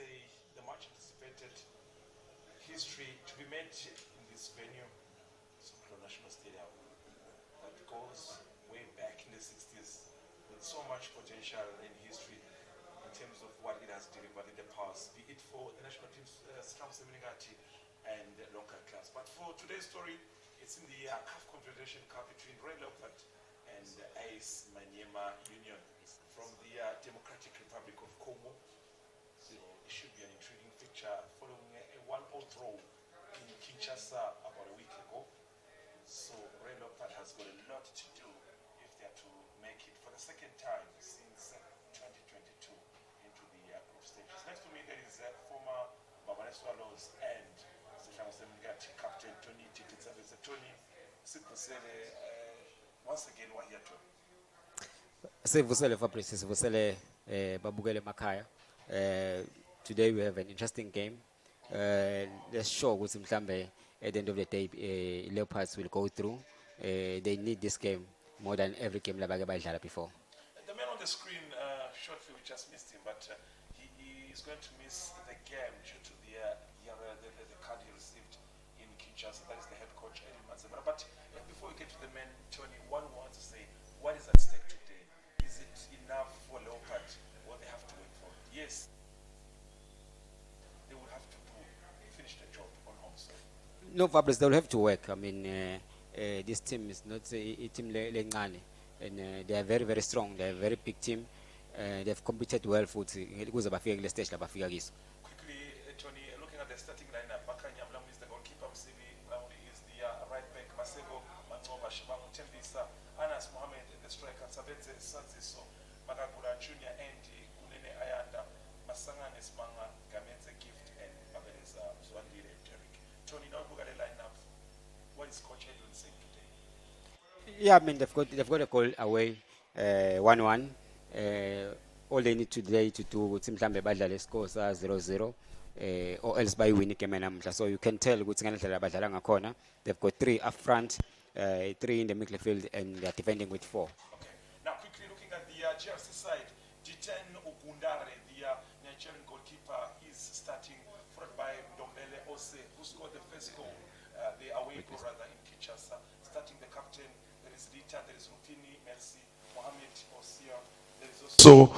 say, the much anticipated history to be made in this venue, Soweto National Stadium, that goes way back in the 60s with so much potential in history in terms of what it has delivered in the past, be it for the national teams, and local clubs. But for today's story, it's in the CAF Confederation Cup between Leopard and AS Maniema Union from the Democratic Republic of Congo. So it should be an intriguing picture following a 1-0 draw in Kinshasa about a week ago. So Leopard has got a lot to do if they are to make it for the second time since 2022 into the group stages. Next to me there is former Babane Swallows and Captain Tony Tititsabes. Tony, once again we're here to. Sivusele Fabrice, Sivusele Babugele Makaya. Today we have an interesting game. Let's show with Mhlambe at the end of the day, Leopards will go through. They need this game more than every game Labagaba before. The man on the screen, shortly we just missed him, but he is going to miss the game due to the card he received in Kinshasa. That is the head coach, Eddie Manzemara. But before we get to the man, Tony, one wants to say, what is at stake today? Is it enough for Leopard, or they have to wait for it? Yes, they will have to finish the job on home soil. No, Fabrice, they will have to work. I mean, this team is not a team Lengane, and they are very, very strong. They are a very big team. They've competed well for the stage. Quickly, Tony, looking at the starting lineup, Bakanya Mlamu is the goalkeeper, Msibi Mlamu is the right back, Masego, Manzoba, Shibangu, Tembisa, Anas Mohamed, the striker, Sabetse, Sanziso, Magagula Junior, Andy, Kunene Ayanda, Masanga Nesmanga, Gamenze Gift, and Mabeleza, Zwandile, Derek. Tony, now look at the lineup. What is Coach Edwin saying today? Yeah, I mean they've got a goal away, 1-1. All they need today to do with Mhlambe badlale scores 0-0, or else by winning game. So you can tell they've got 3 up front, 3 in the midfield, and they're defending with 4. Okay. Now quickly looking at the GRC side, Jiten Ogundare, the Nigerian goalkeeper, is starting, followed by Ndombele Ose, who scored the first goal, the away goal rather, in Kinshasa. Starting the captain, there is Lita, there is Rufini, Mercy, Mohamed Osia. So,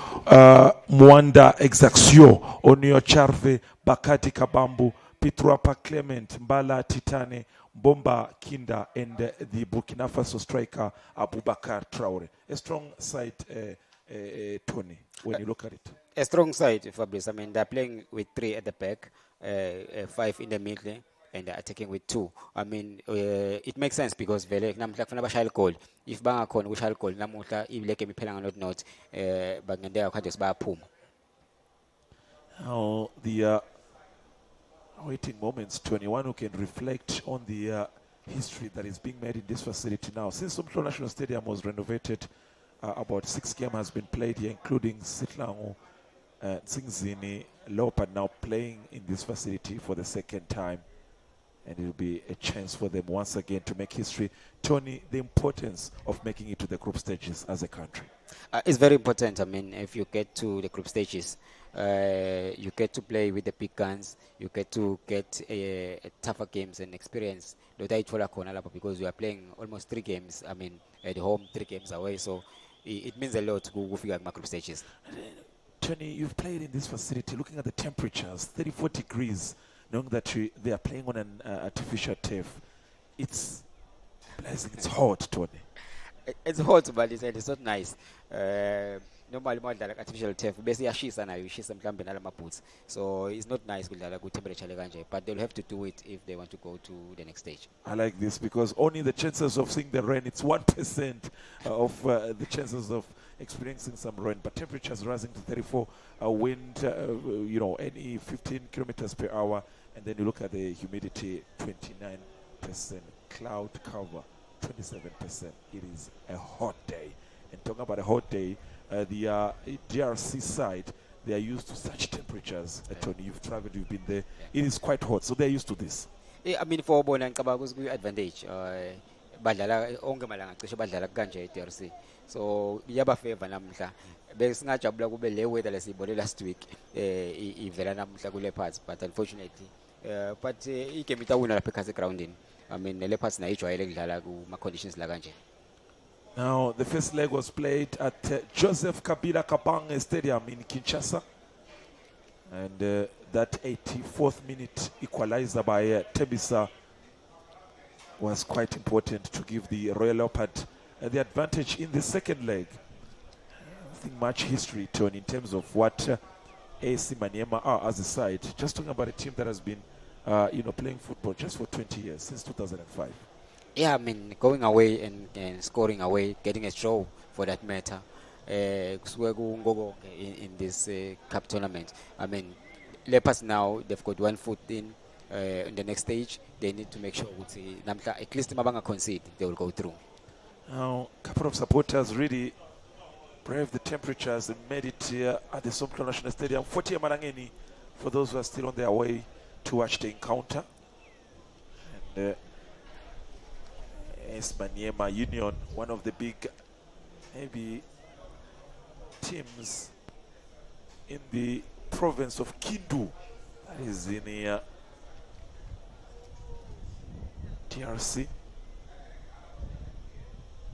Mwanda Exaccio, Onio Charve, Bakati Kabambu, Pitruapa Clement, Mbala Titane, Bomba Kinda, and the Burkina Faso striker Abubakar Traore. A strong side, Tony, when you look at it. A strong side, Fabrice. I mean, they're playing with 3 at the back, 5 in the middle, and they're attacking with 2. I mean, it makes sense because Vele namhlak funa bashayela goal. If bangakhona ukushayela goal namuhla ibileke miphela not bangende akade sibaphuma. Now the waiting moments, 21 who can reflect on the history that is being made in this facility now. Since Soweto National Stadium was renovated, about 6 games has been played here, including Sitlangu, Tsingzini, Leopard now playing in this facility for the second time. And it will be a chance for them once again to make history. Tony, the importance of making it to the group stages as a country. It's very important. I mean, if you get to the group stages, you get to play with the big guns. You get to get a tougher games and experience. Because you are playing almost 3 games. I mean, at home, 3 games away. So it means a lot to go figure out group stages. Tony, you've played in this facility, looking at the temperatures, 34 degrees. Knowing that they are playing on an artificial turf, it's blazing, it's hot, Tony. It's hot, but it's not nice. Normally, more like artificial turf. Basically, so it's not nice with the good temperature, but they'll have to do it if they want to go to the next stage. I like this because only the chances of seeing the rain, it's 1% of the chances of experiencing some rain, but temperatures rising to 34, wind, any 15 kilometers per hour. And then you look at the humidity, 29%, cloud cover, 27%. It is a hot day. And talking about a hot day, the DRC side, they are used to such temperatures. Tony, you've traveled, you've been there. It is quite hot, so they're used to this. Yeah, I mean, for Bona and Kabago's good advantage. badlala onke malanga cishe badlala kanje eDRC, so iyabafavor namhla. Besingajabula kube le weather lesiyibone last week ivela namhla ku Leopards, but unfortunately but igame itawina lapha ekhasi groundini. I mean Leopards nayo ijwayele kudlala kuma conditions la kanje. Now, the first leg was played at Joseph Kabila Kabang Stadium in Kinshasa. And that 84th minute equalizer by Tebisa was quite important to give the Royal Leopard the advantage in the second leg. I think much history, Tony, in terms of what AC Maniema are as a side. Just talking about a team that has been playing football just for 20 years, since 2005. Yeah, I mean, going away and scoring away, getting a draw for that matter, in this cup tournament. I mean, Leopards now, they've got 1 foot in the next stage. They need to make sure at least Mabanga concede, they will go through. Now, a couple of supporters really braved the temperatures and made it here at the Somkro National Stadium. 40 Marangeni for those who are still on their way to watch the encounter. And Maniema Union, one of the big maybe teams in the province of Kindu, that is in the DRC.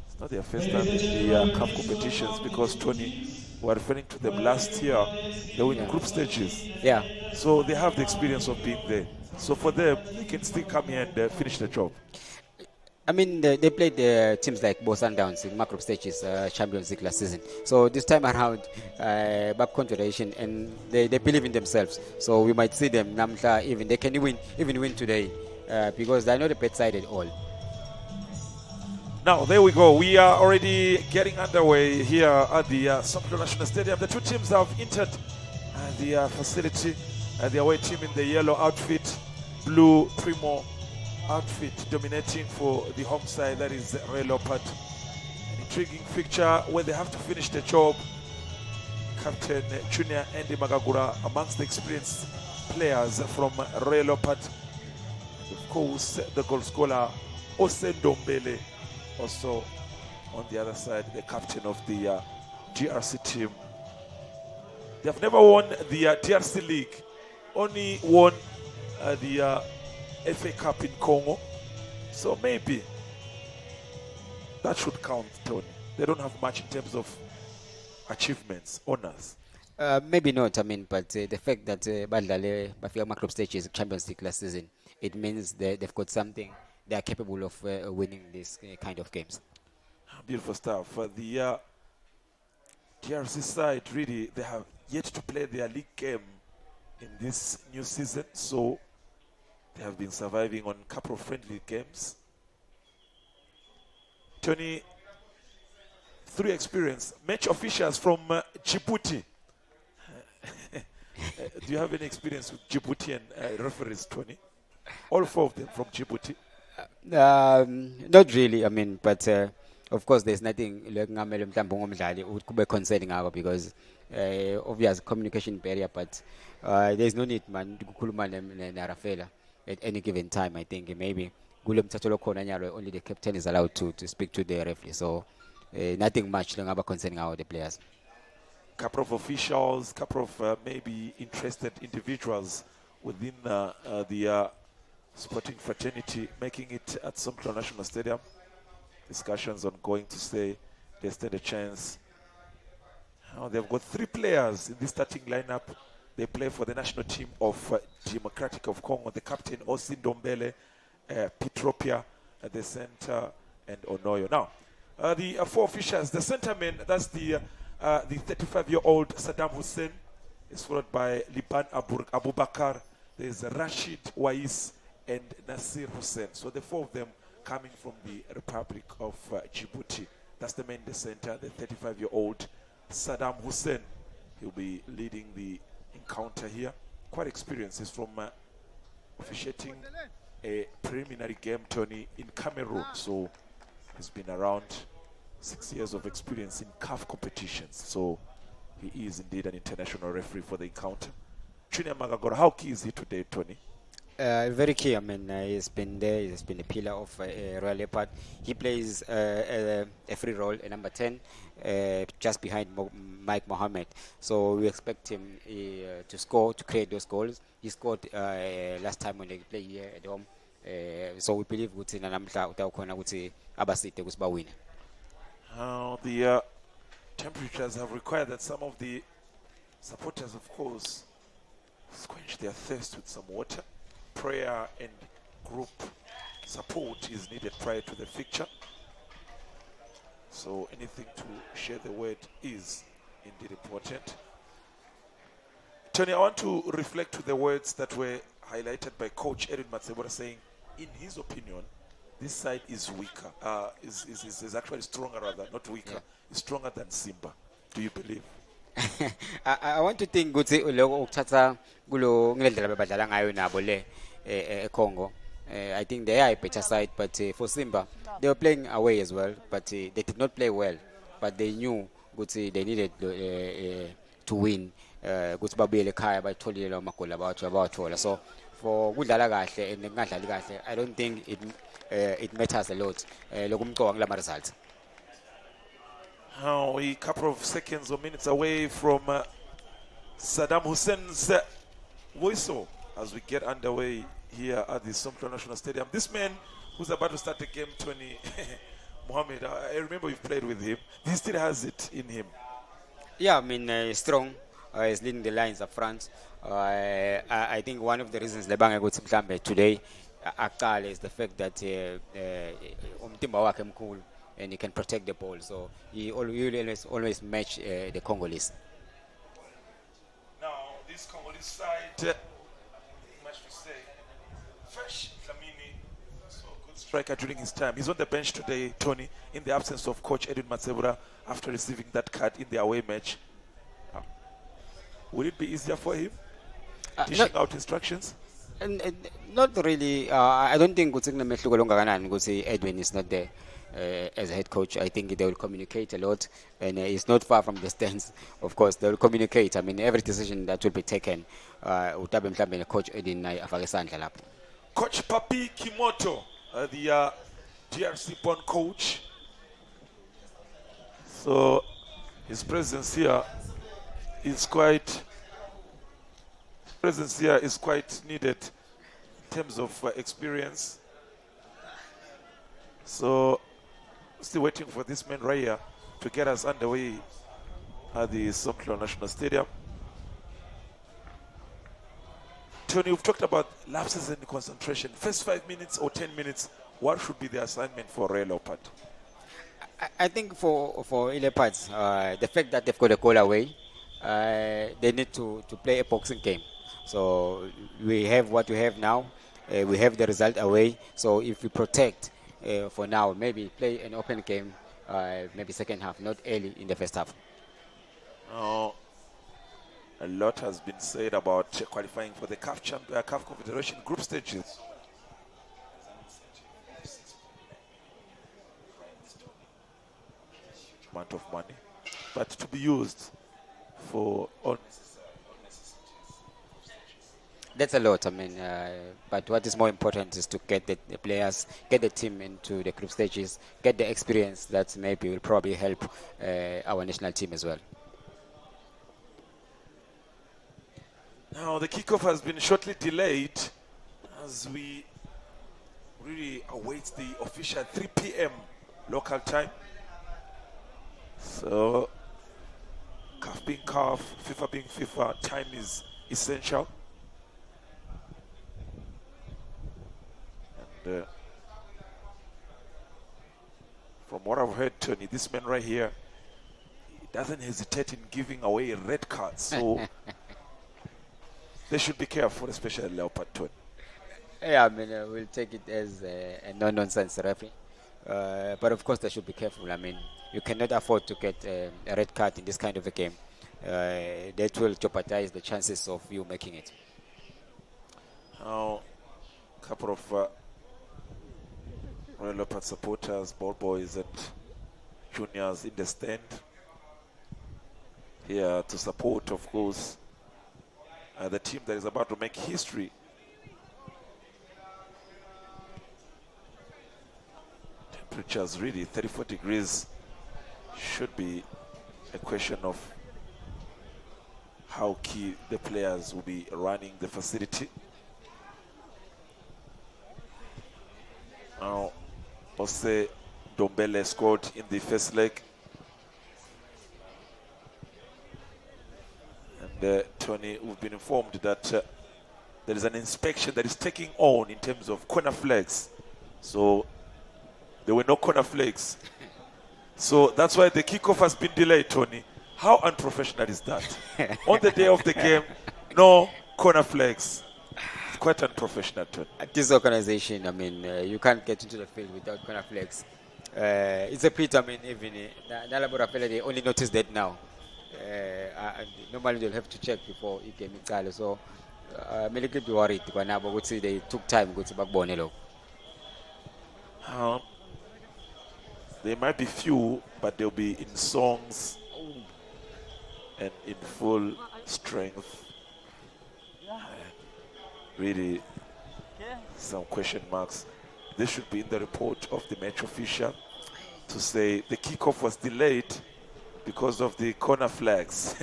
It's not their first time in the CAF competitions, because Tony, we were referring to them last year, they were in group stages. Yeah. So they have the experience of being there. So for them, they can still come here and finish the job. I mean, they played teams like Bo Sundowns in macro stages, Champions League last season. So this time around, back confederation, and they believe in themselves. So we might see them, Namta, even they can even win today, because they're not a bad side at all. Now, there we go. We are already getting underway here at the Somkro National Stadium. The two teams have entered the facility. The away team in the yellow outfit, blue Primo outfit dominating for the home side, that is Royal Leopard. An intriguing fixture where they have to finish the job. Captain Junior Andy Magagura amongst the experienced players from Royal Leopard. And of course, the goal scorer Osendombele, also on the other side, the captain of the GRC team. They have never won the DRC League, only won the FA Cup in Congo. So maybe that should count, Tony. They don't have much in terms of achievements, honors. Maybe not, I mean, but the fact that Badlale Bafia macro stages Champions League last season, it means that they've got something. They are capable of winning this kind of games. Beautiful stuff. The DRC side, really, they have yet to play their league game in this new season. So they have been surviving on a couple of friendly games. Tony, through experience, match officials from Djibouti. Do you have any experience with Djiboutian referees, Tony? All 4 of them from Djibouti? Not really, I mean, but of course there's nothing like concerning our, because obvious communication barrier, but there's no need man to at any given time. I think maybe only the captain is allowed to speak to the referee, so nothing much concerning our the players. Couple of officials, couple of maybe interested individuals within the sporting fraternity making it at Somkro National Stadium. Discussions on going to stay. They stand a chance. Now they've got 3 players in this starting lineup. They play for the national team of Democratic of Congo. The captain Osin Dombele, Petropia at the center, and Onoyo. Now, the 4 officials. The centerman, that's the 35-year-old Saddam Hussein, is followed by Liban Abubakar. There's Rashid Wais and Nasir Hussein. So the 4 of them coming from the Republic of Djibouti. That's the man in the center, the 35-year-old Saddam Hussein. He'll be leading the encounter here. Quite experienced. He's from officiating a preliminary game, Tony, in Cameroon. So he's been around 6 years of experience in CAF competitions. So he is indeed an international referee for the encounter. Junior Magagora, how key is he today, Tony? Very key. I mean, he's been there. He's been a pillar of Royal Leopard. He plays a free role, a number 10, just behind Mike Mohammed. So we expect him to score, to create those goals. He scored last time when they played here at home. So we believe ukuthi namhla utawukhona ukuthi abasite ukuthi bawine. The temperatures have required that some of the supporters, of course, quench their thirst with some water. Prayer and group support is needed prior to the fixture. So anything to share the word is indeed important. Tony, I want to reflect to the words that were highlighted by Coach Edwin Matsebora, saying, in his opinion, this side is weaker, is actually stronger rather, not weaker, is stronger than Simba. Do you believe? I want to think ukuthi lokho ukuthatha kulo ngendlela bebadlala ngayo nabo le eCongo. I think they are a better side, but for Simba, they were playing away as well, but they did not play well. But they knew ukuthi they needed to win. Ukuthi babuyele ekhaya batholile lawo magoli abawathola. So for kudlala kahle and kungadlali kahle, I don't think it matters a lot. Lokumcoka ngala results. Now a couple of seconds or minutes away from Saddam Hussein's whistle as we get underway here at the Somplo National Stadium. This man who's about to start the game, Tony Mohammed, I remember you played with him. He still has it in him. Yeah, I mean, strong. He's leading the lines up front. I think one of the reasons Lebanga got mhlambe today is the fact that umtimba wakhe mkhulu and he can protect the ball. So he always match the Congolese. Now, this Congolese side, much to say. Fresh Dlamini, so good striker during his time. He's on the bench today, Tony, in the absence of Coach Edwin Matsebura after receiving that card in the away match. Would it be easier for him dishing out instructions? Not really. I don't think Edwin is not there as a head coach. I think they will communicate a lot, and it's not far from the stands. Of course, they will communicate. I mean, every decision that will be taken, Coach Edwin Coach Papi Kimoto, the DRC born coach. So his presence here is quite needed in terms of experience. So still waiting for this man right here to get us underway at the Somplo National Stadium. Tony, you've talked about lapses in concentration. First 5 minutes or 10 minutes, what should be the assignment for Royal Leopard? I think for Leopards, the fact that they've got a goal away, they need to play a boxing game. So we have what we have now. We have the result away. So if we protect for now, maybe play an open game, maybe second half, not early in the first half. A lot has been said about qualifying for the CAF Confederation group stages. Amount of money, but to be used for all. That's a lot. I mean, but what is more important is to get the players, get the team into the group stages, get the experience that maybe will probably help our national team as well. Now the kickoff has been shortly delayed as we really await the official 3 p.m. local time. So CAF being CAF, FIFA being FIFA, time is essential. And from what I've heard, Tony, this man right here, he doesn't hesitate in giving away red cards. So they should be careful, especially Leopard, Tony. Yeah, I mean, we'll take it as a no-nonsense referee. But of course, they should be careful. I mean, you cannot afford to get a red card in this kind of a game. That will jeopardize the chances of you making it. Now, a couple of Royal Leopard supporters, ball boys and juniors in the stand here to support, of course, the team that is about to make history temperatures really 34 degrees should be a question of how key the players will be running the facility. Now, Ose Dombele scored in the first leg. And Tony, we've been informed that there is an inspection that is taking on in terms of corner flags. So there were no corner flags. So that's why the kickoff has been delayed, Tony. How unprofessional is that? On the day of the game, no corner flags. It's quite unprofessional, Tony. At this organization, I mean, you can't get into the field without corner flags. It's a pity, I mean, even Nalabora fella, they only noticed that now. Normally they'll have to check before it came in. So I'm a little bit worried because now I would say they took time to go back Bonello. They might be few, but they'll be in songs and in full strength. Really, some question marks. This should be in the report of the match official to say the kickoff was delayed because of the corner flags.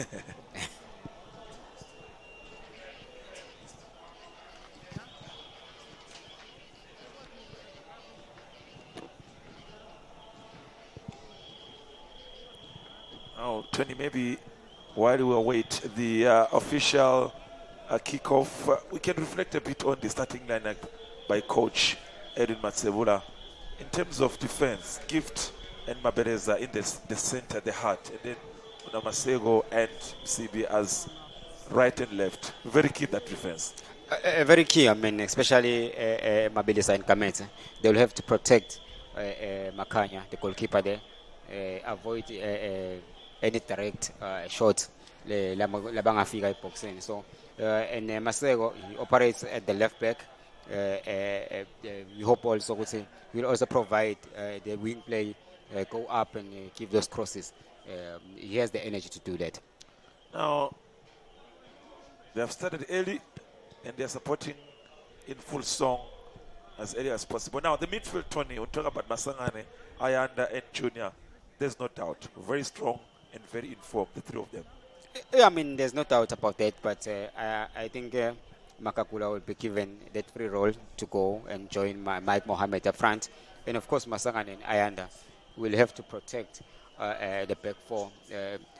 Oh, Tony, maybe while we await the official kickoff, we can reflect a bit on the starting lineup by coach Edwin Matsebula. In terms of defense, Gift and Mabereza in the center, the heart, and then Unamasego and CB as right and left. Very key, that defense. Very key, I mean, especially Mabeleza and Kamete. They will have to protect Makanya, the goalkeeper there, avoid any direct shot. Labangafika boxing. So, and Masego, he operates at the left back. We hope also he will also provide the wing play, go up and give those crosses. He has the energy to do that. Now, they have started early and they are supporting in full song as early as possible. Now, the midfield, Tony, we'll talk about Masangane, Ayanda, and Junior. There's no doubt. Very strong and very informed, the three of them. I mean, there's no doubt about that, but I think Makakula will be given that free role to go and join Mike Mohammed up front. And of course, Masangan and Ayanda will have to protect the back four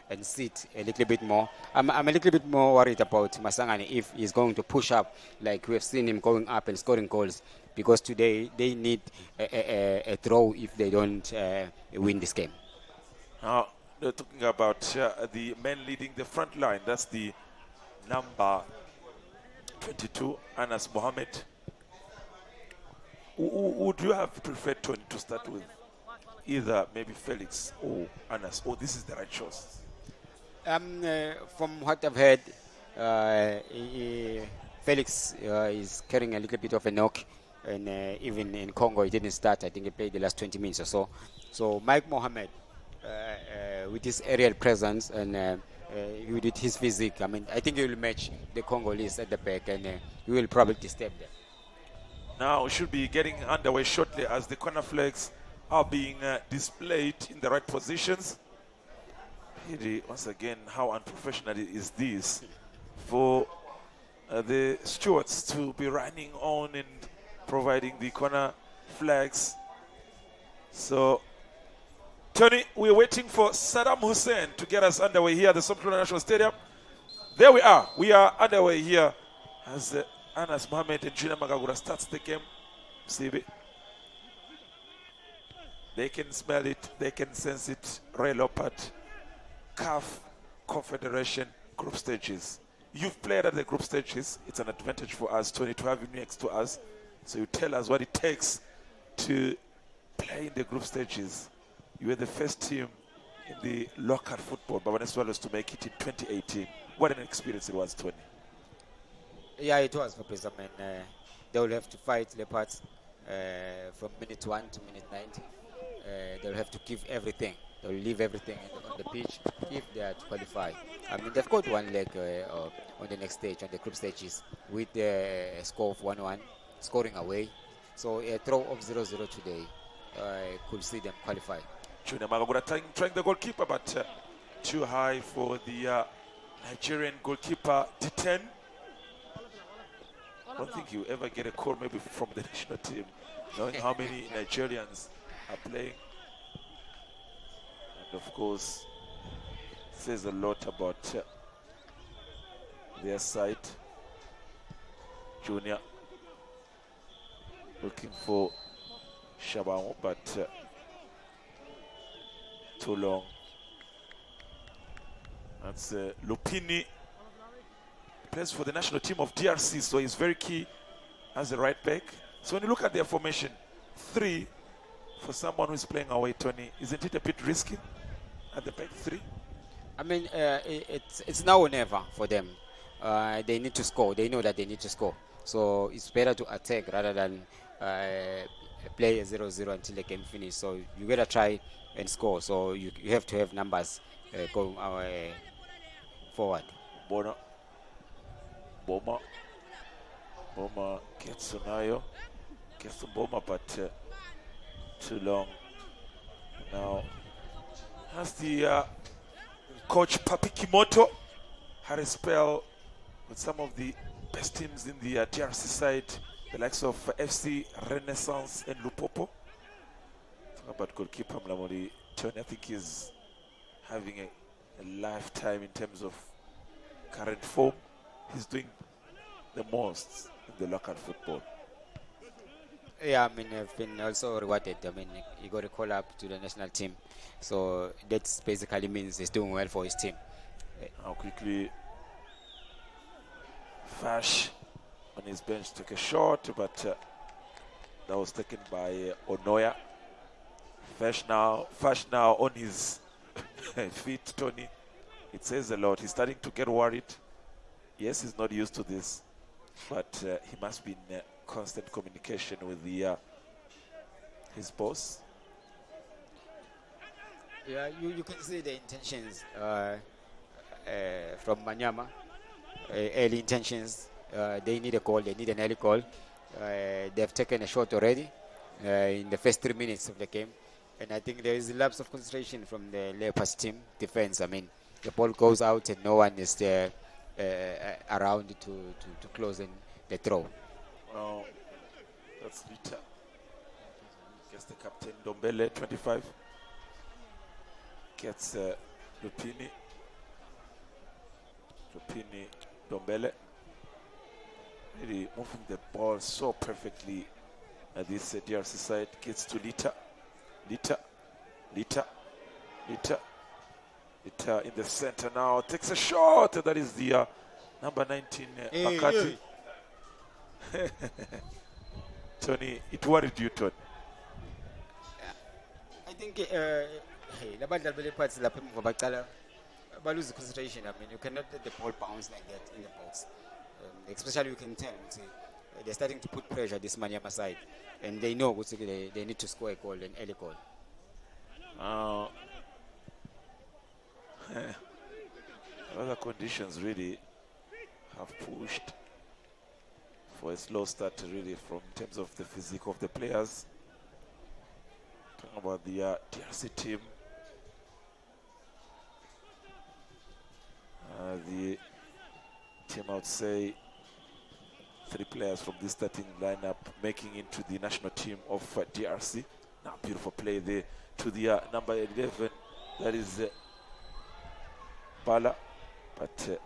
and sit a little bit more. I'm a little bit more worried about Masangan if he's going to push up, like we have seen him going up and scoring goals, because today they need a draw if they don't win this game. Now, they're talking about the men leading the front line. That's the number 22, Anas Mohammed. Would you have preferred Tony to start with? Either maybe Felix or Anas, or this is the right choice? From what I've heard, Felix is carrying a little bit of a knock, and even in Congo he didn't start. I think he played the last 20 minutes or so. So Mike Mohammed, with his aerial presence and with his physique, I mean, I think he will match the Congolese at the back, and he will probably disturb them. Now we should be getting underway shortly as the corner flags are being displayed in the right positions. Really, once again, how unprofessional is this for the stewards to be running on and providing the corner flags. So, Tony, we're waiting for Saddam Hussein to get us underway here at the Somplola National Stadium. There we are. We are underway here as Anas Mohammed and Junior Magagura starts the game. See it. They can smell it. They can sense it. Leopard, CAF, Confederation, group stages. You've played at the group stages. It's an advantage for us, Tony, to have you next to us. So you tell us what it takes to play in the group stages. You were the first team in the local football, but Venezuela to make it in 2018. What an experience it was, Tony. Yeah, it was for Pesman. They will have to fight Leopards from minute 1 to minute 90. They will have to give everything. They will leave everything on the pitch if they are to qualify. I mean, they've got one leg on the next stage, on the group stages, with a score of 1-1, scoring away. So a throw of 0-0 today. could see them qualify. Junior Magagura trying the goalkeeper, but too high for the Nigerian goalkeeper, D10. I don't think you ever get a call maybe from the national team, knowing how many Nigerians are playing. And of course, says a lot about their side. Junior looking for Shabamo, but too long. That's Lupini. Plays for the national team of DRC, so he's very key as a right back. So when you look at their formation, 3 for someone who's playing away, Tony, isn't it a bit risky at the back 3? I mean, it's now or never for them. They need to score. They know that they need to score. So it's better to attack rather than play a 0-0 until the game finishes. So you gotta try and score. So you have to have numbers going forward. Boma gets Sunayo, gets to Boma, but too long. Now, has the coach Papi Kimoto had a spell with some of the best teams in the DRC side, the likes of FC Renaissance and Lupopo. Talking about goalkeeper Mlamori Tony, I think he's having a lifetime in terms of current form. He's doing the most in the local football. Yeah, I mean, I've been also rewarded. I mean, he got a call up to the national team. So that basically means he's doing well for his team. How quickly Fash on his bench took a shot, but that was taken by Onoya. Fash now on his feet, Tony. It says a lot. He's starting to get worried. Yes, he's not used to this, but he must be in constant communication with his boss. Yeah, you can see the intentions from Maniema. Early intentions. They need a call. They need an early call. They've taken a shot already in the first 3 minutes of the game, and I think there is a lapse of concentration from the Leopard team defense. I mean, the ball goes out and no one is there around to close in the throw. Oh, that's Lita. Gets the captain Dombele, 25. Gets Lupini, Dombele. Really moving the ball so perfectly at this DRC side. Gets to Lita in the center now. Takes a shot. That is the number 19, Bakati. Tony, it worried you, Tony. I think the Leopard lose concentration. I mean, you cannot let the ball bounce like that in the box. Especially you can tell they're starting to put pressure this Maniema side, and they know they need to score a goal, an early goal. Other conditions really have pushed for a slow start, really, from in terms of the physique of the players. Talking about the DRC team, the team, I would say, 3 players from this starting lineup making into the national team of DRC. Now, beautiful play there to the number 11, that is Bala, but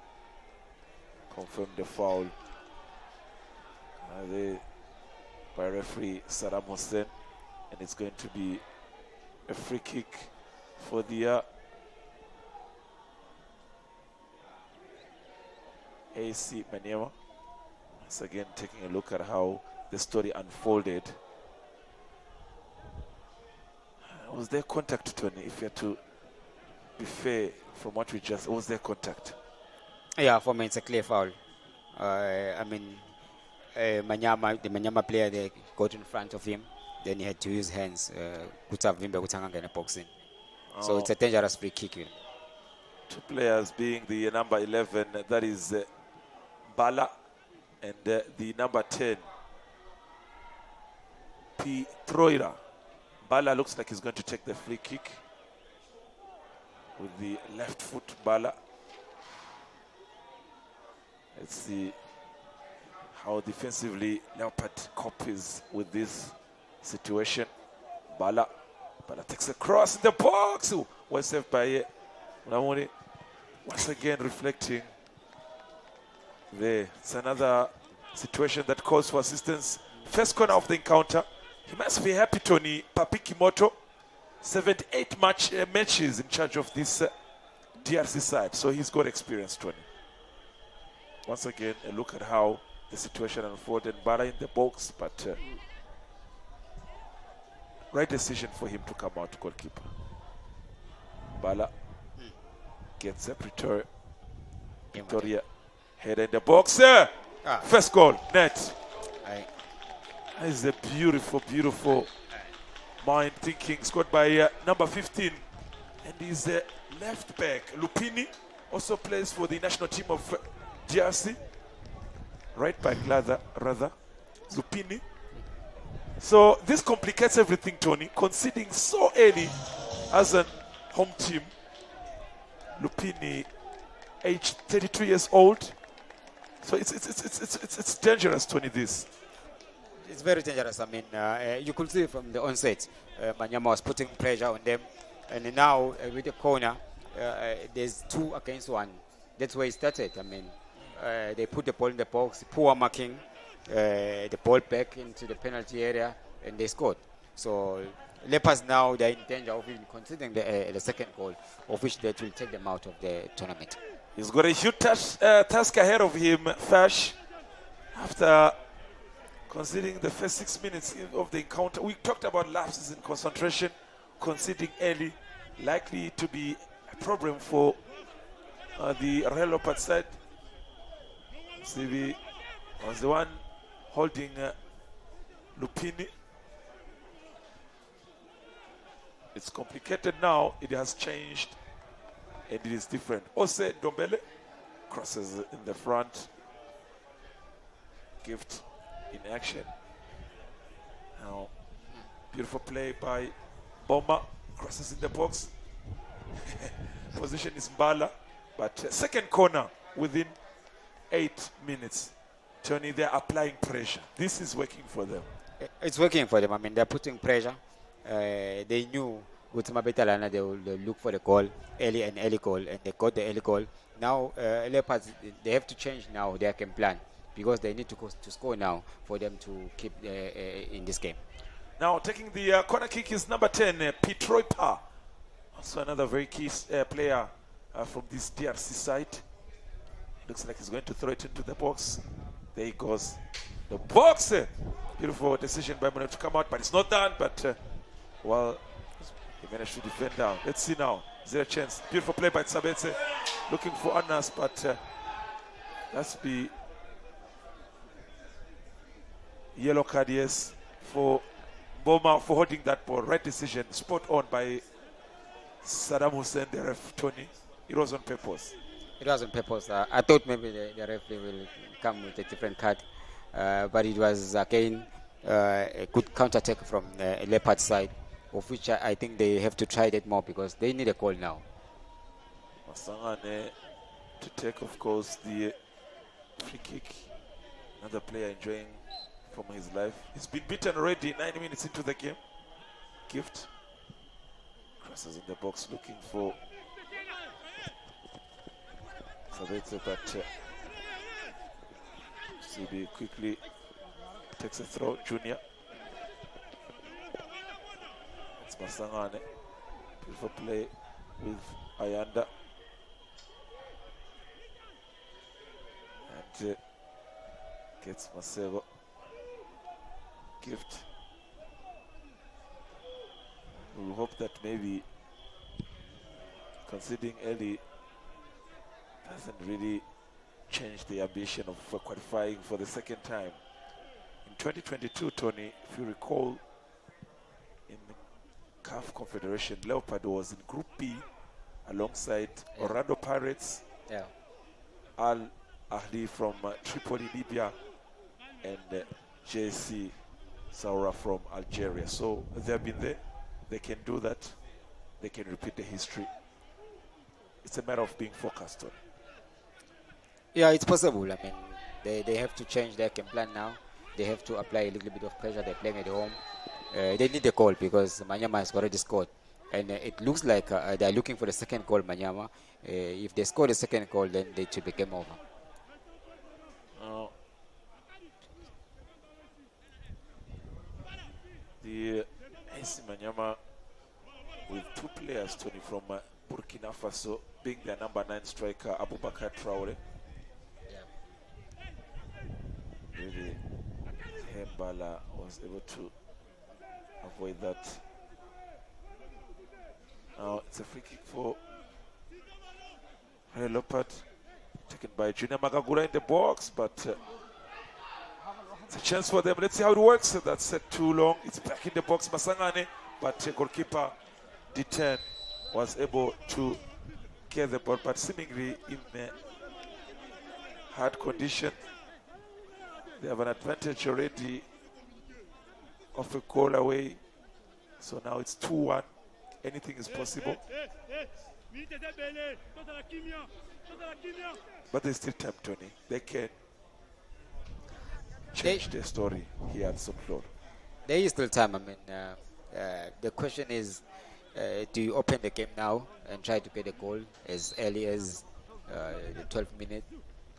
confirmed the foul by referee Saddam Hussein, and it's going to be a free kick for the AC Maniema. Once again, taking a look at how the story unfolded. Was there contact, Tony? If you had to be fair from what we just, was there contact? Yeah, for me it's a clear foul. I mean, the Maniema player, they got in front of him, then he had to use hands. Boxing. So it's a dangerous free kick. 2 players being the number 11, that is Bala, and the number 10, P. Troira. Bala looks like he's going to take the free kick with the left foot. Bala. Let's see how defensively Leopard copies with this situation. Bala takes a cross in the box. Ooh, well saved by Unamoni. Once again reflecting there. It's another situation that calls for assistance. First corner of the encounter. He must be happy, Tony Papikimoto. 78 matches in charge of this DRC side. So he's got experience, Tony. Once again, a look at how the situation unfolded. Bala in the box, but right decision for him to come out, goalkeeper. Bala gets a Victoria. Header in the box. First goal, net. That is a beautiful, beautiful mind thinking scored by number 15. And he's the left back. Lupini also plays for the national team of DRC. Right back, rather. Lupini. So this complicates everything, Tony. Conceding so early as a home team. Lupini, age 32 years old. So it's dangerous, Tony, this. It's very dangerous. I mean, you could see from the onset, Maniema was putting pressure on them. And now, with the corner, there's 2 against 1. That's where it started. I mean, they put the ball in the box, poor marking, the ball back into the penalty area, and they scored. So, Leopards now, they're in danger of even conceding the second goal, of which that will take them out of the tournament. He's got a huge task ahead of him, Fash, after conceding the first 6 minutes of the encounter. We talked about lapses in concentration, conceding early, likely to be a problem for the Real Leopard side. CV was the one holding Lupini. It's complicated now. It has changed, and it is different. Ose Dombele crosses in the front. Gift in action. Now, beautiful play by Boma. Crosses in the box. Position is Mbala, but second corner within 8 minutes. Tony, they're applying pressure. This is working for them. It's working for them. I mean, they're putting pressure. They knew with Mabetalana they'll look for the goal, early goal, and they got the early goal. Now, Leopards, they have to change now their game plan, because they need to score now for them to keep in this game. Now taking the corner kick is number 10, Pitroipa. Also another very key player from this DRC side. Looks like he's going to throw it into the box. There he goes. The box! Beautiful decision by Maniema to come out, but it's not done. But, well, he managed to defend down. Let's see now. Is there a chance? Beautiful play by Tsabetse. Looking for Anas, but that's be yellow card, yes, for Boma for holding that ball. Right decision, spot on by Saddam Hussein, the ref, Tony. It was on purpose. It was on purpose. I thought maybe the referee will come with a different card, but it was again a good counter-attack from the Leopard side, of which I think they have to try that more, because they need a goal now. Masangane to take, of course, the free kick. Another player enjoying from his life. He's been beaten already 9 minutes into the game. Gift crosses in the box looking for Sabete, but CB quickly takes a throw. Junior. It's Masangane. Beautiful play with Ayanda. And gets Masego. Gift. We hope that maybe conceding early doesn't really change the ambition of qualifying for the second time. In 2022, Tony, if you recall, in the CAF Confederation, Leopard was in Group B alongside Orlando Pirates, Al Ahly from Tripoli, Libya, and JC Saura from Algeria. So they have been there. they can do that. They can repeat the history. It's a matter of being focused on. Yeah, it's possible. I mean, they have to change their game plan now. They have to apply a little bit of pressure. They're playing at home. They need a goal because Maniema has already scored. And it looks like they're looking for the second goal, Maniema. If they score the second goal, then they should be game over. The AC Maniema with two players, Tony, from Burkina Faso, being their number 9 striker, Abubakar Traore. Really, Hembala was able to avoid that. Now it's a free kick for Leopard, taken by Junior Magagula in the box, but it's a chance for them. Let's see how it works. That's set too long. It's back in the box, Masangane, but goalkeeper D10 was able to get the ball, but seemingly in a hard condition. They have an advantage already of a goal away. So now it's 2-1. Anything is possible. But there's still time, Tony. They can change their story here at Sophlor. There is still time. I mean, the question is, do you open the game now and try to get a goal as early as the 12th minute,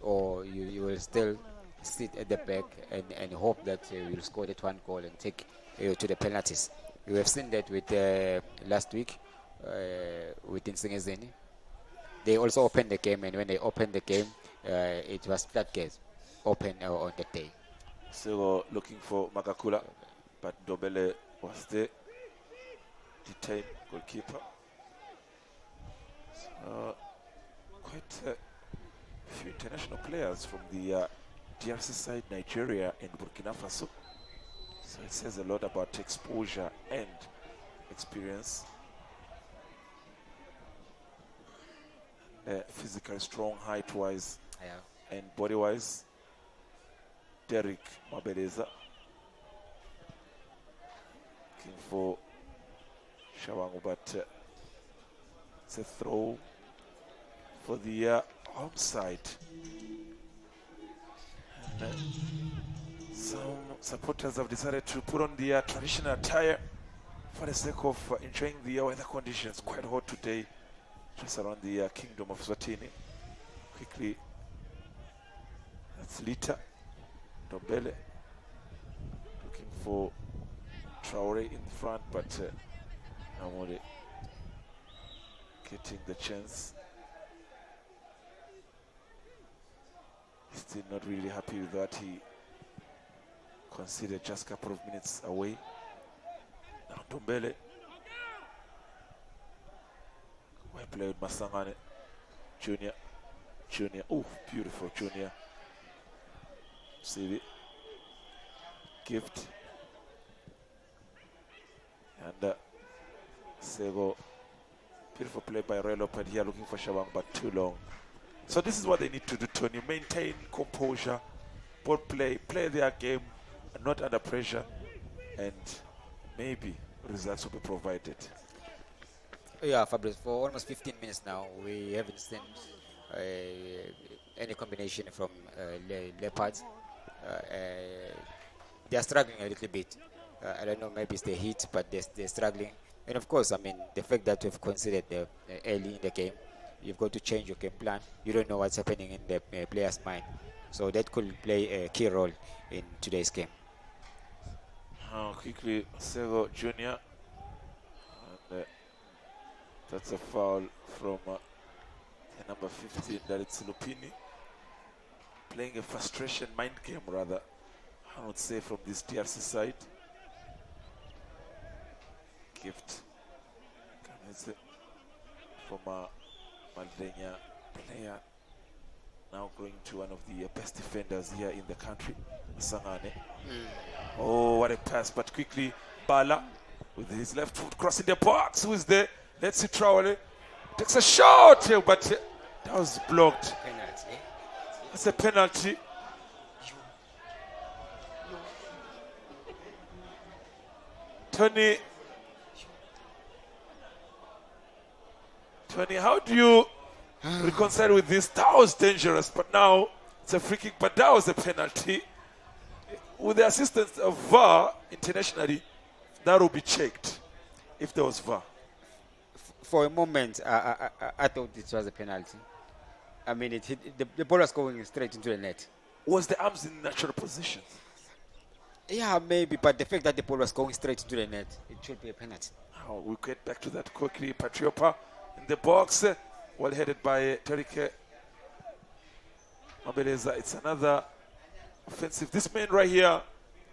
or you will still sit at the back and hope that you will score that one goal and take to the penalties? We have seen that with last week with Nsingizini. They also opened the game, and when they opened the game, it was floodgates open on that day. So looking for Magakula, but Dobele was the detained goalkeeper. Quite a few international players from the DRC side, Nigeria and Burkina Faso. So it says a lot about exposure and experience. Physically strong, height-wise, and body-wise. Derek Mabeleza looking for Shawangu, but it's a throw for the home side. And, some supporters have decided to put on the traditional attire for the sake of enjoying the weather conditions. Quite hot today, just around the kingdom of Eswatini. Quickly, that's Lita Dobele looking for Traore in front, but Amore getting the chance. Still not really happy with that. He considered just a couple of minutes away. Now Dombele. Well played with Masangane. Junior. Oh, beautiful Junior. See it. Gift. And Sego. Beautiful play by Leopard here, looking for Shabang, but too long. So this is what they need to do, Tony. Maintain composure, ball play their game, and not under pressure, and maybe results will be provided. Yeah, Fabrice, for almost 15 minutes now, we haven't seen any combination from Leopards. They are struggling a little bit. I don't know, maybe it's the heat, but they're struggling. And of course, I mean, the fact that you've considered early in the game, you've got to change your game plan. You don't know what's happening in the player's mind. So that could play a key role in today's game. Quickly, Sego Junior. And that's a foul from the number 15, that it's Lupini. Playing a frustration mind game, rather, I would say, from this DRC side. Gift. From Maldenia player, now going to one of the best defenders here in the country, Sangane. Oh, what a pass, but quickly Bala with his left foot crossing the box. Who is there? Let's see, Traore takes a shot here, but that was blocked. Penalty. That's a penalty. Tony, Tony, how do you reconcile with this? That was dangerous, but now it's a free kick, but that was a penalty. With the assistance of VAR internationally, that will be checked if there was VAR. For a moment, I thought it was a penalty. I mean, it hit, the ball was going straight into the net. Was the arms in natural position? Yeah, maybe, but the fact that the ball was going straight into the net, it should be a penalty. Oh, we'll get back to that quickly. Patriopa in the box, well headed by Terike Mabeleza. It's another offensive. This man right here,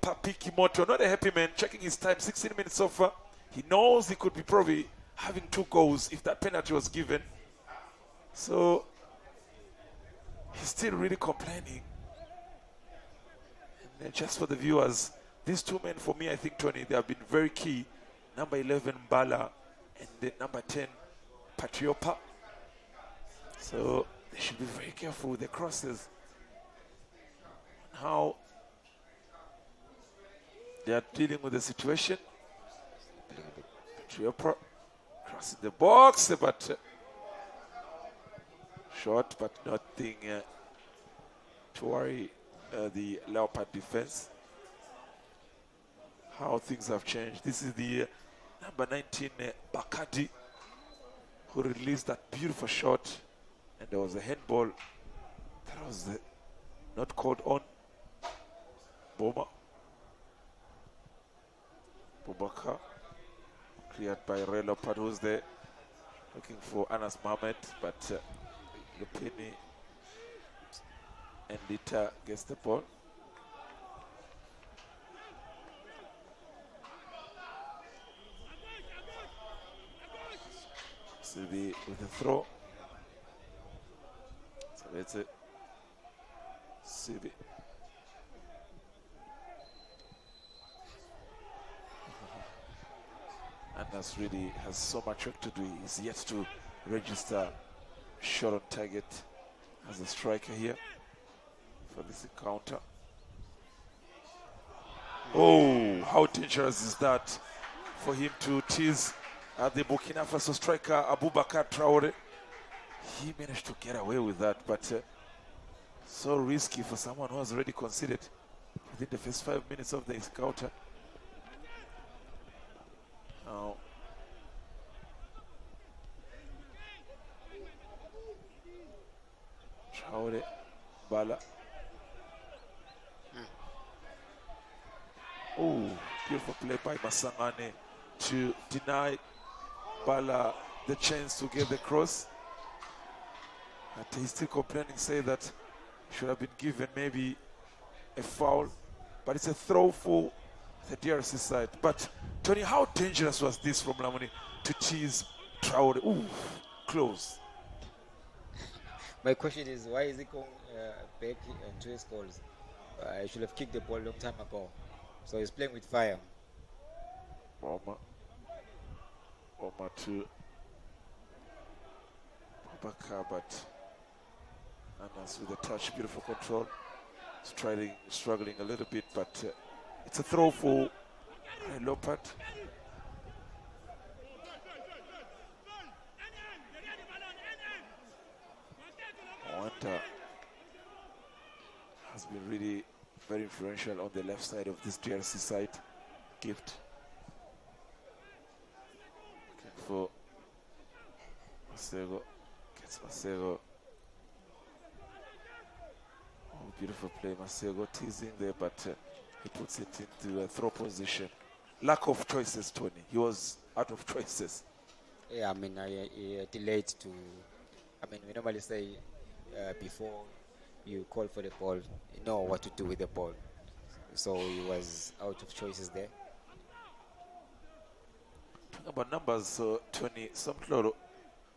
Papi Kimoto, not a happy man, checking his time, 16 minutes so far. He knows he could be probably having 2 goals if that penalty was given. So he's still really complaining. And just for the viewers, these 2 men for me, I think, Tony, they have been very key. Number 11, Bala, and the number 10, Patriopa. So they should be very careful with the crosses. How they are dealing with the situation. Patriopa crossing the box, but short, but nothing to worry the Leopard defense. How things have changed. This is the number 19, Bakadi, who released that beautiful shot, and there was a handball that was not called on. Boma. Bobaka, cleared by Leopard, who's there looking for Anas Mohamed, but Lupini and Lita gets the ball. Sibi with a throw. So that's it. Sibi. Anas really has so much work to do. He's yet to register shot on target as a striker here for this encounter. Oh, how dangerous is that for him to tease the Burkina Faso striker Abubakar Traore. He managed to get away with that, but so risky for someone who has already conceded within the first 5 minutes of the encounter. Now, Traore, Bala. Oh, beautiful play by Masangane to deny Bala the chance to get the cross. But he's still complaining, say that should have been given maybe a foul. But it's a throw for the DRC side. But Tony, how dangerous was this from Lamoni to tease Traore? Ooh, close. My question is, why is he going back into his goals? I should have kicked the ball a long time ago. So he's playing with fire. Oma to Babaka, but Anas with a touch, beautiful control. Struggling a little bit, but it's a throw for Leopard. Wanda has been really very influential on the left side of this DRC side. Gift. Looking for Masego. Gets Masego. Oh, beautiful play. Masego teasing there, but he puts it into a throw position. Lack of choices, Tony. He was out of choices. Yeah, I mean, I delayed to. I mean, we normally say before you call for the ball, you know what to do with the ball. So he was out of choices there. Talking about numbers, Tony, Samkloro,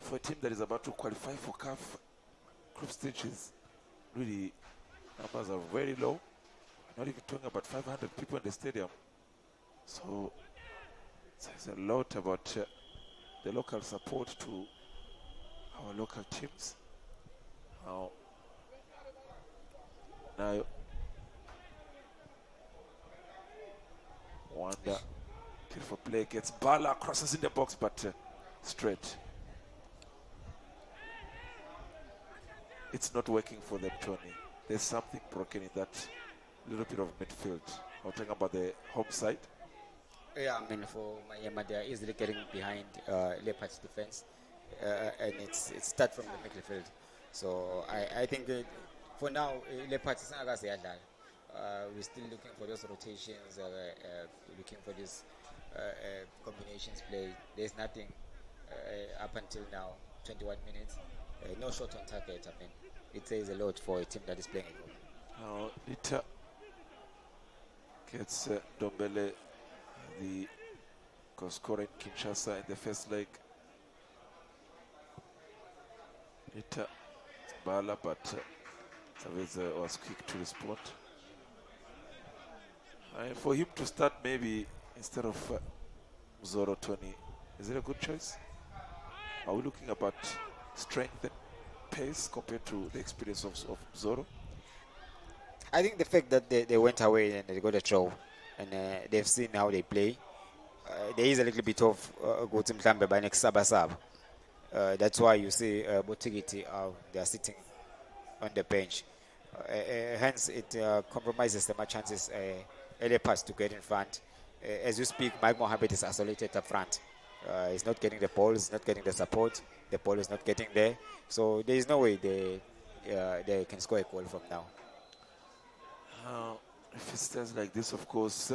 for a team that is about to qualify for CAF group stages, really numbers are very low. Not even talking about 500 people in the stadium. So it says a lot about the local support to our local teams. Now, Wanda, beautiful play, gets Bala, crosses in the box, but straight. it's not working for them, Tony. There's something broken in that little bit of midfield. I'm talking about the home side. Yeah, I mean, for Maniema, they are easily getting behind Leopard's defense, and it's start from the midfield. So I think for now, Leopards is not as they are done. We're still looking for those rotations, looking for these combinations play. There's nothing up until now, 21 minutes. No shot on target. I mean, it says a lot for a team that is playing a goal. It gets Dombele, the goal scorer in Kinshasa in the first leg. It Bala, but Taveza was quick to respond. And for him to start maybe instead of Zoro, Tony, is it a good choice? Are we looking about strength and pace compared to the experience of Zoro? I think the fact that they went away and they got a draw, and they've seen how they play, there is a little bit of go to Mklambe by next Sabasab. That's why you see Botigiti, they are sitting on the bench. Hence, it compromises the chances early pass to get in front. As you speak, Mike Mohammed is isolated up front. He's not getting the ball, he's not getting the support, the ball is not getting there. So there is no way they can score a goal from now. If it stays like this, of course,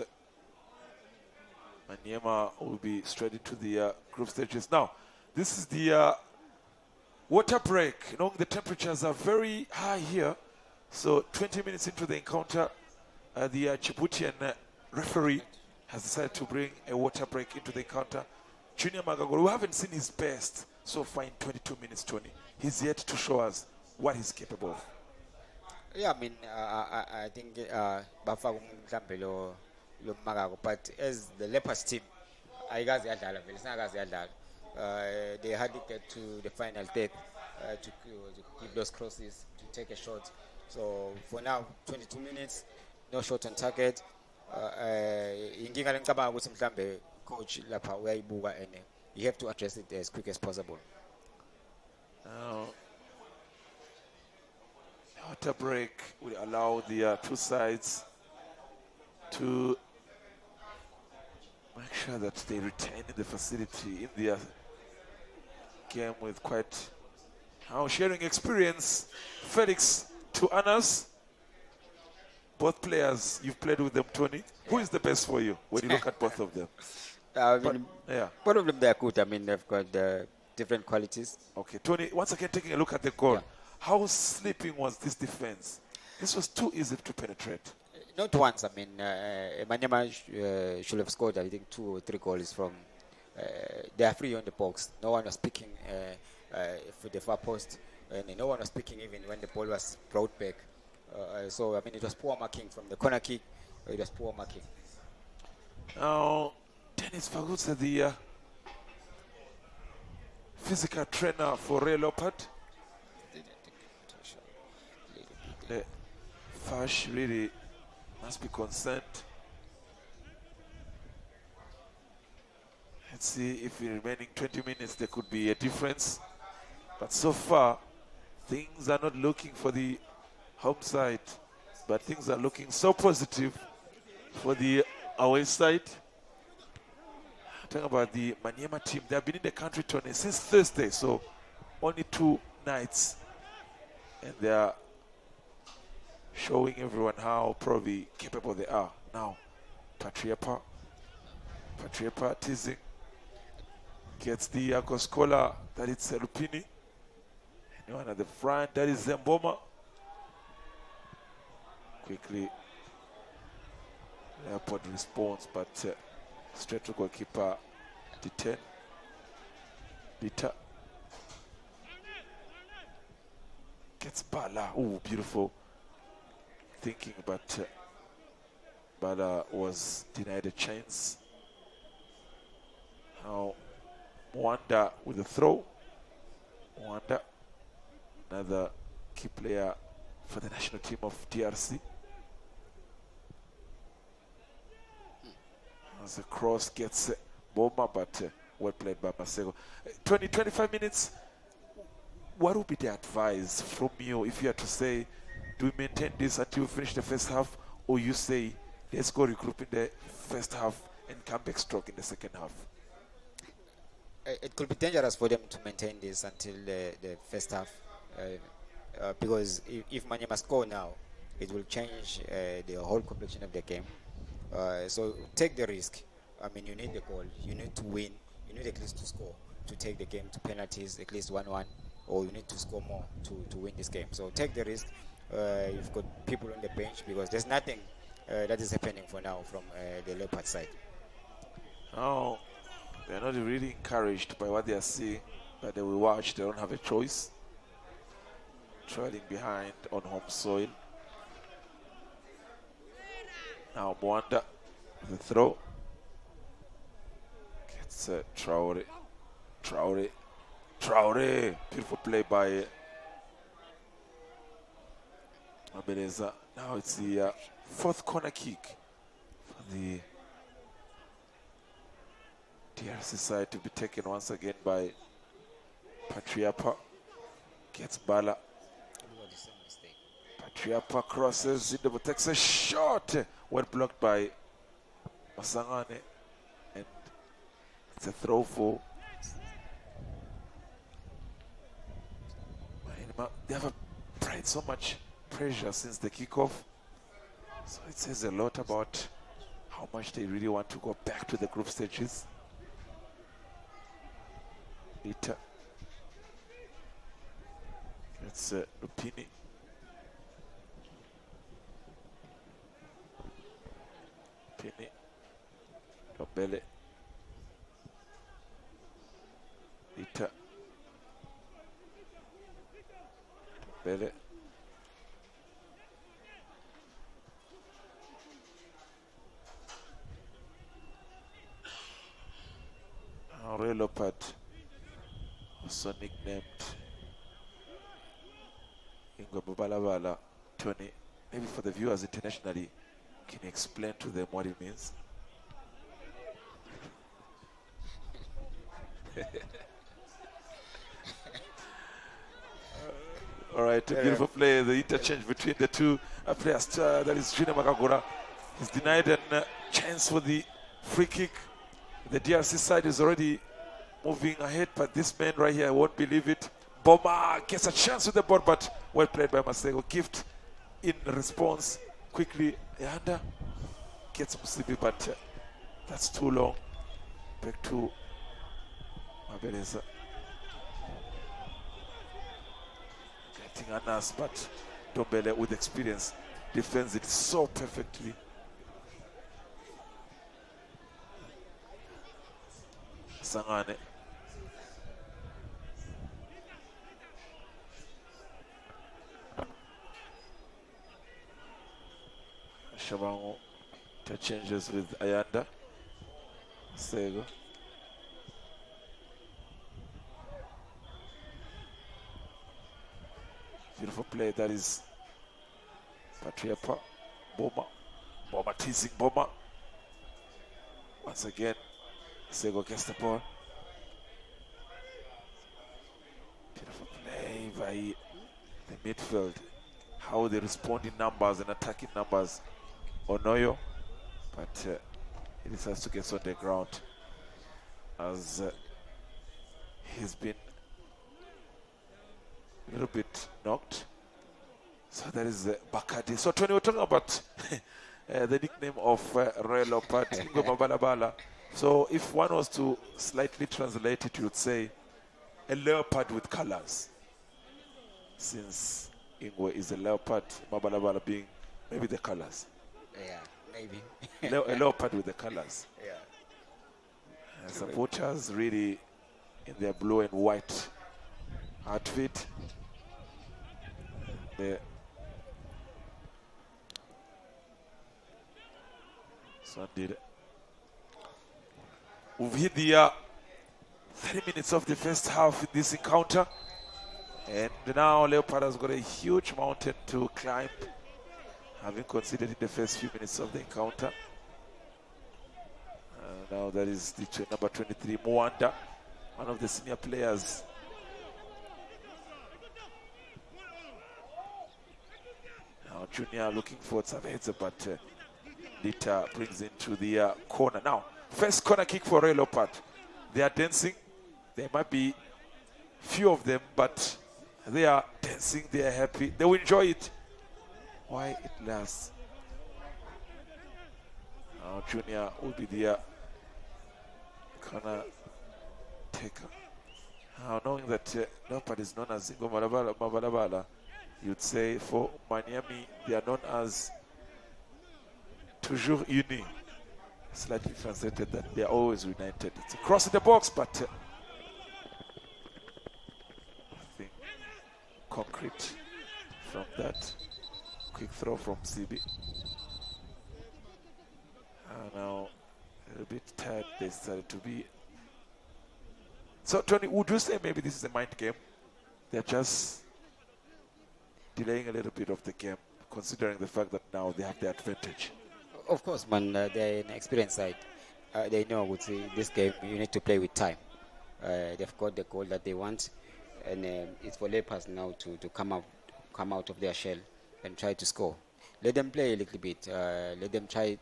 Maniema will be straight into the group stages. Now, this is the water break. You know, the temperatures are very high here. So 20 minutes into the encounter, the Djiboutian referee has decided to bring a water break into the encounter. Junior Magagolo, we haven't seen his best so far in 22 minutes, Tony. He's yet to show us what he's capable of. Yeah, I mean, I think Bafa Mklambe lo Magago, but as the Leopards team, they hardly get to the final third to give those crosses, to take a shot. So for now, 22 minutes, no shot on target. Coach Lapa, where and you have to address it as quick as possible. Water break will allow the two sides to make sure that they retain the facility in their game with quite sharing experience. Felix to Anas, both players, you've played with them, Tony. Who is the best for you when you look at both of them? Both of them, they are good. I mean, they've got different qualities. Okay, Tony, once again, taking a look at the goal. Yeah. How sleeping was this defense? This was too easy to penetrate. Not once. I mean, Maniema should have scored, I think, 2 or 3 goals from. They are free on the box. No one was picking for the far post, and no one was picking even when the ball was brought back. So, I mean, it was poor marking from the corner kick. It was poor marking. Now, Dennis Fagutsa, the physical trainer for Leopard. The Fash really must be concerned. Let's see if in the remaining 20 minutes there could be a difference. But so far, things are not looking for the home side, but things are looking so positive for the away side. Talking about the Maniema team, they have been in the country, Tony, since Thursday, so only 2 nights. And they are showing everyone how probably capable they are. Now, Patriepa teasing, gets the Agoscola, that is Lupini. Anyone at the front, that is Zemboma. Quickly, Leopard responds, but straight to goalkeeper, D10. Bita. Gets Bala. Oh, beautiful thinking, but Bala was denied a chance. Now, Mwanda with a throw. Mwanda, another key player for the national team of DRC. As the cross gets Boma, but well played by Masego. 25 minutes. what would be the advice from you if you had to say, do we maintain this until we finish the first half, or you say, let's go regroup in the first half and come back strong in the second half? It could be dangerous for them to maintain this until the first half, because if Maniema score now, it will change the whole complexion of the game. So take the risk. I mean, you need the goal, you need to win, you need at least to score to take the game to penalties, at least 1-1, or you need to score more to win this game. So take the risk. You've got people on the bench, because there's nothing that is happening for now from the Leopard side. Oh, they're not really encouraged by what they are seeing, but they will watch. They don't have a choice. Trailing behind on home soil. Now Mwanda, the throw. Gets Traore. Beautiful play by Abeleza. Now it's the fourth corner kick for the DRC side to be taken once again by Patriapa. Gets Bala. Patriapa crosses, Zindabo takes a shot. Well blocked by Masangane. And it's a throw for Maniema. They have applied so much pressure since the kickoff. So it says a lot about how much they really want to go back to the group stages. Lita. It's Lupini. Lupini. Dobele. Lita. Dobele. Leopard, also nicknamed Ingwe Bubalabala. Tony, maybe for the viewers internationally, can you explain to them what it means? All right, a beautiful play, the interchange between the two players. That is Junior Makagura. He's denied a chance for the free kick. The DRC side is already moving ahead, but this man right here, I won't believe it. Boma gets a chance with the ball, but well played by Masego. Gift in response quickly. Yanda gets Musibi, but that's too long. Back to Mabeleza. Getting Anas, but Dombele with experience defends it so perfectly. Sangane. Shabango changes with Ayanda. Sego. Beautiful play, that is Patriapa. Boma teasing Boma. Once again, Sego gets the ball. Beautiful play by the midfield. How they respond in numbers and attacking numbers. Onoyo, but he decides to get on the ground as he's been a little bit knocked. So that is Bakadi. So Tony, we're talking about the nickname of Royal Leopard, Ingwe Mabalabala. So if one was to slightly translate it, you would say a leopard with colors. Since Ingwe is a leopard, Mabalabala being maybe the colors. Yeah, maybe. A leopard with the colors. Yeah. Supporters really in their blue and white outfit. So did. We've hit the 30 minutes of the first half in this encounter. And now Leopard has got a huge mountain to climb, having conceded in the first few minutes of the encounter. Now that is the number 23, Mwanda, one of the senior players Now Junior looking for Tsavetsa, but Lita brings into the corner. Now, first corner kick for Leopard. They are dancing. There might be few of them, but they are dancing. They are happy. They will enjoy it. Why it lasts. Now Junior will be the corner taker. Now knowing that Leopard is known as Ingo Mabalabala, you'd say for Maniema, they are known as toujours unis. Slightly translated that they are always united. It's a cross in the box, but nothing concrete from that. Quick throw from CB. Now a little bit tired. They started to be. So Tony, would you say maybe this is a mind game? They're just delaying a little bit of the game, considering the fact that now they have the advantage. Of course, man, they're an experienced side. They know with this game you need to play with time. They've got the goal that they want, and it's for Leopards now to come out of their shell and try to score. Let them play a little bit. Let them try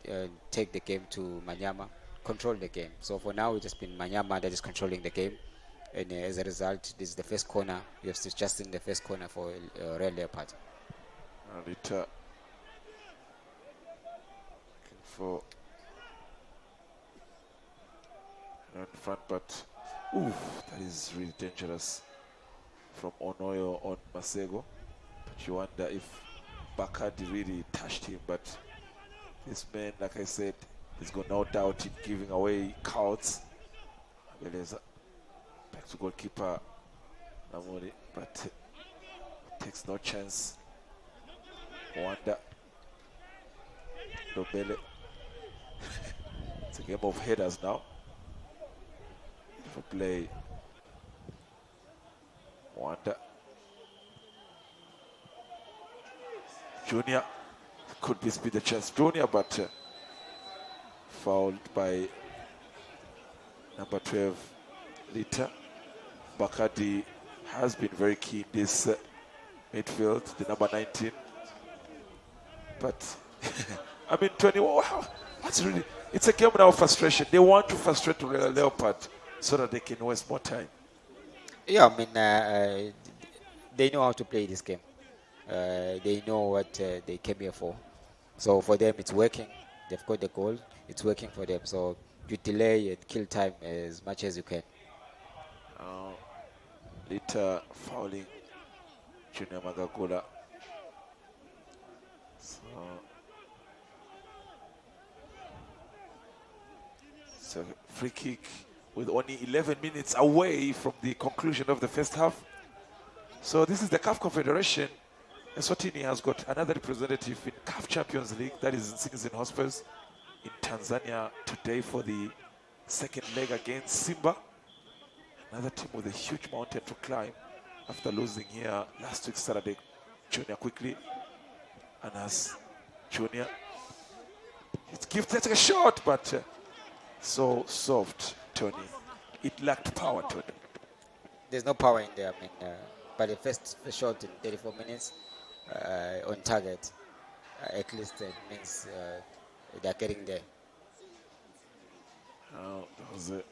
take the game to Maniema, control the game. So for now, it's just been Maniema that is controlling the game, and as a result, this is the first corner. You have just in the first corner for Real Leopard. Lita for in front, but that is really dangerous from Onoyo on Masego. But you wonder if Bacardi really touched him, but this man, like I said, he's got no doubt in giving away counts. Beleza. Back to goalkeeper Namori, but takes no chance. Wanda Dobele. It's a game of headers now. For play. Wanda. Junior could this be the chance? Junior, but fouled by number 12, Lita. Bacardi has been very key in this midfield, the number 19. But I mean, 20. Wow, that's really. It's a game now of frustration. They want to frustrate Leopard so that they can waste more time. Yeah, I mean, they know how to play this game. They know what they came here for. So for them, it's working. They've got the goal. It's working for them. So you delay and kill time as much as you can. Later fouling Junior Magagula. So free kick with only 11 minutes away from the conclusion of the first half. So this is the CAF Confederation. Eswatini has got another representative in CAF Champions League, that is in Citizen Hospitals in Tanzania today for the second leg against Simba. Another team with a huge mountain to climb after losing here last week Saturday. Junior quickly, and as Junior, it's gifted a shot, but so soft, Tony. It lacked power, Tony. There's no power in there. I mean, but the first shot in 34 minutes on target, at least it means they're getting there. There was a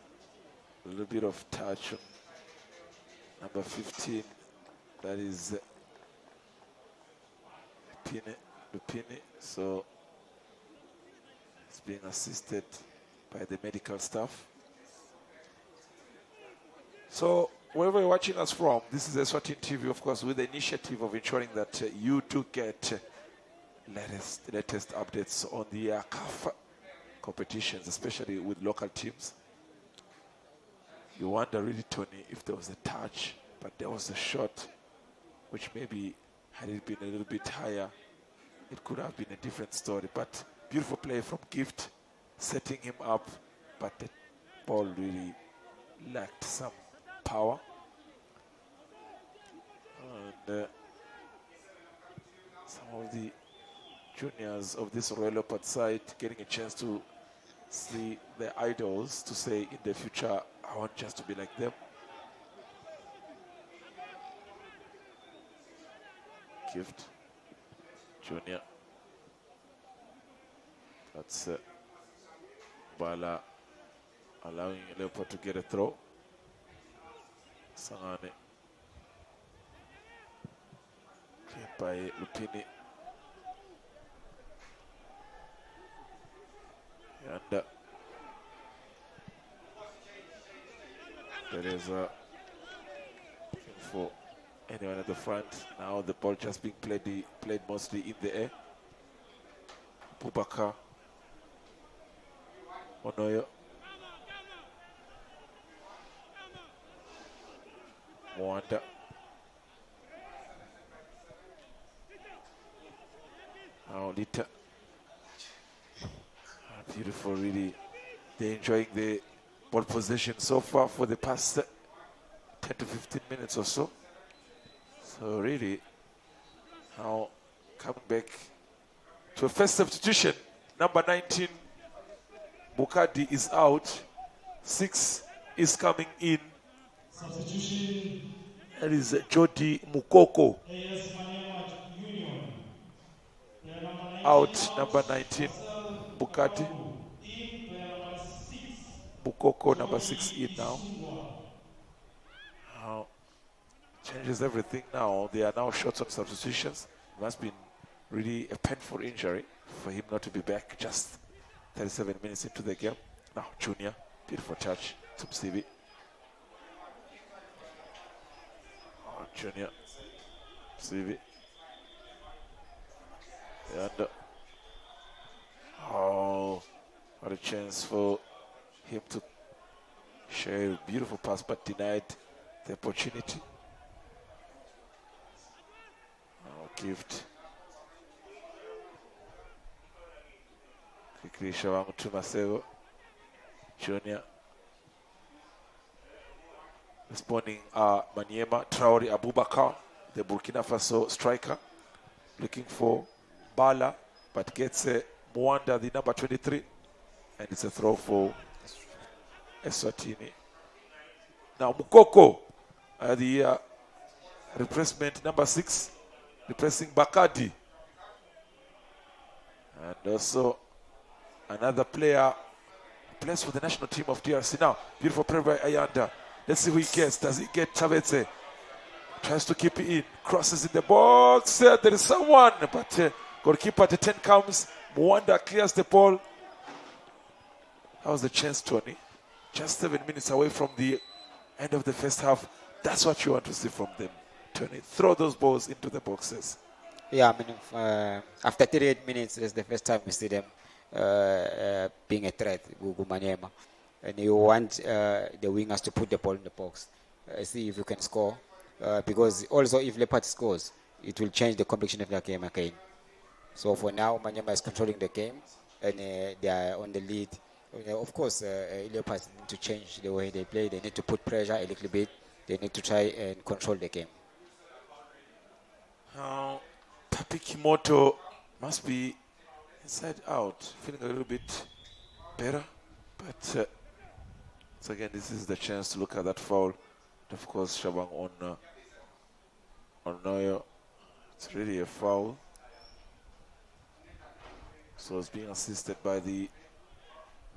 little bit of touch on number 15. That is Lupini. So it's being assisted by the medical staff. So wherever you're watching us from, this is Eswatini TV, of course, with the initiative of ensuring that you do get latest updates on the CAF competitions, especially with local teams. You wonder really, Tony, if there was a touch, but there was a shot, which maybe had it been a little bit higher, it could have been a different story. But beautiful play from Gift, setting him up, but the ball really lacked some power. And some of the juniors of this Royal Leopard side getting a chance to see their idols, to say in the future, I want just to be like them. Gift. Junior. That's Bala allowing Leopard to get a throw. Sangane. Cleared by Lupini. And there is looking for anyone at the front. Now the ball just being played mostly in the air. Bubakar. Onoyo. Mwanda. Now Lita. Beautiful, really. They're enjoying the ball possession so far for the past 10 to 15 minutes or so. So really, now coming back to a first substitution. Number 19, Bukadi is out. 6 is coming in. Substitution. That is Jody Mukoko. Out, number 19, Bukadi. Bukoko, number 6, in now. Now, changes everything now. They are now short on substitutions. It must have been really a painful injury for him not to be back just 37 minutes into the game. Now, Junior, beautiful touch to Msibi. Oh, Junior, Msibi. And, oh, what a chance for him to share a beautiful pass, but denied the opportunity. Oh, gift. Quickly showing to Masego. Junior. Responding Maniema, Traore Abubakar, the Burkina Faso striker. Looking for Bala, but gets Mwanda, the number 23. And it's a throw for Eswatini. Now Mukoko, the replacement number 6, replacing Bakadi. And also another player plays for the national team of DRC now. Beautiful play by Ayanda. Let's see who he gets. Does he get Chavete? Tries to keep it in. Crosses in the box. There is someone, but goalkeeper at the 10 comes. Mwanda clears the ball. That was the chance, Tony. Just 7 minutes away from the end of the first half. That's what you want to see from them, Tony. Throw those balls into the boxes. Yeah, I mean, after 38 minutes, it's the first time we see them being a threat, Maniema. And you want the wingers to put the ball in the box, see if you can score. Because also if Leopard scores, it will change the complexion of the game again. So for now, Maniema is controlling the game, and they are on the lead. Of course, Leopards need to change the way they play. They need to put pressure a little bit. They need to try and control the game. Now, Papi Kimoto must be inside out, feeling a little bit better. But so again, this is the chance to look at that foul. And of course, Shabang on Noyo. It's really a foul. So it's being assisted by the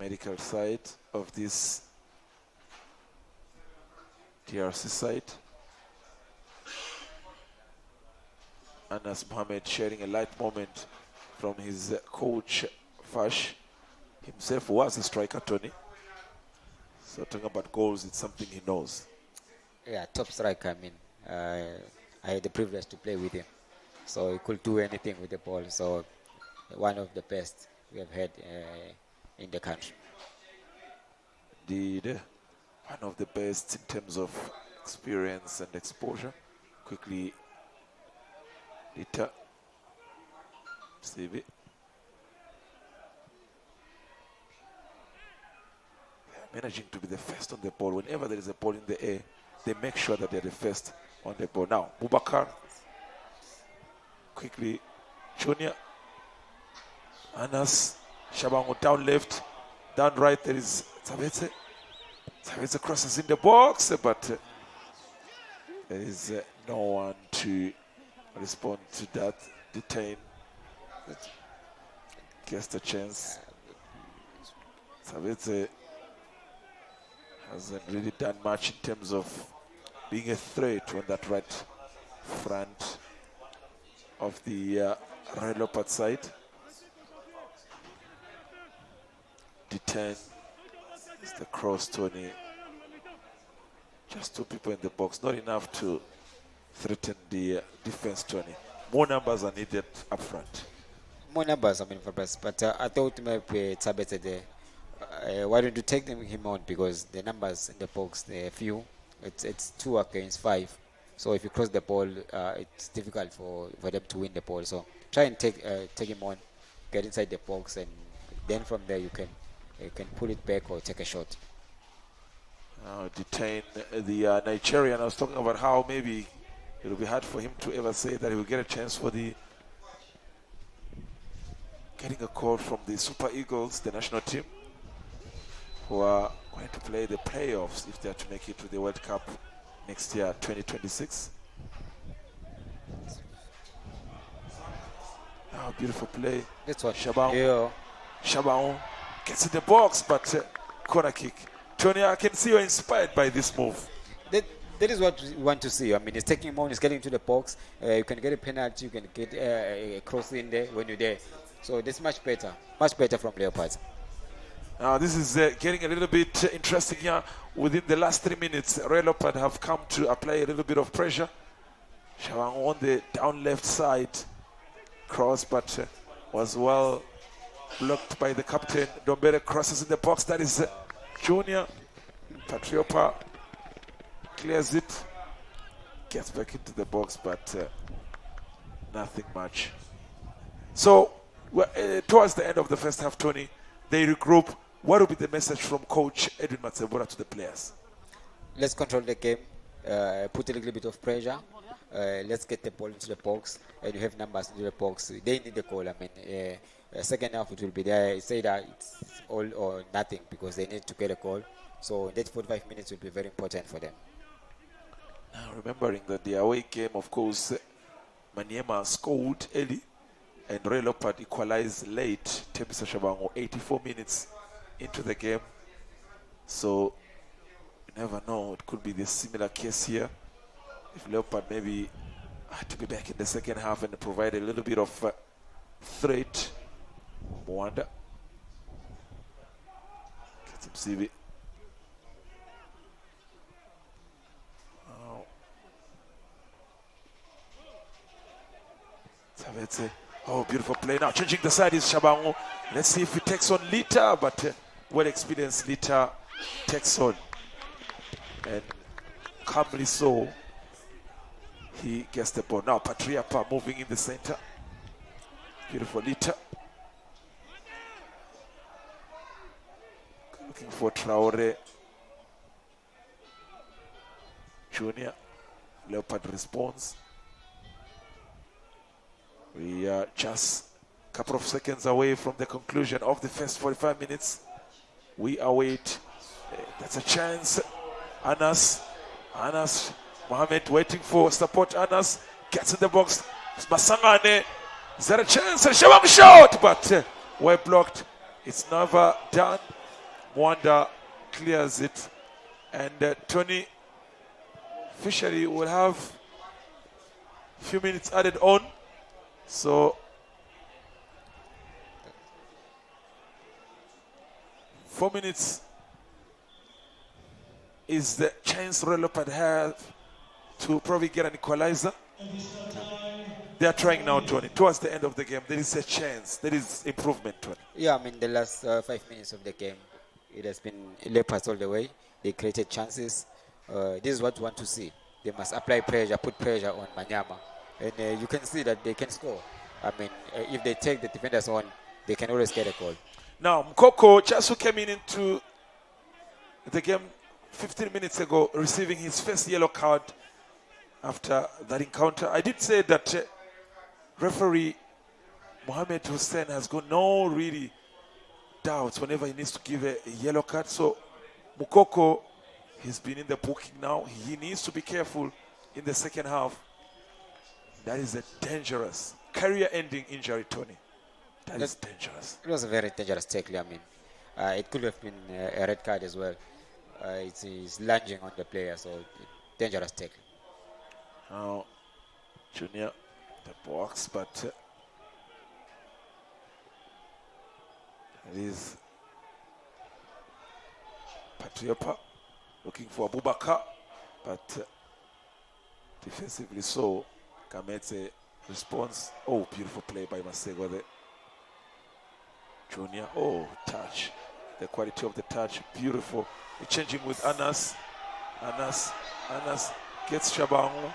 medical side of this DRC side. Anas Mohammed sharing a light moment from his coach Fash. Himself was a striker, Tony. So talking about goals, it's something he knows. Yeah, top striker. I mean, I had the privilege to play with him, so he could do anything with the ball. So one of the best we have had in the country. Indeed, one of the best in terms of experience and exposure. Quickly, Lita, Stevie. Managing to be the first on the ball. Whenever there is a ball in the air, they make sure that they're the first on the ball. Now, Bubakar, quickly, Junior, Anas, Shabango down left, down right, there is Tabete. Tabete crosses in the box, but there is no one to respond to that, detain Gets the chance. Savitze hasn't really done much in terms of being a threat on that right front of the Red Leopard side. D10 is the cross, Tony. Just two people in the box, not enough to threaten the defense, Tony. More numbers are needed up front. More numbers, I mean, for best, but I thought maybe Tabete there. Why don't you take him on, because the numbers in the box, they're few. It's 2 against 5. So if you cross the ball, it's difficult for them to win the ball. So try and take him on, get inside the box, and then from there you can pull it back or take a shot. Detain the Nigerian. I was talking about how maybe it will be hard for him to ever say that he will get a chance for the getting a call from the Super Eagles, the national team, who are going to play the playoffs if they are to make it to the World Cup next year, 2026. Oh, beautiful play. That's what Shabaon gets in the box, but corner kick. Tony, I can see you're inspired by this move. That is what we want to see. I mean, he's taking him on, he's getting into the box. You can get a penalty, you can get a cross in there when you're there. So that's much better from Leopard. This is getting a little bit interesting here. Within the last 3 minutes, Red Leopard have come to apply a little bit of pressure. Shabaon on the down left side. Cross, but was well blocked by the captain. Dombere crosses in the box. That is Junior. Patriopa clears it. Gets back into the box, but nothing much. So, towards the end of the first half, Tony, they regroup. What will be the message from Coach Edwin Matsebura to the players? Let's control the game. Put a little bit of pressure. Let's get the ball into the box, and you have numbers into the box. They need the goal. I mean, second half it will be there. Say that it's all or nothing, because they need to get a goal. So that 45 minutes will be very important for them. Now, remembering that the away game, of course, Maniema scored early, and Red Leopard equalized late. Tembisa Shabango 84 minutes into the game. So you never know. It could be the similar case here. If Leopard maybe had to be back in the second half and provide a little bit of threat. Mwanda gets him CV. Oh, beautiful play now. Changing the side is Shabango. Let's see if he takes on Lita, but well-experienced Lita takes on. And calmly so, he gets the ball. Now Patriapa moving in the center. Beautiful Lita. Looking for Traore. Junior. Leopard responds. We are just a couple of seconds away from the conclusion of the first 45 minutes. We await. That's a chance. Anas Mohamed waiting for support. Anas gets in the box. Masangane. Is that a chance? A Shabam shot, but we're blocked. It's never done. Mwanda clears it. And Tony Fishery will have a few minutes added on. So 4 minutes is the chance Red Leopard have to probably get an equalizer. They are trying now, Tony. Towards the end of the game, there is a chance. There is improvement, Tony. Yeah, I mean, the last 5 minutes of the game, it has been Leopards all the way. They created chances. This is what we want to see. They must apply pressure, put pressure on Maniema. And you can see that they can score. I mean, if they take the defenders on, they can always get a goal. Now, Mkoko just who came into the game 15 minutes ago, receiving his first yellow card after that encounter. I did say that referee Mohamed Hussein has got no really doubts whenever he needs to give a yellow card. So Mukoko, he's been in the booking now. He needs to be careful in the second half. That is a dangerous, career-ending injury, Tony. That is dangerous. It was a very dangerous tackle. I mean, it could have been a red card as well. It's lunging on the player, so dangerous tackle. Now, Junior, the box, but it is Patriopa looking for Abubakar, but defensively so, Kamete response. Oh, beautiful play by Masego there. Junior, oh, touch. The quality of the touch, beautiful. We're changing with Anas. Anas gets Shabangu.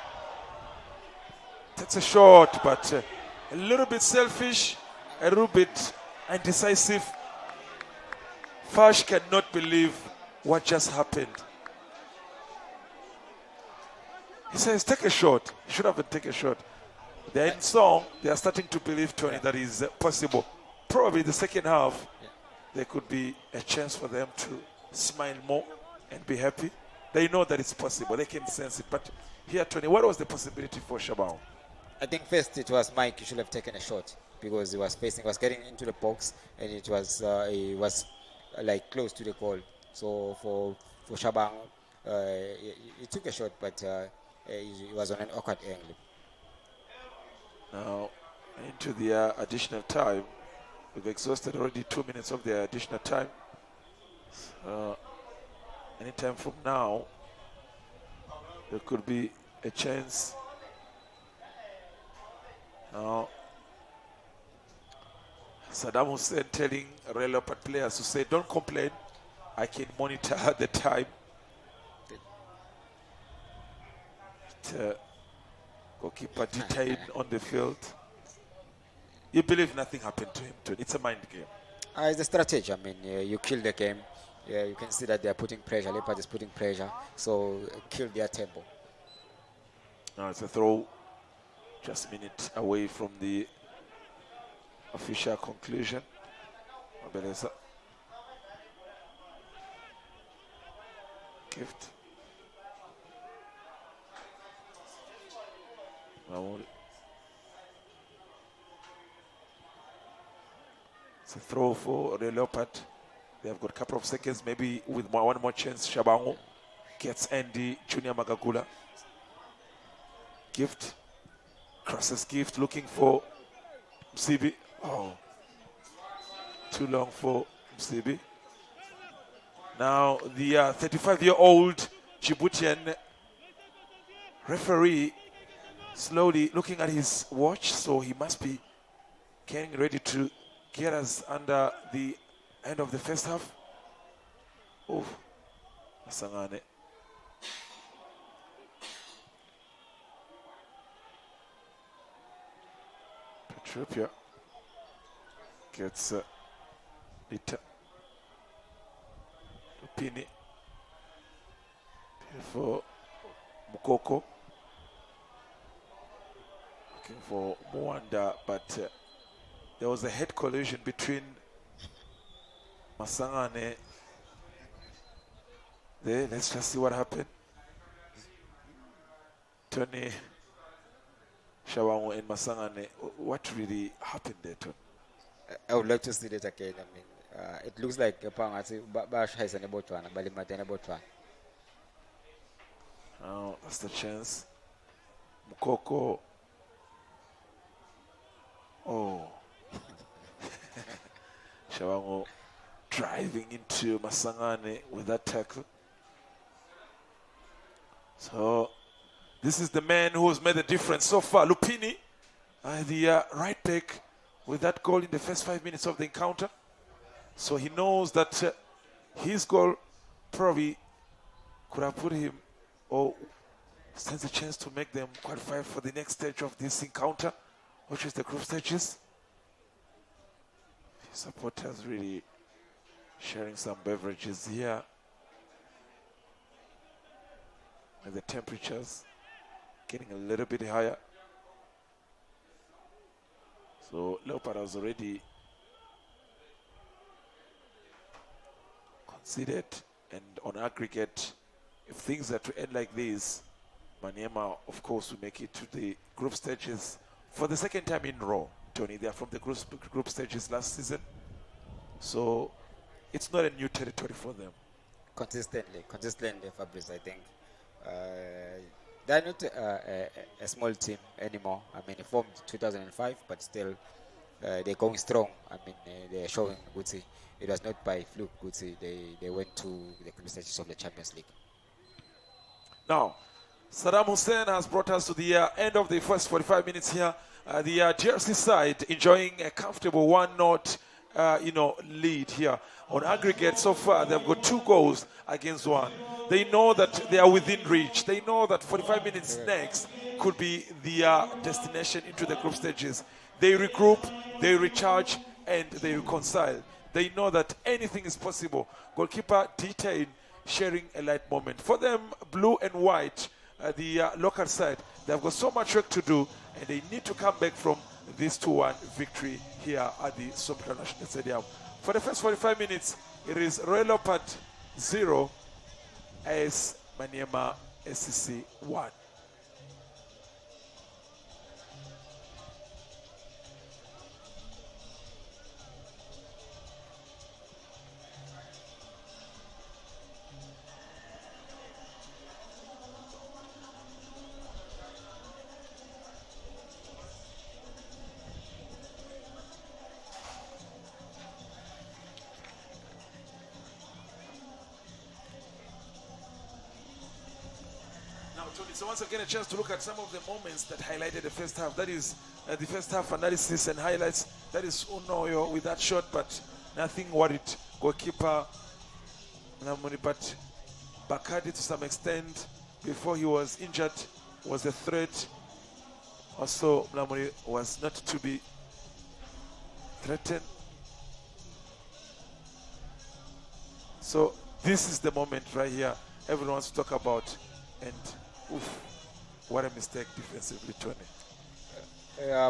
Takes a shot, but a little bit selfish, a little bit indecisive. Fash cannot believe what just happened. He says, take a shot. He should have taken a shot. They're in song. They are starting to believe, Tony, that is possible. Probably the second half, there could be a chance for them to smile more and be happy. They know that it's possible. They can sense it. But here, Tony, what was the possibility for Shabao? I think first it was Mike. He should have taken a shot because he was getting into the box, and he was like close to the goal. So for Shabang, he took a shot, but he was on an awkward angle. Now into the additional time. We've exhausted already 2 minutes of the additional time. Anytime from now, there could be a chance. Now, Saddam Hussein telling Leopard players to say, don't complain, I can monitor the time. Goalkeeper detained on the field. You believe nothing happened to him, too. It's a mind game. It's a strategy. I mean, you kill the game. You can see that they are putting pressure. Leopard is putting pressure. So kill their tempo. Now it's a throw. Just a minute away from the official conclusion. Abeleza. Gift. Mahmoud. It's a throw for the Leopard. They have got a couple of seconds, maybe with one more chance. Shabango gets Andy Junior Magagula. Gift. Crosses Gift looking for Msibi. Oh, too long for Msibi. Now the 35-year-old Djiboutian referee slowly looking at his watch, so he must be getting ready to get us under the end of the first half. Oh, Masangane. Petrupia gets Lita. Lupini. For Mukoko. Looking for Mwanda, but there was a head collision between Masangane. There, let's just see what happened. Tony Shawango and Masangane, what really happened there, Tony? I would like to see that again. I mean, it looks like Bash has an Botwana, Balimatana Botwana. Now, that's the chance. Mukoko. Oh. Shawango driving into Masangane with that tackle. So, this is the man who has made the difference so far. Lupini, the right back, with that goal in the first 5 minutes of the encounter. So he knows that his goal probably could have put him, or stands a chance to make them qualify for the next stage of this encounter, which is the group stages. Supporters really sharing some beverages here. And the temperatures getting a little bit higher. So Leopard has already conceded, and on aggregate, if things are to end like this, Maniema, of course, will make it to the group stages for the second time in a row. Tony. They are from the group stages last season. So it's not a new territory for them. Consistently, Fabrice, I think. They're not a small team anymore. I mean, formed 2005, but still they're going strong. I mean, they're showing good. It was not by fluke. Good. They went to the group stages of the Champions League. Now, Saddam Hussein has brought us to the end of the first 45 minutes here. The GRC side enjoying a comfortable 1-0 lead here. On aggregate so far, they've got 2 goals against 1. They know that they are within reach. They know that 45 minutes next could be the destination into the group stages. They regroup, they recharge, and they reconcile. They know that anything is possible. Goalkeeper Detain sharing a light moment. For them, blue and white, the local side, they've got so much work to do, and they need to come back from this 2-1 victory here at the Sompra National Stadium. For the first 45 minutes, it is Leopard 0 as Maniema SCC 1. So once again, a chance to look at some of the moments that highlighted the first half. That is the first half analysis and highlights. That is Unoyo with that shot, but nothing worried. Goalkeeper, but Bakadi to some extent, before he was injured, was a threat. Also, Mlamuri was not to be threatened. So this is the moment right here everyone wants to talk about. And oof, what a mistake defensively, Tony.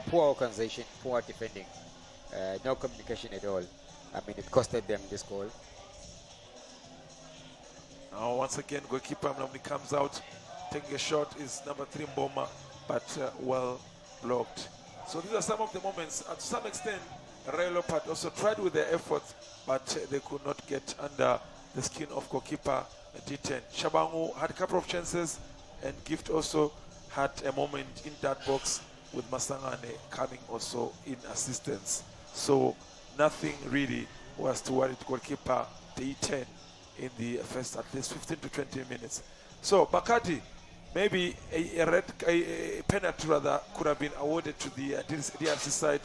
Poor organization, poor defending, no communication at all. I mean, it costed them this goal. Now, once again, goalkeeper Mlamni comes out, taking a shot is number 3 Mboma, but well blocked. So these are some of the moments. To some extent, Leopard also tried with their efforts, but they could not get under the skin of goalkeeper D10. Shabangu had a couple of chances, and Gift also had a moment in that box with Masangane coming also in assistance. So nothing really was to worry goalkeeper D10 in the first at least 15 to 20 minutes. So Bakati, maybe a penalty rather could have been awarded to the DRC side,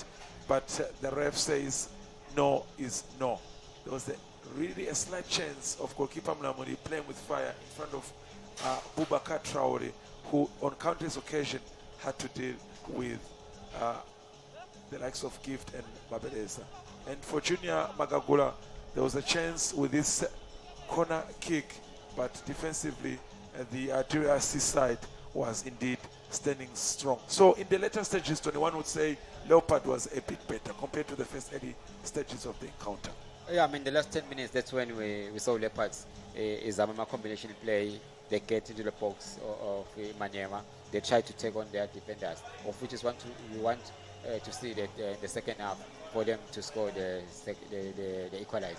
but the ref says no is no. There was really a slight chance of goalkeeper Mlamuri playing with fire in front of Boubacar Traore, who on countless occasion had to deal with the likes of Gift and Babeleza. And for Junior Magagula, there was a chance with this corner kick, but defensively the DRC side was indeed standing strong. So in the later stages, 21 would say Leopard was a bit better compared to the first early stages of the encounter. Yeah, I mean, the last 10 minutes, that's when we saw Leopards. Is a combination play. They get into the box of Maniema. They try to take on their defenders, of which is we want to see that in the second half for them to score the equalizer.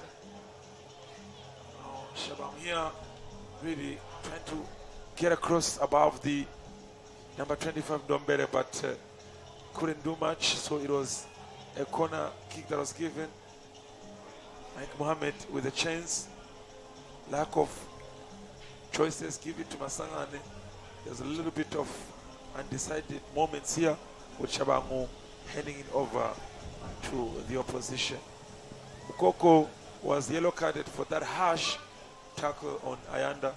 Shabam here really trying to get across above the number 25 Dombele, but couldn't do much. So it was a corner kick that was given. Mike Mohammed with a chance, lack of choices, give it to Masangane. There's a little bit of undecided moments here with Shabangu handing it over to the opposition. Ukoko was yellow carded for that harsh tackle on Ayanda.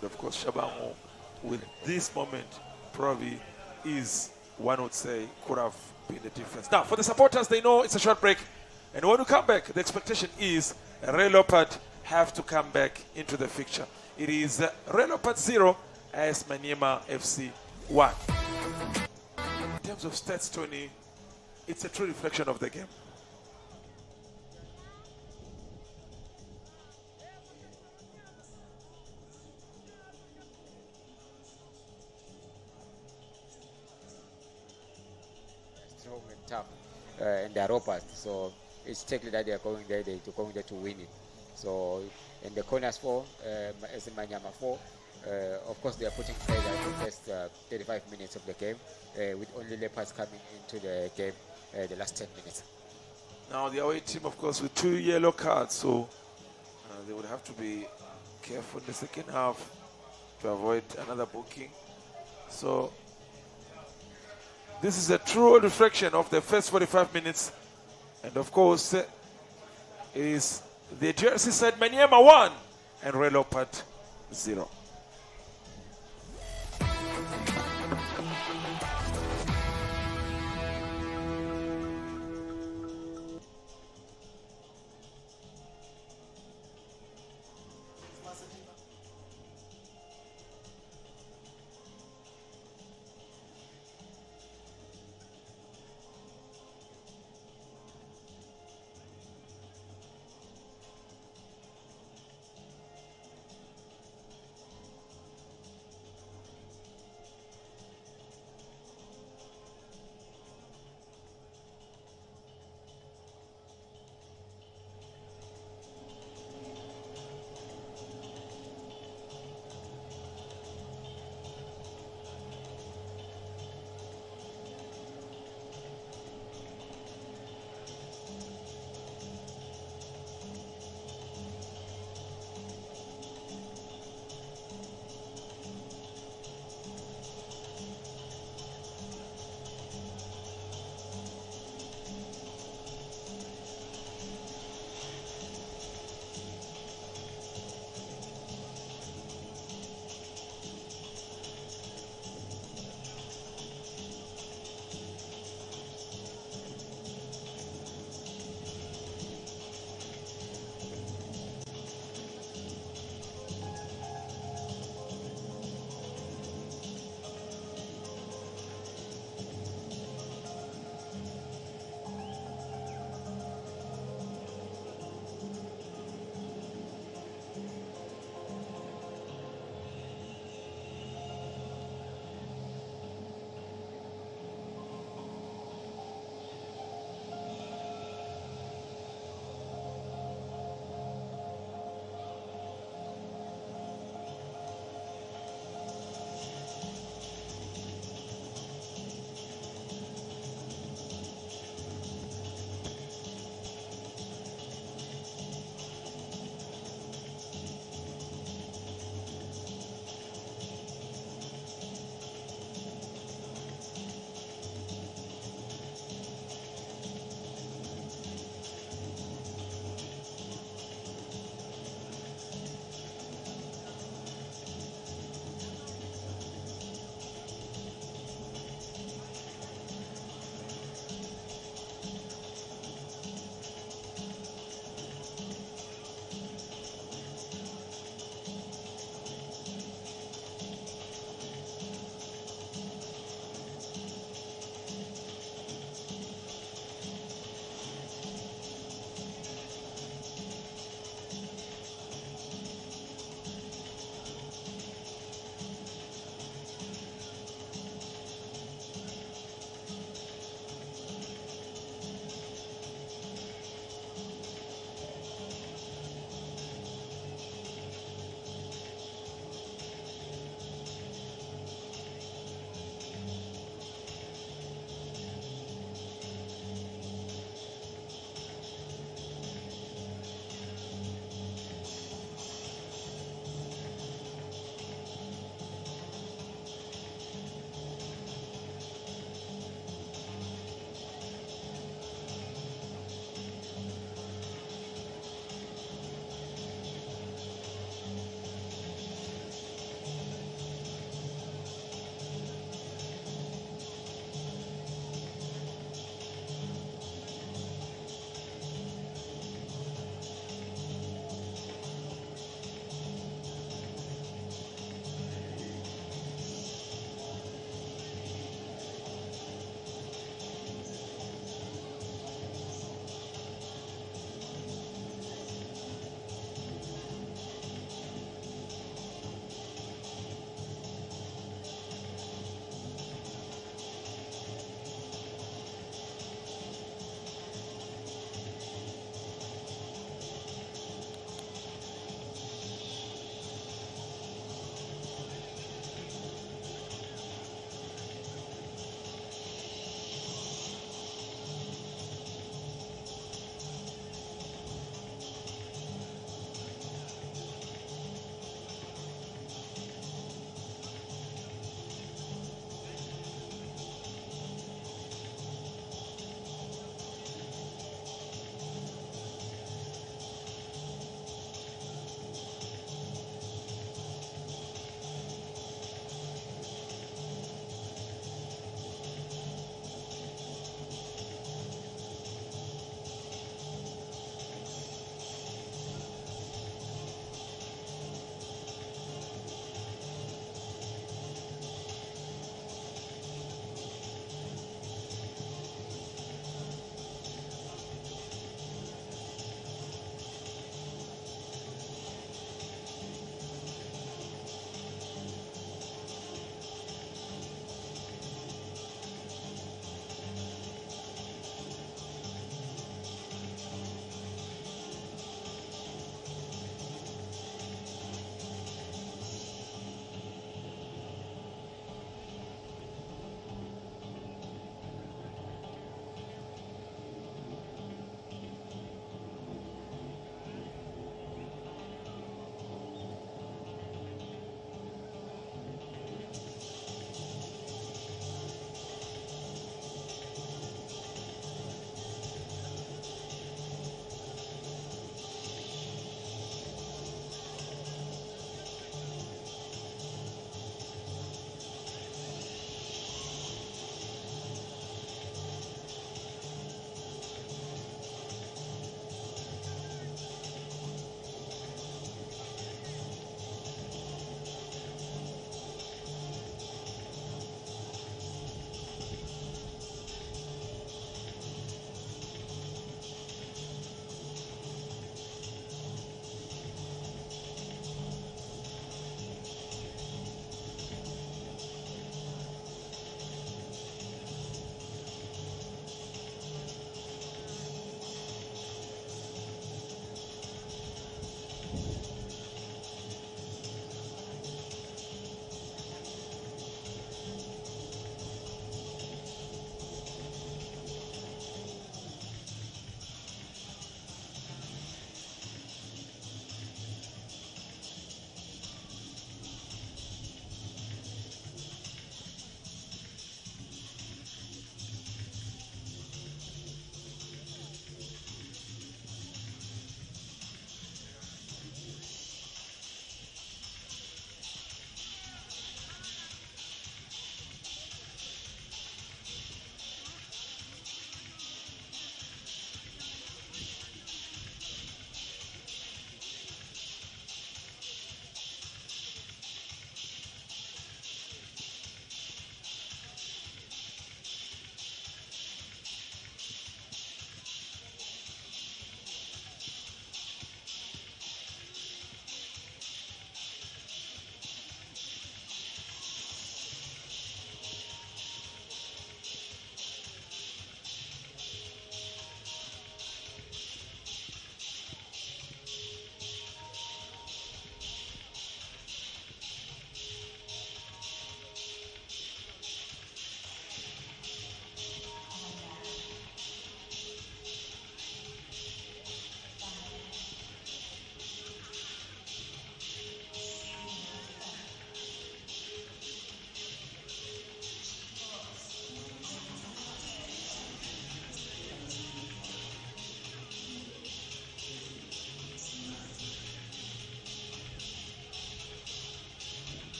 But of course, Shabangu with this moment probably is, one would say, could have been the difference. Now, for the supporters, they know it's a short break. And when we come back, the expectation is Leopard have to come back into the fixture. It is Leopard 0 as Maniema FC 1. In terms of stats, Tony, it's a true reflection of the game. strong and tough, and they are robust. So it's technically that they are going there, they're going there to win it. So in the corners 4, as in Maniema 4, of course they are putting pressure in the first 35 minutes of the game, with only Leopards coming into the game the last 10 minutes. Now the away team, of course, with 2 yellow cards, so they would have to be careful in the second half to avoid another booking. So this is a true reflection of the first 45 minutes, and of course it is the jersey side Maniema 1 and Leopard 0.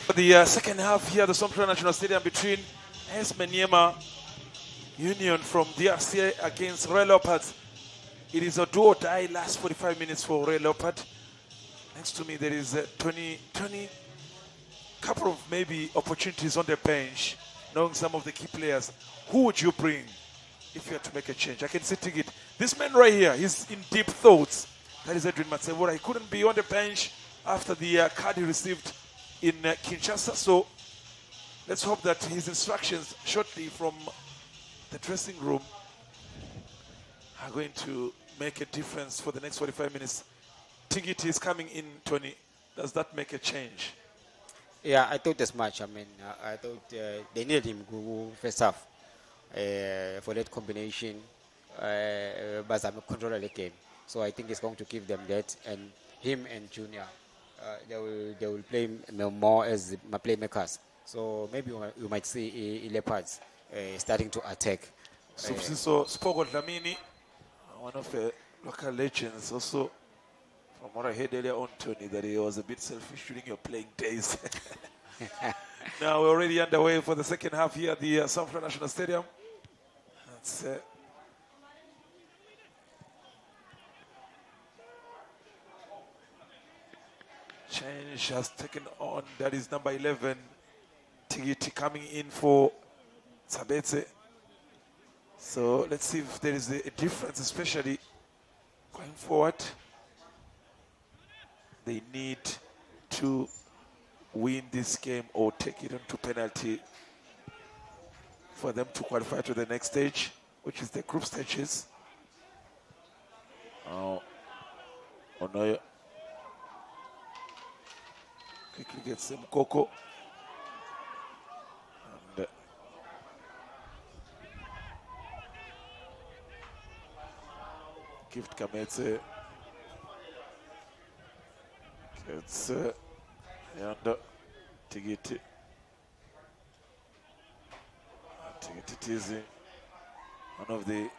For the second half here at the Central National Stadium between Maniema Union from DRC against Royal Leopards. It is a do or die last 45 minutes for Royal Leopard. Next to me there is Tony, couple of maybe opportunities on the bench, knowing some of the key players. Who would you bring if you had to make a change? I can see Tigit. This man right here, he's in deep thoughts. That is Edwin Matsevora. He couldn't be on the bench after the card he received in Kinshasa. So let's hope that his instructions shortly from the dressing room are going to make a difference for the next 45 minutes. Tigit is coming in, Tony. Does that make a change? Yeah, I thought as much. I mean, I thought they needed him to first half for that combination. But I'm a controller of the game, so I think it's going to give them that. And him and Junior, they will play more as my playmakers. So maybe you might see Leopards starting to attack. So Spogo Dlamini, one of the local legends, also from what I heard earlier on, Tony, that he was a bit selfish during your playing days. Now we're already underway for the second half here at the Central National Stadium. That's change has taken on. That is number 11, Tigiti, coming in for Sabetse. So let's see if there is a difference, especially going forward. They need to win this game or take it into penalty for them to qualify to the next stage, which is the group stages. Onoyo quickly gets him Coco. And Gift Kametse gets Yanda Tigiti. Tigiti teasing one of the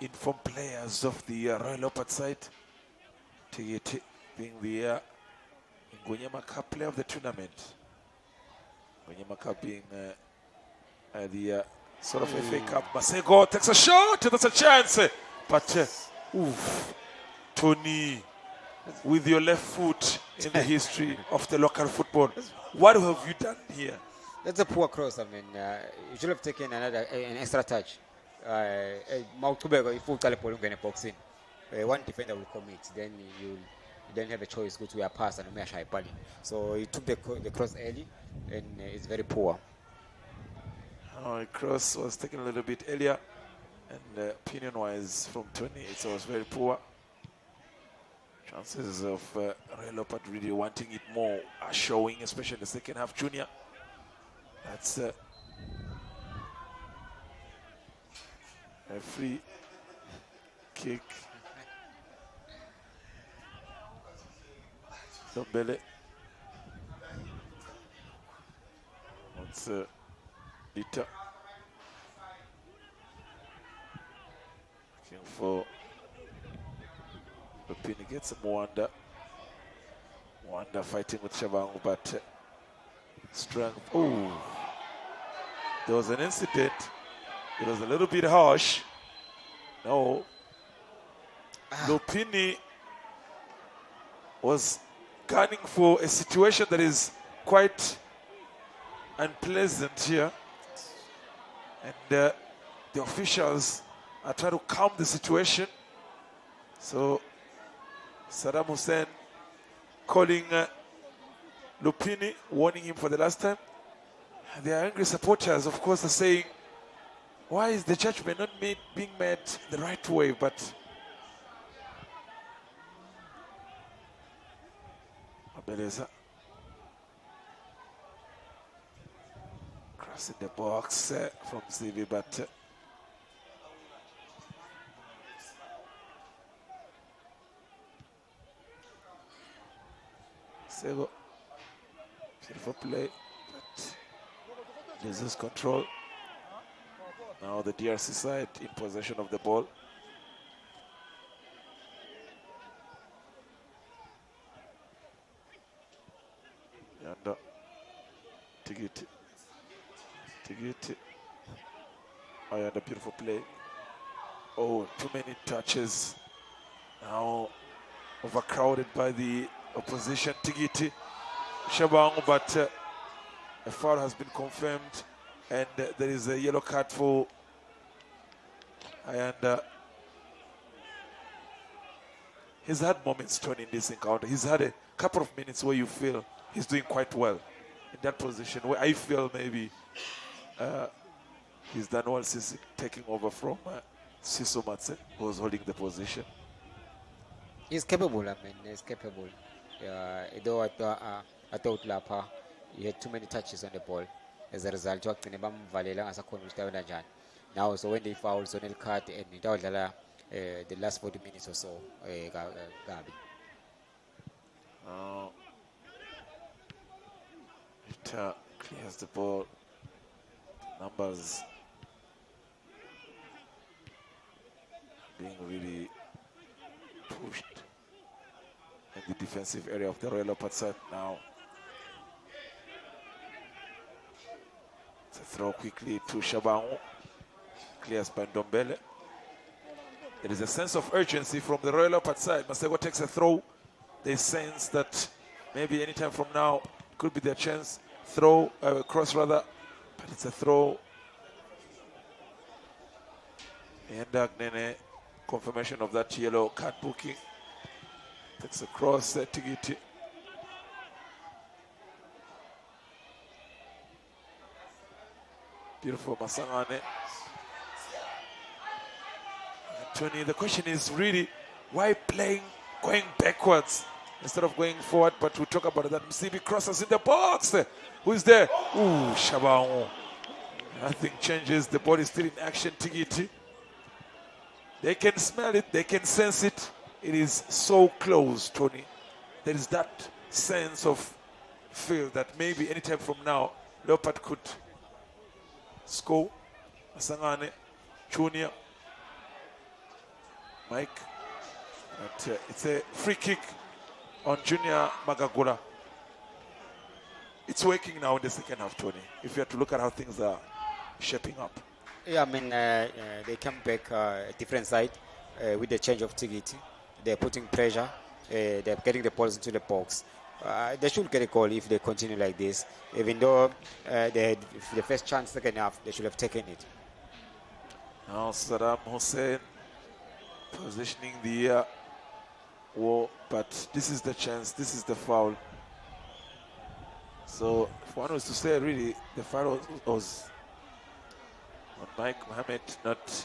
informed players of the Royal Leopard side. Tigiti being the Maniema Cup player of the tournament. Maniema Cup being the sort of FA Cup. Masego takes a shot, that's a chance. But, oof, Tony, with your left foot in the history of the local football, what have you done here? That's a poor cross. I mean, you should have taken an extra touch. One defender will commit, then you don't have a choice, go to your pass and mesh high. So he took the cross early, and it's very poor. The cross was taken a little bit earlier, and opinion-wise from Tony, it was very poor. Chances of Royal Leopard really wanting it more are showing, especially in the second half. Junior, that's a free kick. Dombele. That's Lita. Looking for Lupini, gets Mwanda. Mwanda fighting with Shabangu, but strength. Oh, there was an incident. It was a little bit harsh. No. Lupini was gunning for a situation that is quite unpleasant here. And the officials are trying to calm the situation. So Saddam Hussein calling Lupini, warning him for the last time. And the angry supporters, of course, are saying, why is the judgment not being made the right way? But Abeleza crossing the box from CV, but Sego, beautiful play, but loses control. Now the DRC side in possession of the ball. And Tigiti. And a beautiful play. Oh, too many touches. Now overcrowded by the opposition. Tigiti. Shabangu, but a foul has been confirmed. And there is a yellow card for and he's had moments, Tony, in this encounter. He's had a couple of minutes where you feel he's doing quite well in that position, where I feel maybe he's done well since taking over from Siso Matse, who was holding the position. He's capable, I mean, he's capable. Though I thought Lapa, he had too many touches on the ball. As a result, now, so when they foul Zonel Cut and the last 40 minutes or so, Gabi. It clears the ball. Numbers being really pushed in the defensive area of the Royal Leopard side now. It's a throw quickly to Shabangu. Clears by Ndombele. There is a sense of urgency from the Royal Leopard side. Masego takes a throw. They sense that maybe anytime from now could be their chance. Throw, cross rather, but it's a throw. And Agnene, confirmation of that yellow card booking. Takes a cross, Tigiti. Beautiful Masangane. Tony, the question is really why playing going backwards instead of going forward? But we'll talk about that. Msibi crosses in the box. Who is there? Ooh, Shabangu. Nothing changes. The ball is still in action. Tigiti. They can smell it. They can sense it. It is so close, Tony. There is that sense of feel that maybe anytime from now, Leopard could score. Masangane, Junior. Mike, but it's a free kick on Junior Magagula. It's working now in the second half, Tony, if you have to look at how things are shaping up. Yeah, I mean, they come back a different side with the change of Tigiti. They're putting pressure. They're getting the balls into the box. They should get a goal if they continue like this. Even though they had the first chance second half, they should have taken it. Now Saddam Hussein positioning the wall, but this is the chance, this is the foul. So if one was to say really, the foul was on Mike Mohammed, not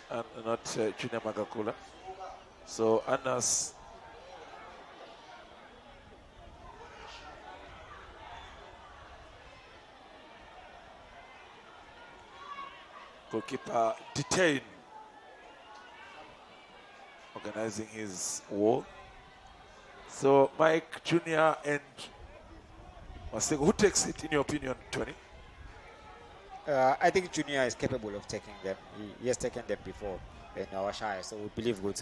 Junior Magagula. So Anas goalkeeper detained, organizing his wall. So Mike Junior and Masego, who takes it in your opinion, Tony? I think Junior is capable of taking them. He has taken them before in our Shire, so we believe good.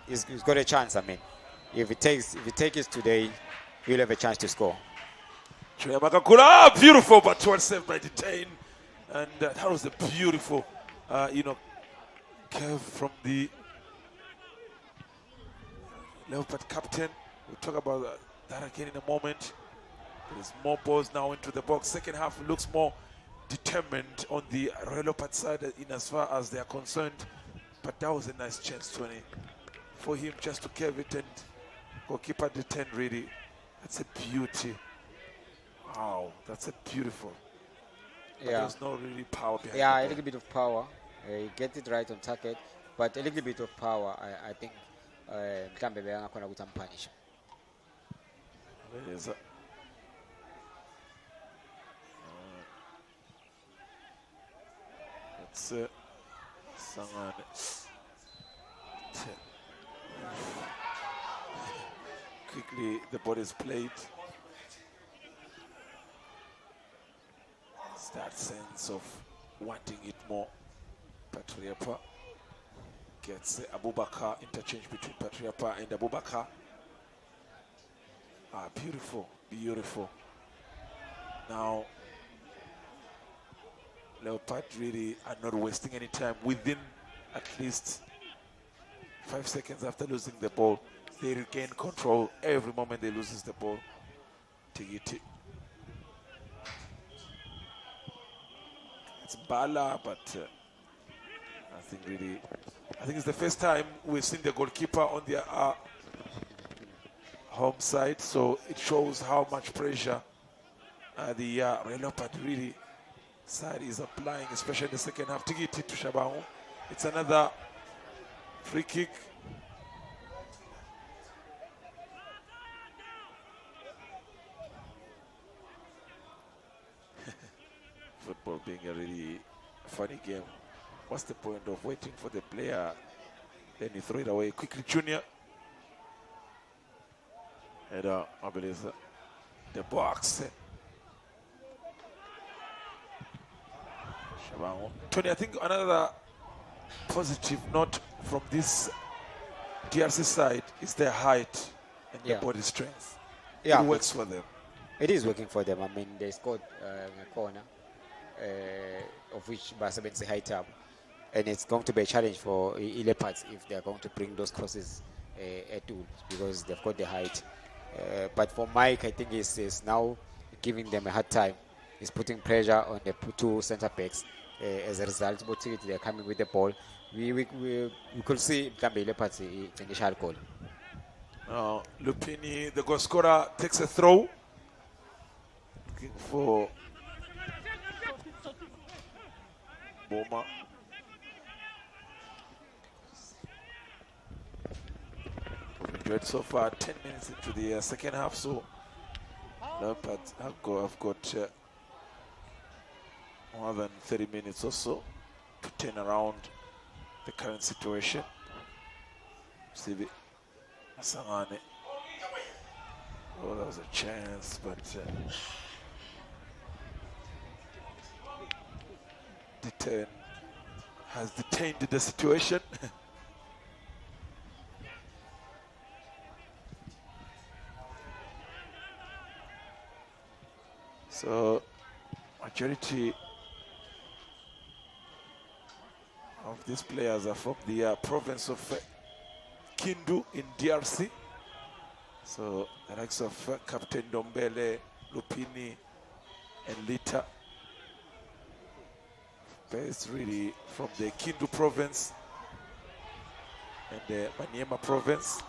He's got a chance. I mean, if he takes it today, he'll have a chance to score. Junior Magagula, beautiful, but well saved by Detain, and that was a beautiful, curve from the Leopard captain. We'll talk about that again in a moment. There's more balls now into the box. Second half looks more determined on the Royal Leopard side in as far as they are concerned. But that was a nice chance, Tony, for him just to curve it and goalkeeper detain really. That's a beauty. Wow, that's a beautiful. But Yeah. there's no really power behind Yeah, it. a little bit of power. He gets it right on target, but a little bit of power. I think mhlambe beyangakhona ukuthi ampunish. There is a, it's Sangane. Quickly, the ball is played. It's that sense of wanting it more. Patriapa gets Abubakar, interchange between Patriapa and Abubakar. Ah, beautiful, beautiful. Now, Leopard really are not wasting any time. Within at least 5 seconds after losing the ball, they regain control every moment they loses the ball. Tigiti. It's Bala, but nothing really. I think it's the first time we've seen the goalkeeper on their home side, so it shows how much pressure the Leopard really side is applying, especially in the second half. Tigiti to Shabangu. It's another free kick. Football being a really funny game. What's the point of waiting for the player? Then you throw it away quickly, Junior. And I believe the box. Tony, I think another positive note from this DRC side is their height and their body strength. Yeah, it works for them. It is working for them. I mean, they scored in a corner, of which Basaben's height up. And it's going to be a challenge for Leopards if they're going to bring those crosses at all, because they've got the height. But for Mike, I think is now giving them a hard time. He's putting pressure on the two centre backs. As a result, they're coming with the ball. We could see Gambe Leopards initial goal. Lupini, the goal scorer, takes a throw. Looking for Boma. We've enjoyed so far 10 minutes into the second half, so Leopards have got more than 30 minutes or so to turn around the current situation. Sibi Asangane. Oh, that was a chance, but has detained the situation. So, majority of these players are from the province of Kindu in DRC. So, the likes of Captain Dombele, Lupini, and Lita, based really from the Kindu province and the Maniema province.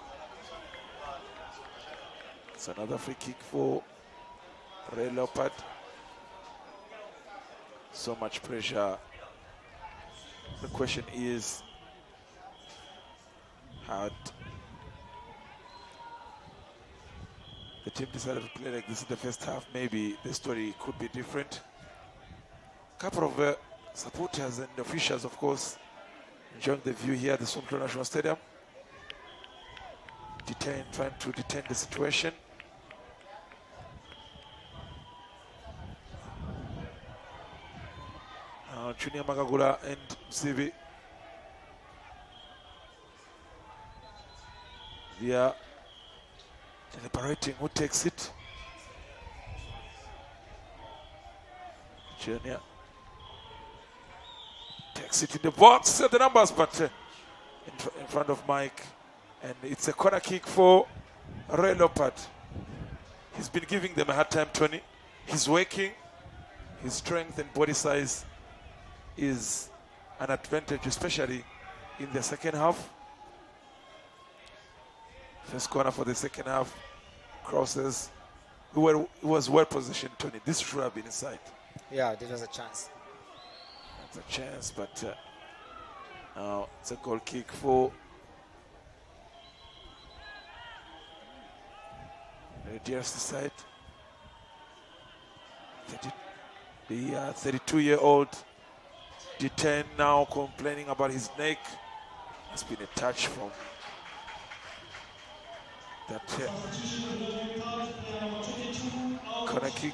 It's another free kick for Leopard. So much pressure. The question is, had the team decided to play like this in the first half, maybe the story could be different. A couple of supporters and officials, of course, enjoying the view here at the Central National Stadium. Trying to detain the situation. Junior Magagula and Msibi. They are deliberating who takes it. Junior takes it in the box, set the numbers, but in front of Mike. And it's a corner kick for Leopard. He's been giving them a hard time, Tony. He's working. His strength and body size is an advantage, especially in the second half. First corner for the second half. Crosses. It was well positioned, Tony. This should have been inside. Yeah, this was a chance. It's a chance, but now it's a goal kick for the DRC side. The 32-year-old detained now, complaining about his neck. It's been a touch from that corner kick.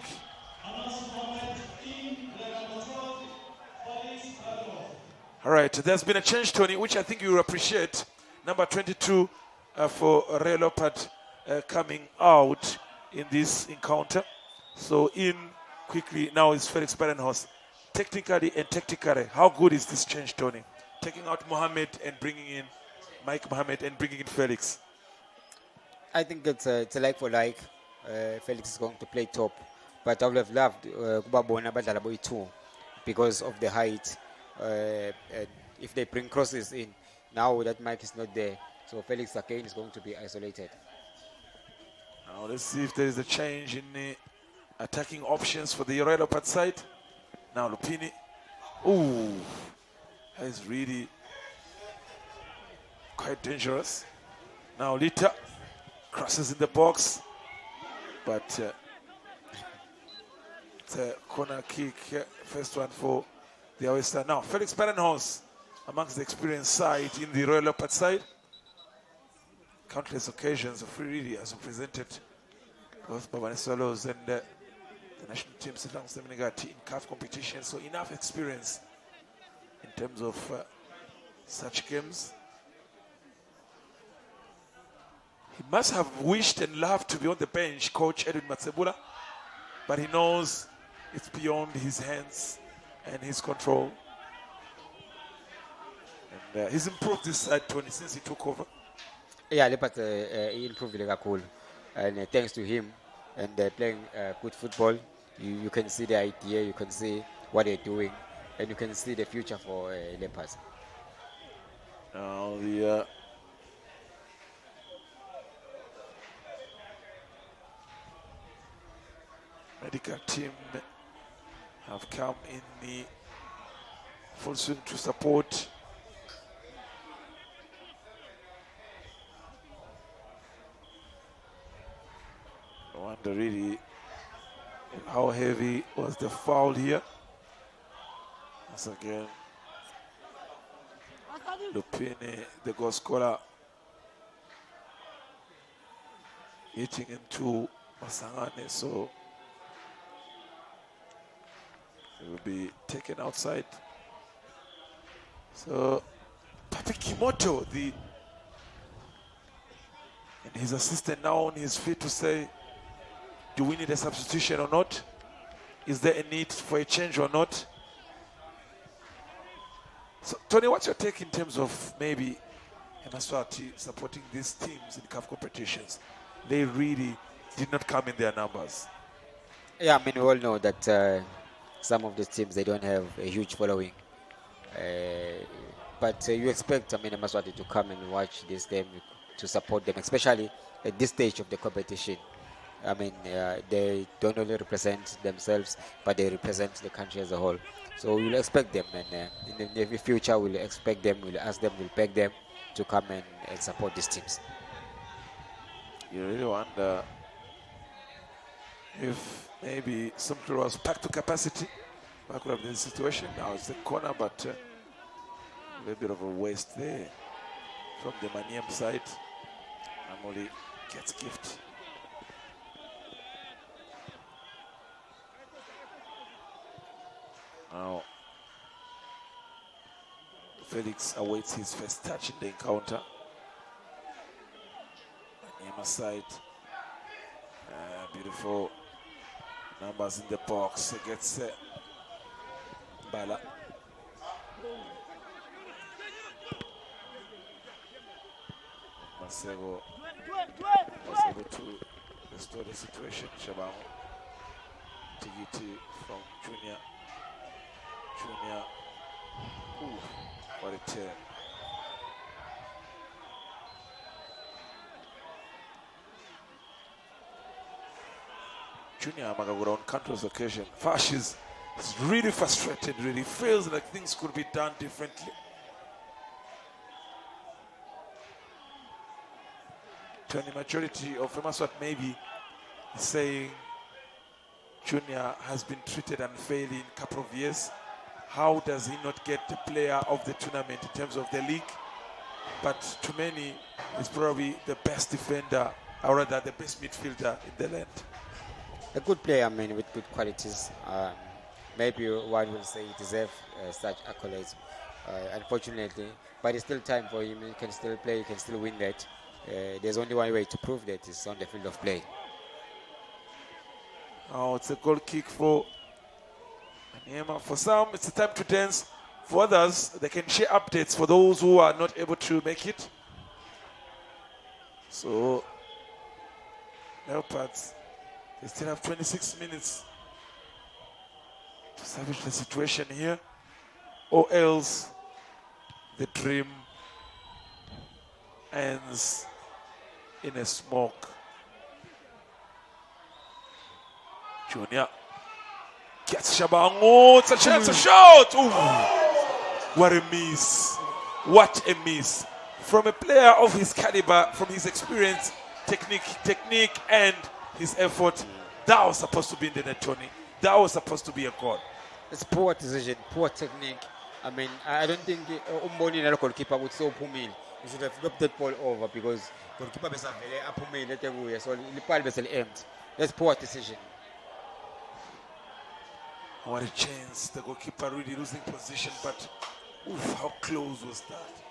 All right, there's been a change, Tony, which I think you will appreciate. Number 22 for Leopard coming out in this encounter. So in quickly now is Felix Barenhorst. Technically and tactically, how good is this change, Tony? Taking out Mohamed and bringing in Mike Mohamed and bringing in Felix. I think it's a like for like. Felix is going to play top, but I would have loved Kubabona badlala boyi-2 because of the height. And if they bring crosses in, now that Mike is not there, so Felix again is going to be isolated. Now let's see if there is a change in the attacking options for the Leopard side. Now Lupini. Ooh, that is really quite dangerous. Now Lita crosses in the box, but it's a corner kick. First one for the away side. Now Felix Barenhaus amongst the experienced side in the Royal Leopard side. Countless occasions of free really has represented both Bavani Swallows and the national teams in CAF competition. So enough experience in terms of such games. He must have wished and loved to be on the bench, Coach Edwin Matsebula, but he knows it's beyond his hands and his control. And he's improved this side, Tony, since he took over. Yeah, Leopard he improved really cool, and thanks to him and playing good football, you can see the idea, you can see what they're doing, and you can see the future for Leopards. Now the medical team have come in the full swing to support. I wonder really how heavy was the foul here. Once again, Lupini, the goal scorer, hitting into Masangane, so it will be taken outside. So Papi Kimoto, and his assistant now on his feet to say, do we need a substitution or not? Is there a need for a change or not? So, Tony, what's your take in terms of maybe Eswatini supporting these teams in CAF competitions? They really did not come in their numbers. Yeah, I mean, we all know that some of these teams, they don't have a huge following. But you expect, I mean, Eswatini to come and watch this game to support them, especially at this stage of the competition. I mean, they don't only represent themselves, but they represent the country as a whole. So we'll expect them, and in the near future, we'll expect them, we'll ask them, we'll beg them to come and support these teams. You really wonder if maybe something was packed to capacity. That could have been the situation. Now it's the corner, but a little bit of a waste there from the Maniema side. Amoli gets gift. Now, Felix awaits his first touch in the encounter. Maniema side. Beautiful numbers in the box. He gets Bala. Masego was able to restore the situation. Shabao. Tigiti from Junior. Ooh, what a turn. Junior Magagura on countless occasion. Fash is really frustrated, really feels like things could be done differently. The majority of Emaswat maybe is saying Junior has been treated unfairly in a couple of years. How does he not get the player of the tournament in terms of the league? But to many, he's probably the best defender, or rather the best midfielder in the land. A good player, I mean, with good qualities. Maybe one will say he deserves such accolades, unfortunately. But it's still time for him. He can still play, he can still win that. There's only one way to prove that, is on the field of play. Now it's a goal kick for Maniema. For some, it's a time to dance. For others, they can share updates for those who are not able to make it. So, Leopards, they still have 26 minutes to salvage the situation here, or else the dream ends in a smoke. Junior gets Shabango. It's a chance to shoot. Ooh, what a miss. What a miss. From a player of his caliber, from his experience, technique, and his effort, that was supposed to be in the net, Tony. That was supposed to be a goal. It's poor decision, poor technique. I mean, I don't think Umboni and the goalkeeper would so Pumil. He should have dropped that ball over because goalkeeper is very Pumil, so the ball was empty. That's poor decision. What a chance. The goalkeeper really losing position, but oof, how close was that?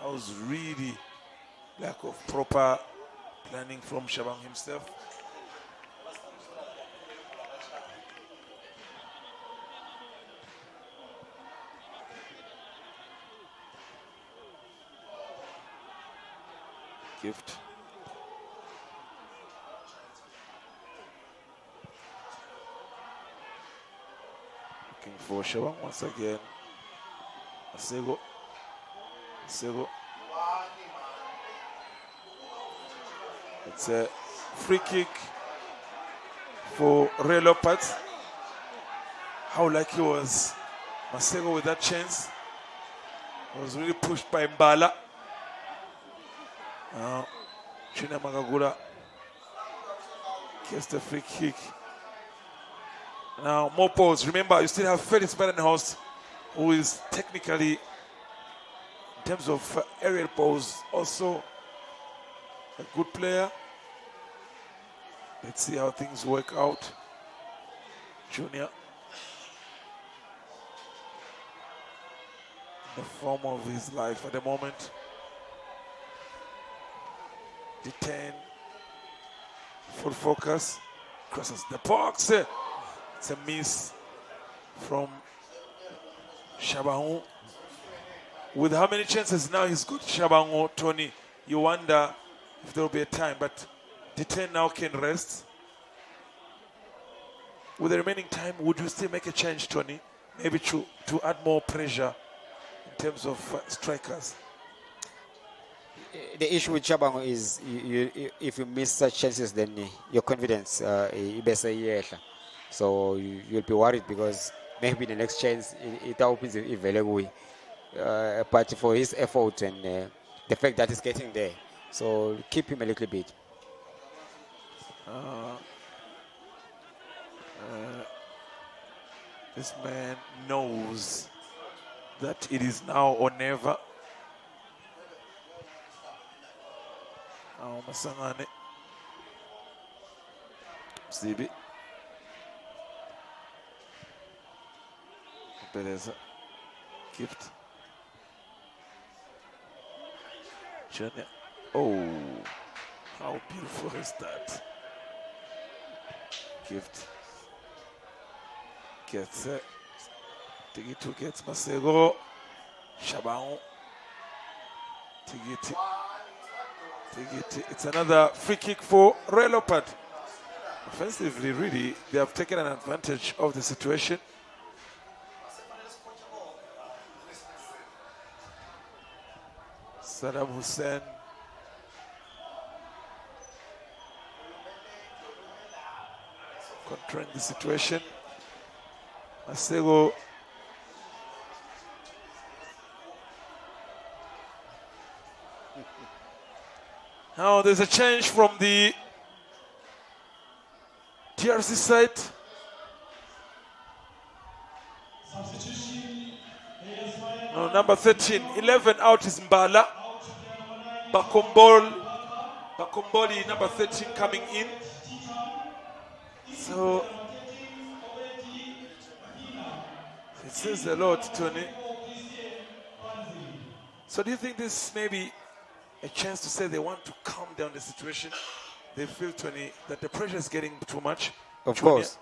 That was really lack of proper planning from Shabang himself. Gift. Looking for Shabang once again. Masego. It's a free kick for Leopard. How lucky was Masego with that chance? It was really pushed by Mbala. Now, China Magagula gets the free kick. Now, more balls. Remember, you still have Felix Badenhorst, who is technically, in terms of aerial balls, also a good player. Let's see how things work out. Junior. In the form of his life at the moment. D10. Full focus. Crosses the box. It's a miss from Shabango. With how many chances now he's got Shabango, Tony? You wonder if there will be a time, but D10 now can rest. With the remaining time, would you still make a change, Tony? Maybe to add more pressure in terms of strikers? The issue with Shabango is if you miss such chances, then your confidence is so you'll be worried because maybe the next chance it opens available. But for his effort and the fact that he's getting there, so keep him a little bit. This man knows that it is now or never. Masangane. Sibi. Beleza. Gift. Junior. Oh, how beautiful is that? Gift. Gets it. Tigito gets Masego. Shabango. Tigiti. It's another free kick for Leopard. Offensively, really, they have taken an advantage of the situation. Saddam Hussein. Controlling the situation. Masego. Now there's a change from the TRC side. No, number 13, 11 out is Mbala. Bakomboli, number 13, coming in. So it says a lot, Tony. So do you think this may be a chance to say they want to calm down the situation? they feel, Tony, that the pressure is getting too much. Of Junior- course.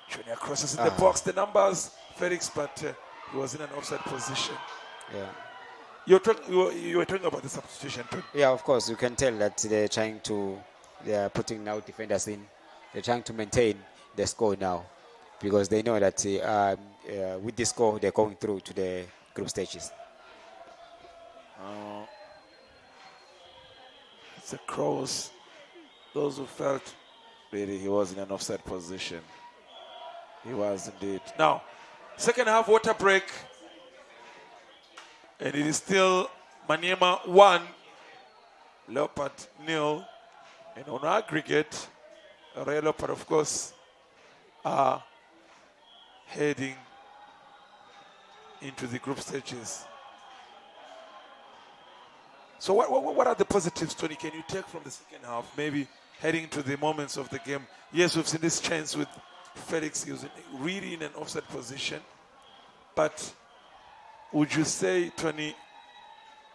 Junior crosses in the box, the numbers, Felix, but he was in an offside position. Yeah. You were talking about the substitution, Tony. Yeah, of course. You can tell that they are putting now defenders in. They're trying to maintain the score now because they know that with this score, they're going through to the group stages. It's a cross. Those who felt really he was in an offside position. He was indeed. Now, second half water break. And it is still Maniema 1, Leopard 0. And on aggregate, Leopard, of course, are heading into the group stages. So what are the positives, Tony, can you take from the second half? Maybe heading to the moments of the game. Yes, we've seen this chance with Felix. He was really in an offside position. But would you say, Tony,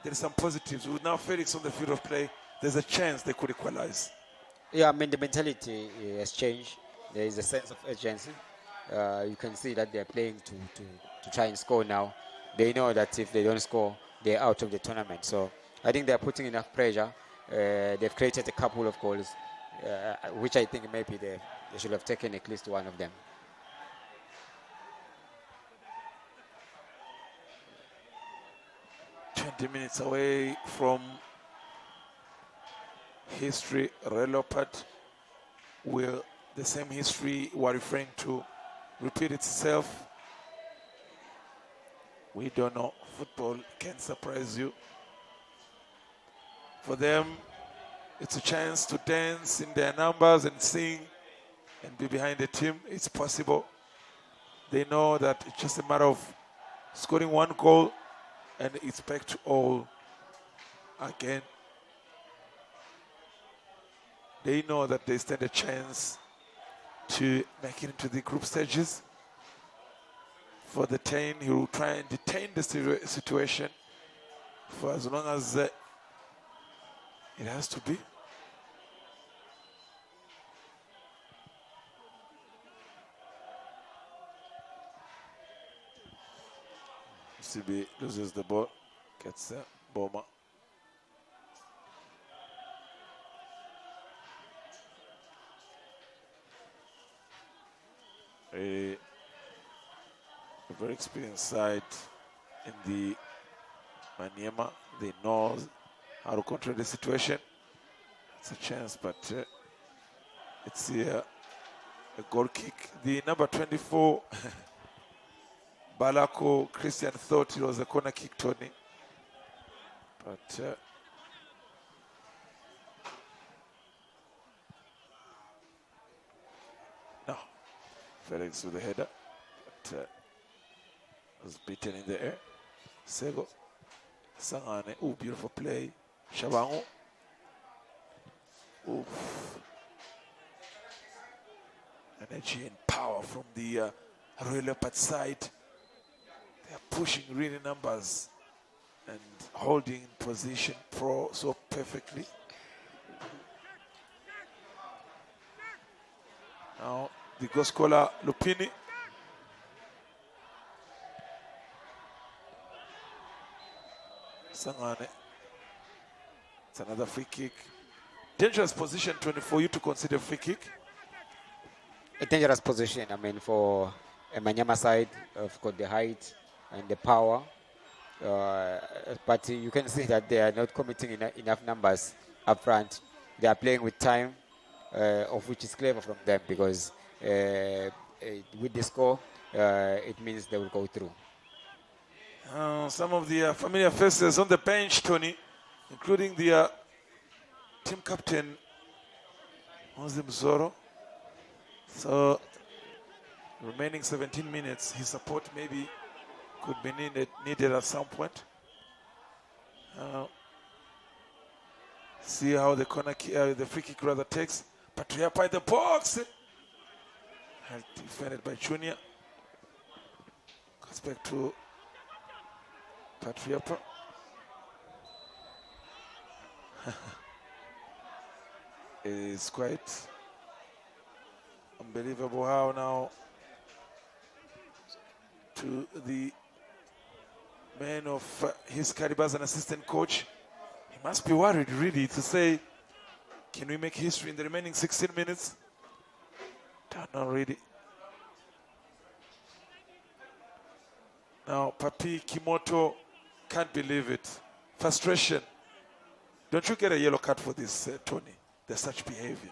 there's some positives? With now Felix on the field of play, there's a chance they could equalize. Yeah, I mean, the mentality has changed. There is a sense of urgency. You can see that they're playing to try and score now. They know that if they don't score, they're out of the tournament. So I think they're putting enough pressure. They've created a couple of goals, which I think maybe they should have taken at least one of them. Minutes away from history. Leopard, will the same history we're referring to repeat itself? We don't know. Football can surprise you. For them, it's a chance to dance in their numbers and sing and be behind the team. It's possible. They know that it's just a matter of scoring one goal and it's back to all again. They know that they stand a chance to make it into the group stages. For the 10, he will try and detain the situation for as long as it has to be. CB loses the ball, gets Boma. A very experienced side in the Maniema. They know how to control the situation. It's a chance, but it's a goal kick. The number 24, Balako Christian, thought it was a corner kick, Tony. But no. Felix with the header. But was beaten in the air. Sego. Sangane. Oh, beautiful play. Shabango. Oof. Energy and power from the Leopard side. They are pushing really numbers and holding position so perfectly. Now the goal scorer Lupini. Sangane. It's another free kick. Dangerous position, Tony, for you to consider free kick. A dangerous position. I mean, for a Maniema side, of course, the height and the power. But you can see that they are not committing enough numbers up front. They are playing with time, of which is clever from them because with the score, it means they will go through. Some of the familiar faces on the bench, Tony, including the team captain, Muslim Zoro. So, remaining 17 minutes, his support maybe could be needed at some point. See how the free kick rather takes. Patriapa in the box. Defended by Junior. Goes back to Patriapa. is quite unbelievable how now to the man of his caliber as an assistant coach. He must be worried really to say, can we make history in the remaining 16 minutes? Don't know really. Now, Papi Kimoto can't believe it. Frustration. Don't you get a yellow card for this, Tony? There's such behavior.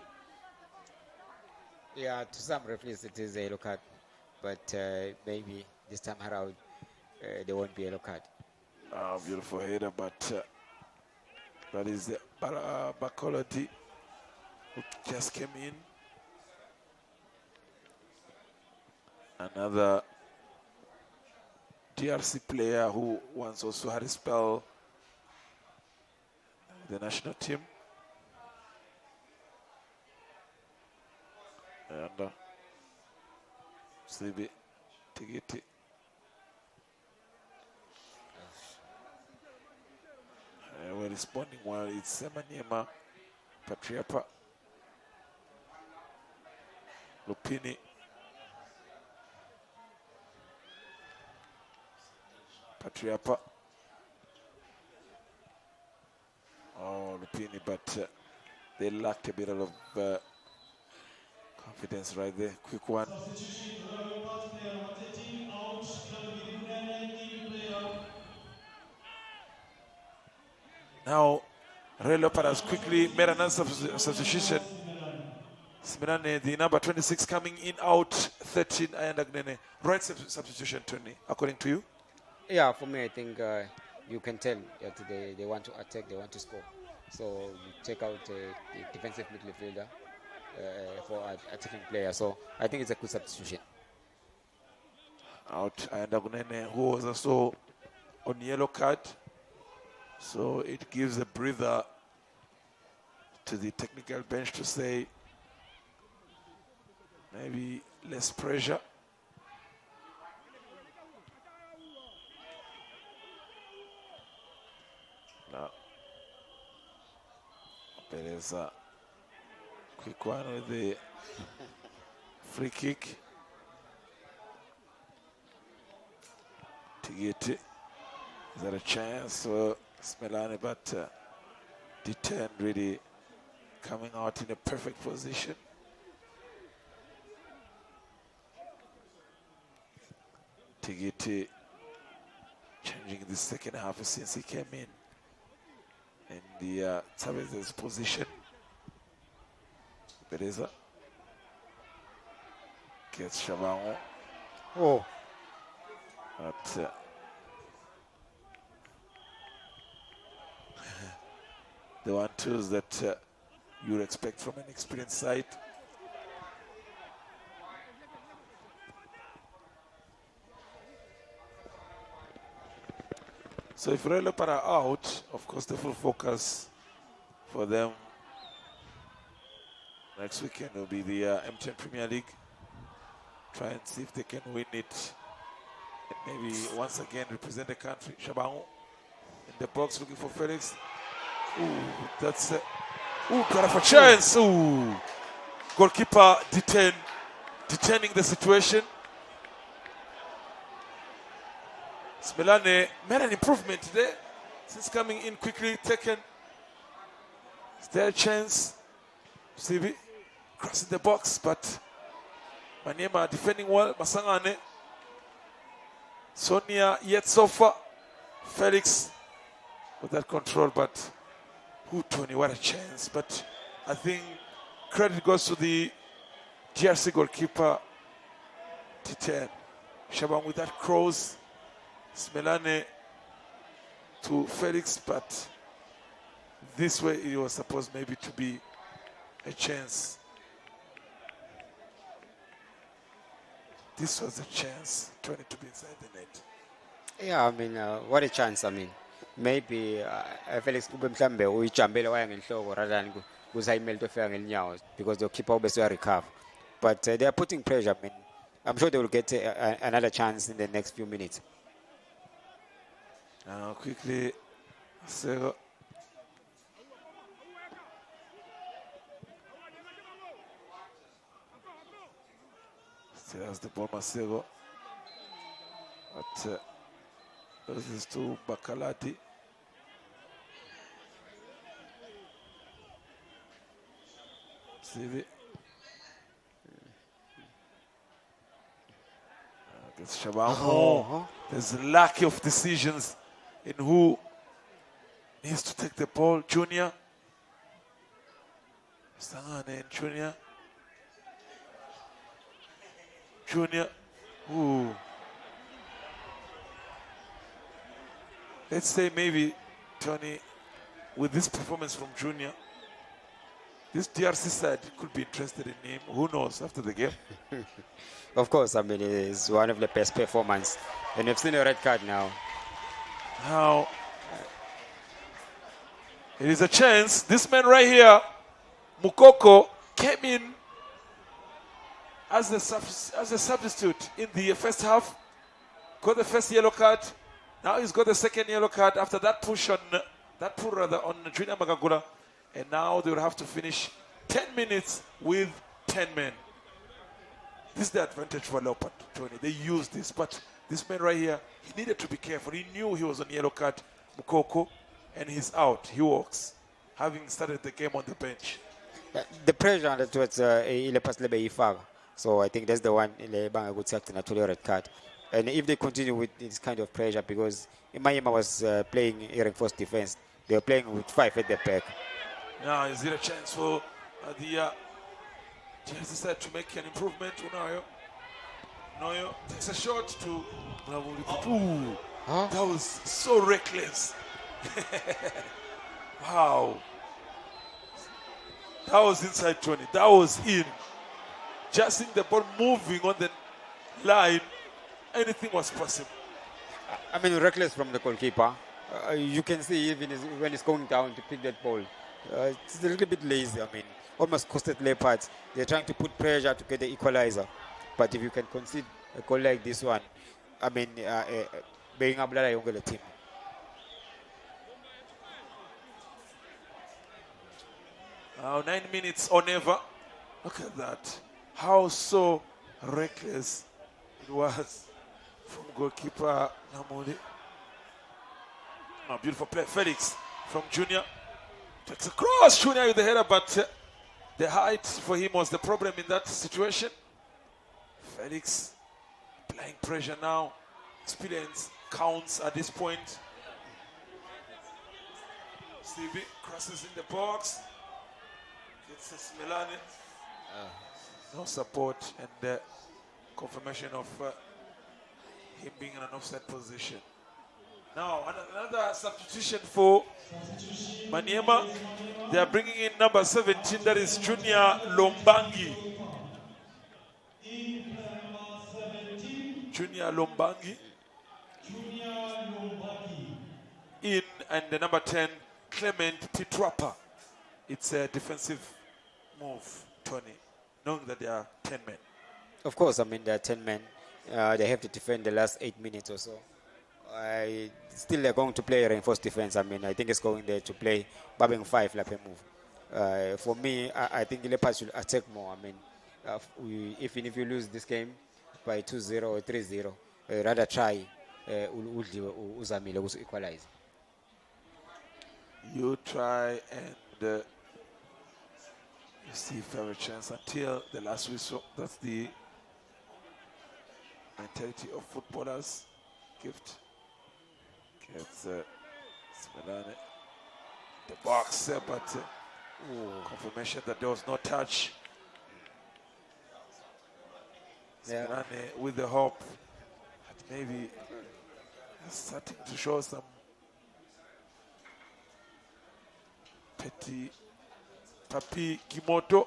Yeah, to some referees it is a yellow card, but maybe this time around there won't be a yellow card. Oh, beautiful header, but that is the Bacolati who just came in. Another DRC player who once also had a spell with the national team. And Sibi Tigiti. We're responding well. It's Maniema, Patriapa, Lupini, Patriapa. Oh, Lupini, but they lacked a bit of confidence right there. Quick one. Now, Leopard has quickly made another substitution. Smirane, the number 26 coming in, out 13. Right substitution, Tony, according to you? Yeah, for me, I think you can tell that they want to attack, they want to score. So you take out the defensive midfielder for an attacking player. So I think it's a good substitution. Out Ayandagunene, who was also on yellow card. So it gives a breather to the technical bench to say maybe less pressure. Now, there's a quick one with the free kick. To get it. Is that a chance for Smelane, but D10 really coming out in a perfect position. Tigiti changing the second half since he came in the Chavez's position. Bereza gets Shabango. Oh. But the 1-2s that you expect from an experienced side. So if Leopard are out, of course the full focus for them next weekend will be the M10 Premier League. Try and see if they can win it. And maybe once again represent the country. Shabango in the box looking for Felix. Ooh, that's got a chance. Ooh, goalkeeper detaining the situation. Smelane made an improvement there since coming in quickly taken. Is there a chance? Sibi crossing the box, but Maniema defending well. Masangane, Sonia yet so far. Felix with that control, but Tony, what a chance. But I think credit goes to the GRC goalkeeper, T10. Shaban with that cross. Smelane to Felix, but this way it was supposed maybe to be a chance. This was a chance, Tony, to be inside the net. Yeah, I mean, what a chance. I mean, maybe Felix kube mhlambe uyijambele waya ngenhloko rather than kuzayimele tofika ngelinyawo because the keeper obviously will recover. But they are putting pressure. I mean, I'm sure they will get another chance in the next few minutes. Quickly, so There's the ball, Masego. But this is to Bakalati. Sivi. Gets Shabamo. Oh. There's a lack of decisions in who needs to take the ball. Junior. Sangane and Junior. Junior. Ooh. Let's say maybe, Tony, with this performance from Junior, this DRC side could be interested in him. Who knows after the game? Of course, I mean, it's one of the best performance. And we've seen a red card now. Now, it is a chance. This man right here, Mukoko, came in as a substitute in the first half, got the first yellow card. Now he's got the second yellow card after that push on Junior Magagula. And now they will have to finish 10 minutes with 10 men. This is the advantage for Leopard, Tony. They used this, but this man right here, he needed to be careful. He knew he was on yellow card, Mukoko, and he's out. He walks, having started the game on the bench. The pressure on the towards Leopard. So I think that's the one Lebanga good sector to the red card. And if they continue with this kind of pressure, because Maniema was playing reinforced defense, they were playing with 5 at the back. Now is there a chance for the Chelsea side to make an improvement? Noyo takes a shot to Ooh, that was so reckless. Wow. That was inside 20. That was in. Just seeing the ball moving on the line, anything was possible. I mean, reckless from the goalkeeper. You can see even when he's going down to pick that ball. It's a little bit lazy. I mean, almost costed Leopards. They're trying to put pressure to get the equalizer. But if you can concede a goal like this one, I mean, being a blood younger team. Now 9 minutes or never. Look at that. How so reckless it was from goalkeeper Namodi. Oh, beautiful play. Felix from Junior. Takes a cross. Junior with the header, but the height for him was the problem in that situation. Felix applying pressure now. Experience counts at this point. CB crosses in the box. Gets a Milani. No support and confirmation of him being in an offside position. Now another substitution for Maniema. They are bringing in number 17, that is Junior Lombangi. Junior Lombangi. In, and the number 10, Clement Pitwapa. It's a defensive move, Tony, knowing that there are 10 men. Of course, I mean, there are 10 men. They have to defend the last 8 minutes or so. Still, they're going to play reinforced defense. I mean, I think it's going there to play Babing 5 like a move. For me, I think Leopard should attack more. I mean, even if you lose this game by 2-0 or 3-0, rather try Uzamile to equalize. You try and you see if you have a chance until the last whistle. That's the mentality of footballers. Gift gets Smelane the box, but confirmation that there was no touch. Smelane with the hope that maybe starting to show some petty Papi Kimoto.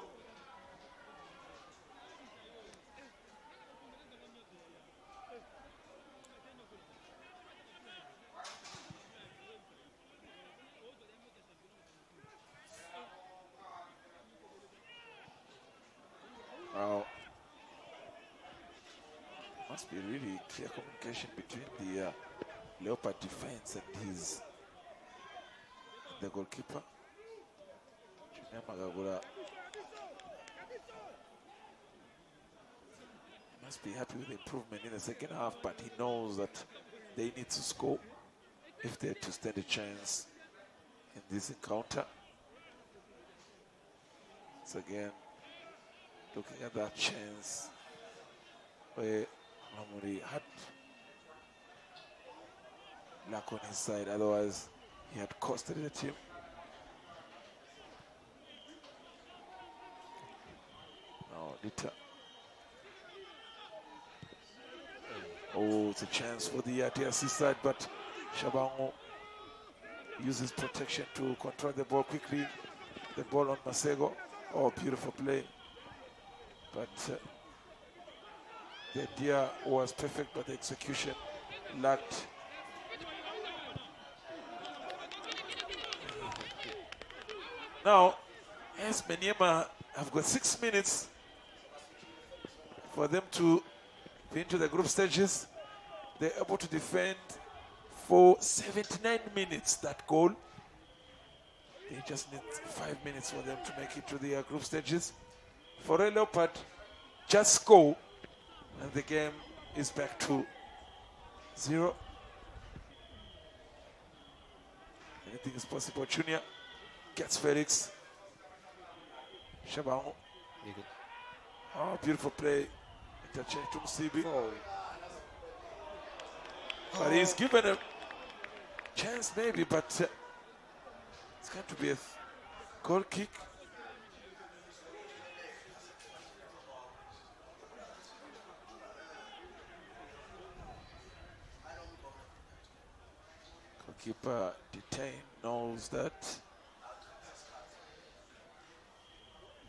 Wow. Must be really clear communication between the Leopard defense and the goalkeeper. Magagula Must be happy with the improvement in the second half, but he knows that they need to score if they're to stand a chance in this encounter. So again, looking at that chance where Mamuri had luck on his side, otherwise he had costed the team. Now Lita. Oh, it's a chance for the TRC side, but Shabango uses protection to control the ball quickly. The ball on Masego. Oh, beautiful play. But the idea was perfect, but the execution lacked. Now, as Maniema have got 6 minutes for them to be into the group stages, they're able to defend for 79 minutes that goal. They just need 5 minutes for them to make it to the group stages. For a Leopard, just score, and the game is back to 0. Anything is possible. Junior gets Felix. Shabango. Oh, beautiful play. Interchange to Musibi. But he's given a chance maybe, but it's going to be a goal kick. Goalkeeper detained, knows that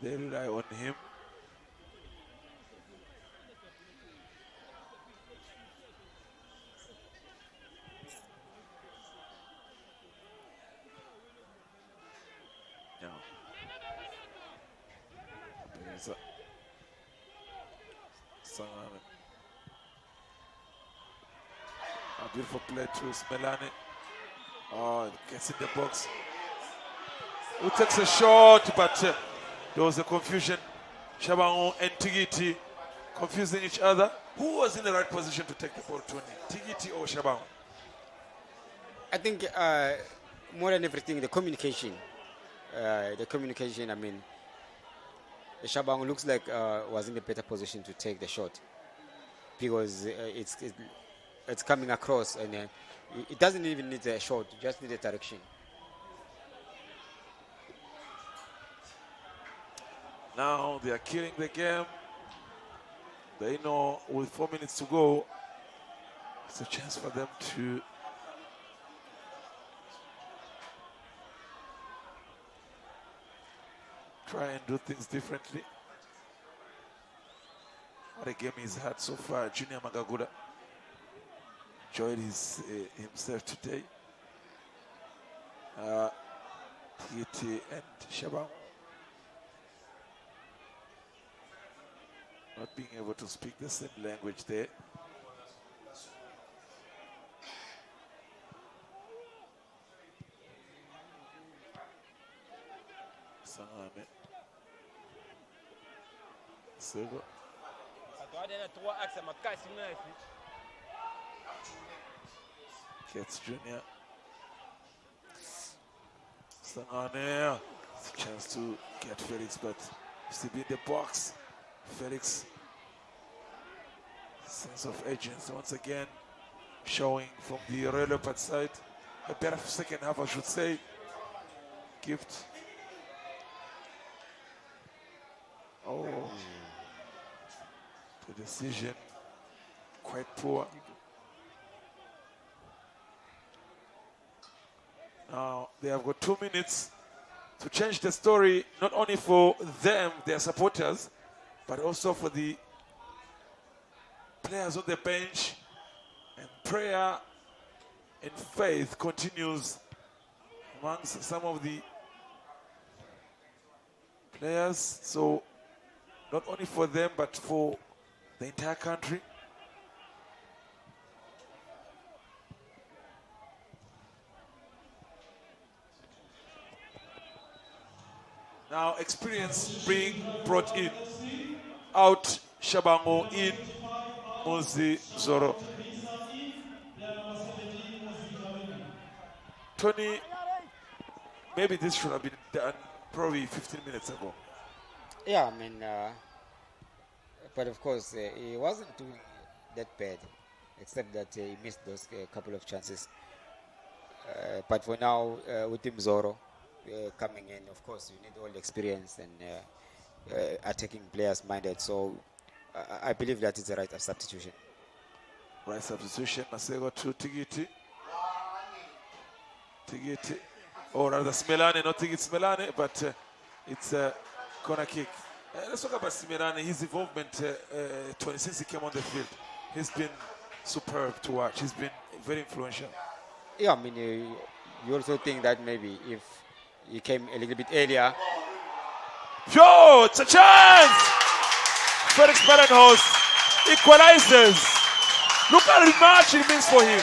they rely on him. A beautiful play to Smelani. Oh, gets in the box. Who takes a shot, but there was a confusion. Shabango and Tigiti confusing each other. Who was in the right position to take the ball, Tony? Tigiti or Shabango? I think more than everything, the communication. I mean, Shabango looks like was in a better position to take the shot because it's coming across, and it doesn't even need a shot, you just need a direction. Now they are killing the game. They know with 4 minutes to go, it's a chance for them to try and do things differently. What a game he's had so far. Junior Magaguda enjoyed himself today. Tigiti and Shabango not being able to speak the same language there. Sangame. Silva. Gets Junior. Sangane. It's a chance to get Felix, but still be in the box. Felix, sense of agency once again showing from the Leopard side. A better second half, I should say. Gift. Oh, the decision quite poor. Now they have got 2 minutes to change the story, not only for them, their supporters, but also for the players on the bench. And prayer and faith continues amongst some of the players. So not only for them, but for the entire country. Now experience being brought in. Out Shabango in. Muzi Zoro. Tony, maybe this should have been done probably 15 minutes ago. Yeah, I mean, but of course, he wasn't doing that bad, except that he missed those couple of chances. But for now, with Tim Zoro coming in, of course, you need all the experience and attacking players minded. So I believe that is the right substitution. Right substitution, Masego to Tigiti. Tigiti. Or rather Smelane, not Tigiti Smelane, but it's a corner kick. Let's talk about Smelane. His involvement, Tony, since he came on the field, he's been superb to watch. He's been very influential. Yeah, I mean, you also think that maybe if he came a little bit earlier. Yo, it's a chance! Felix Badenhorst equalizes. Look how much it means for him.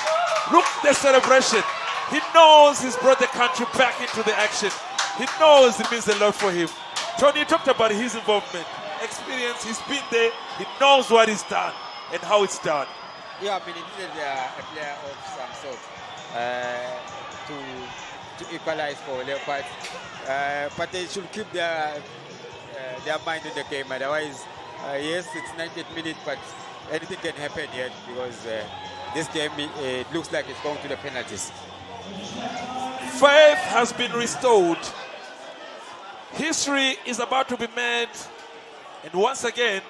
Look the celebration. He knows he's brought the country back into the action. He knows it means a lot for him. Tony talked about his involvement, experience. He's been there. He knows what he's done and how it's done. Yeah, I mean, he needed a player of some sort to equalize for Leopard. But they should keep their mind in the game. Otherwise, yes, it's 90th minute, but anything can happen yet because this game it looks like it's going to the penalties. Faith has been restored. History is about to be made, and once again,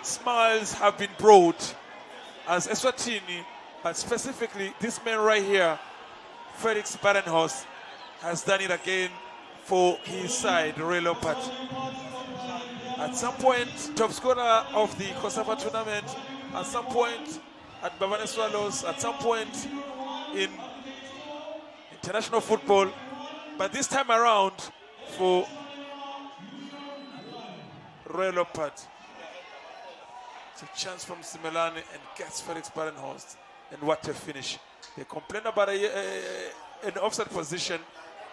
smiles have been brought as Eswatini, but specifically this man right here, Felix Badenhorst, has done it again for his side, Leopard. At some point, top scorer of the COSAFA tournament, at some point at Bavane Swallows, at some point in international football, but this time around for Leopard. It's a chance from Simelane and gets Felix Badenhorst, and what a finish. They complain about an offside position,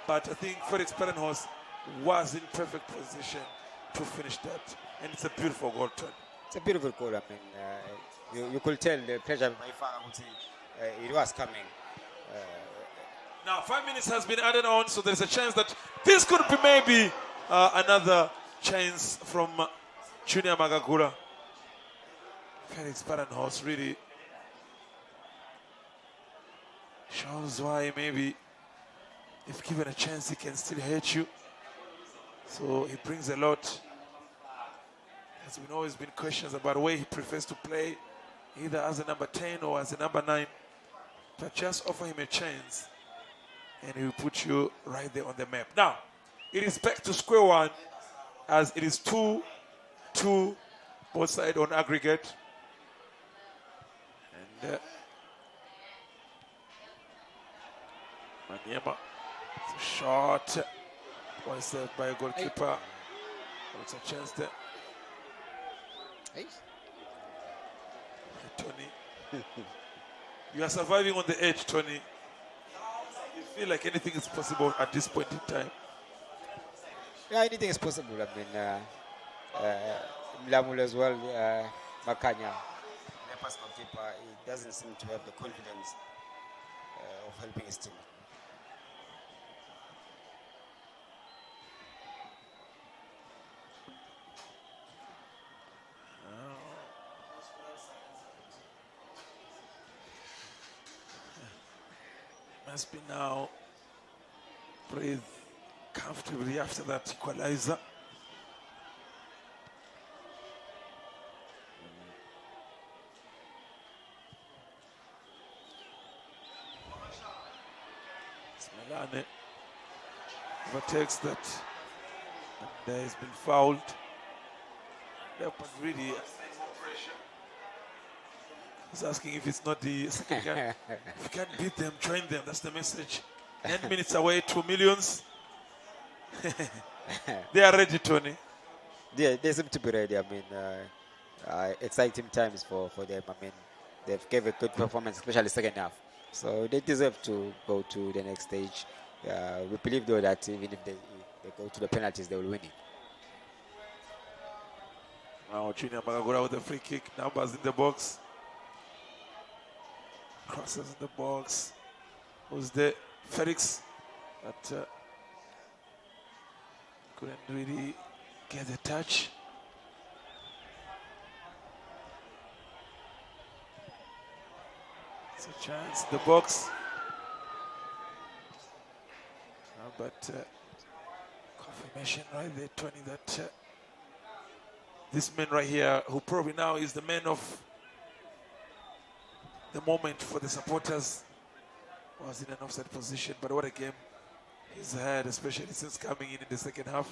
but I think Felix Badenhorst was in perfect position to finish that, and it's a beautiful goal turn. It's a beautiful goal. I mean, you could tell the pressure by far it was coming. Now 5 minutes has been added on, so there's a chance that this could be maybe another chance from Junior Magagula. Felix Badenhorst really shows why maybe if given a chance he can still hurt you. So he brings a lot. There's been always been questions about where he prefers to play, either as a number 10 or as a number 9. But just offer him a chance and he will put you right there on the map. Now, it is back to square one as it is 2-2 both sides on aggregate. And Maniema, it's a shot. One saved by a goalkeeper. It's a chance there. Hey. Tony, you are surviving on the edge, Tony. You feel like anything is possible at this point in time. Yeah, anything is possible. I mean, Mlamul as well, Makanya, Leopard's goalkeeper, he doesn't seem to have the confidence of helping his team. Must be now breathe comfortably after that equalizer. Smelane overtakes that, and he's been fouled. Leopard really he's asking if it's not the second guy. If you can't beat them, join them. That's the message. 9 minutes away, 2 millions. They are ready, Tony. Yeah, they seem to be ready. I mean, exciting times for them. I mean, they've gave a good performance, especially second half. So they deserve to go to the next stage. We believe, though, that even if they go to the penalties, they will win it. Now, Junior Magagura with a free kick. Numbers in the box. Crosses in the box. Who's there? Felix. But couldn't really get the touch. It's a chance in the box. But confirmation right there, Tony, that this man right here, who probably now is the man of the moment for the supporters, was in an offside position. But what a game he's had, especially since coming in the second half.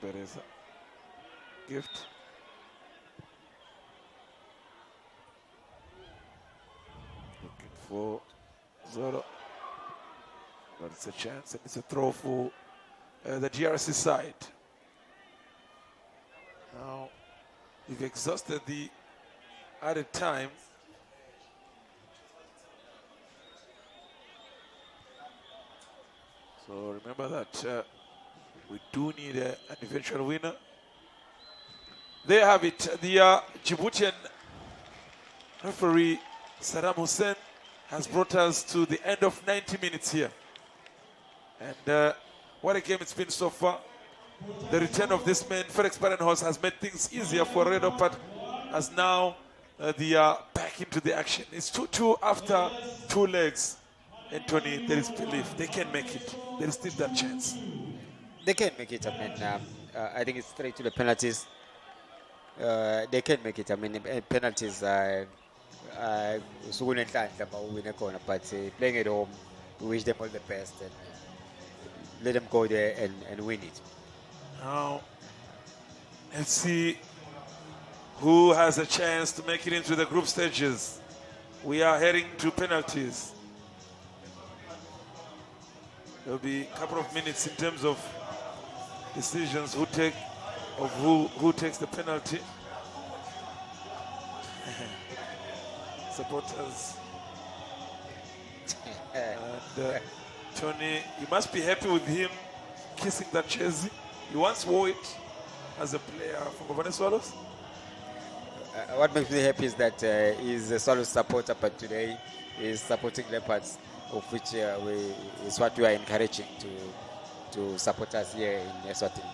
Bereza. Gift. Looking for Zoro. But it's a chance and it's a throw for the GRC side. Now, you've exhausted the added time. So remember that we do need an eventual winner. There you have it. The Djiboutian referee Saddam Hussein has brought us to the end of 90 minutes here. And what a game it's been so far. The return of this man, Felix Barenhorst, has made things easier for Leopard, as now they are back into the action. It's 2-2 after 2 legs. And Tony, there is belief. They can make it. There is still that chance. They can make it. I mean, I think it's straight to the penalties. They can make it. I mean, penalties. But playing at home, we wish them all the best and let them go there and win it. Now, let's see who has a chance to make it into the group stages. We are heading to penalties. There'll be a couple of minutes in terms of decisions who takes the penalty. Supporters. And Tony, you must be happy with him kissing that jersey. He once wore it as a player from Bavane Swallows. What makes me happy is that he's a Swallows supporter, but today he's supporting Leopards, of which is what we are encouraging to support us here in Eswatini.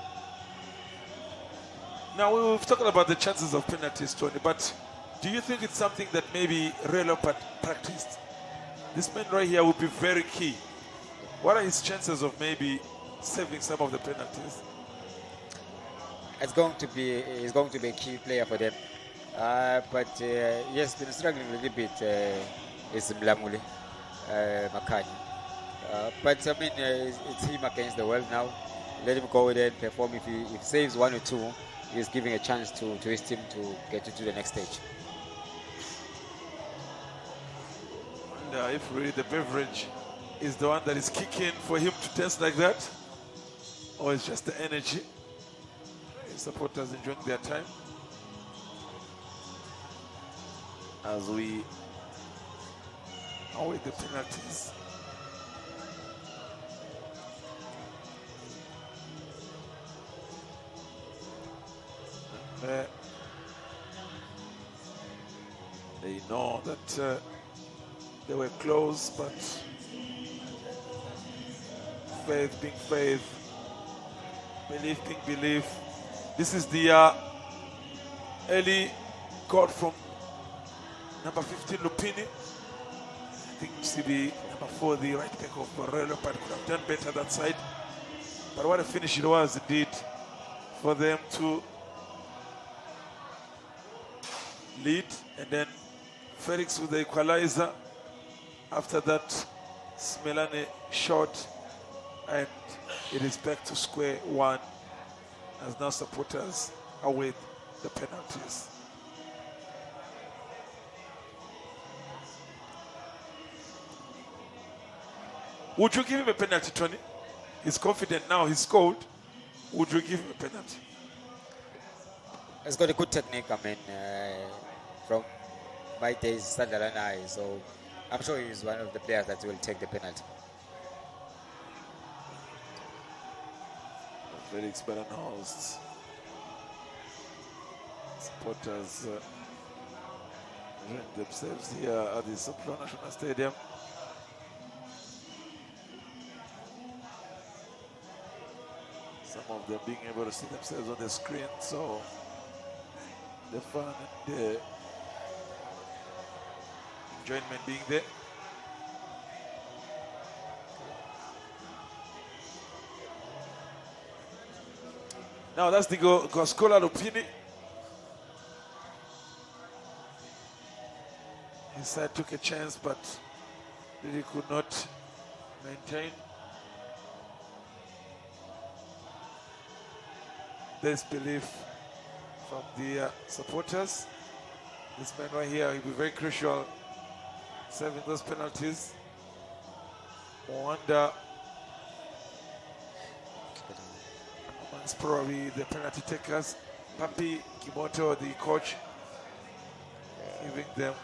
Now, we've talked about the chances of penalties, Tony, but do you think it's something that maybe Leopard practiced? This man right here would be very key. What are his chances of maybe saving some of the penalties? He's going to be a key player for them. But he has been struggling a little bit, is Mlamuli Makani. But I mean, it's him against the world now. Let him go there and perform. If he saves 1 or 2, he's giving a chance to his team to get to the next stage. And if really the beverage is the one that is kicking for him to dance like that, or it's just the energy. His supporters enjoying their time. As we await the penalties. And, they know that they were close, but faith being faith, belief being belief. This is the early goal from number 15, Lupini. I think CB number 4, the right back of Leopard, could have done better that side. But what a finish it was indeed for them to lead. And then Felix with the equalizer. After that, Smelane shot, and it is back to square one as now supporters await the penalties. Would you give him a penalty, Tony? He's confident now, he's scored. Would you give him a penalty? He's got a good technique, I mean, from my days, Sunderland Eye, so I'm sure he's one of the players that will take the penalty. Felix Berenhorst. Supporters enjoying themselves here at the Sopro National Stadium. Some of them being able to see themselves on the screen, so the fun and the enjoyment being there. Now that's the Goscola Lupini. His side took a chance, but really could not maintain. There's belief from the supporters. This man right here will be very crucial, serving those penalties. Mwanda amongst probably the penalty takers. Papi Kimoto, the coach, giving them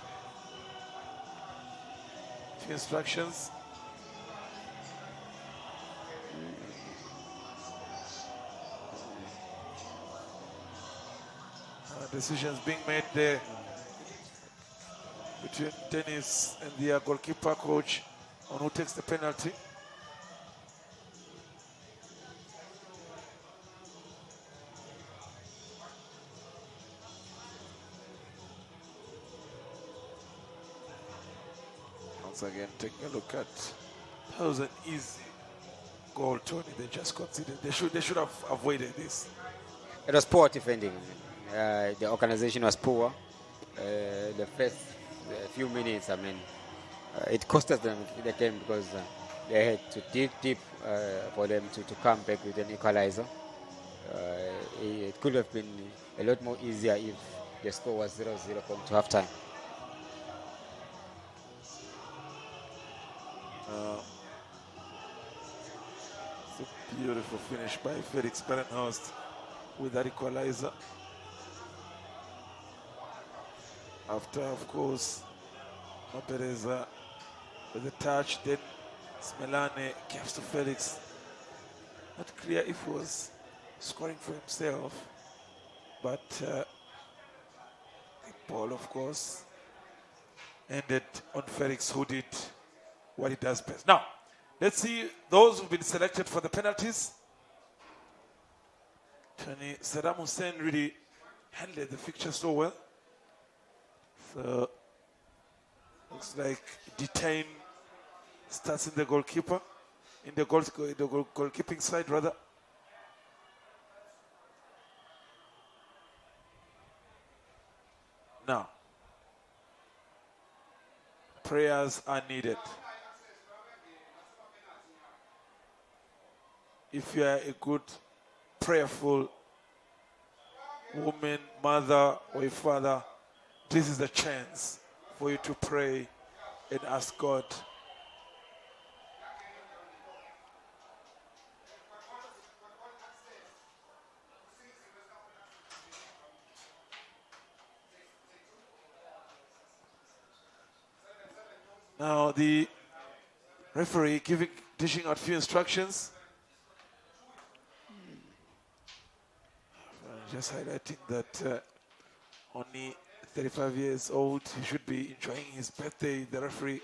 a few instructions. Decisions being made there between Dennis and the goalkeeper coach on who takes the penalty. Once again, taking a look at that was an easy goal, Tony. They just considered they should have avoided this. It was poor defending. The organization was poor. The first few minutes, I mean, it cost us them the game because they had to dig deep for them to come back with an equalizer. It could have been a lot more easier if the score was 0-0 going to half time. It's a beautiful finish by Felix Berenhorst with that equalizer. After, of course, Mapereza with the touch, then Smelane gives to Felix. Not clear if he was scoring for himself, but the ball, of course, ended on Felix, who did what he does best. Now, let's see those who've been selected for the penalties. Saddam Hussein really handled the fixture so well. So, looks like detain starts in the goalkeeper, in the goalkeeping side rather. Now, prayers are needed. If you are a good, prayerful woman, mother, or a father, this is the chance for you to pray and ask God. Now the referee dishing out few instructions. Just highlighting that only 35 years old, he should be enjoying his birthday, the referee, in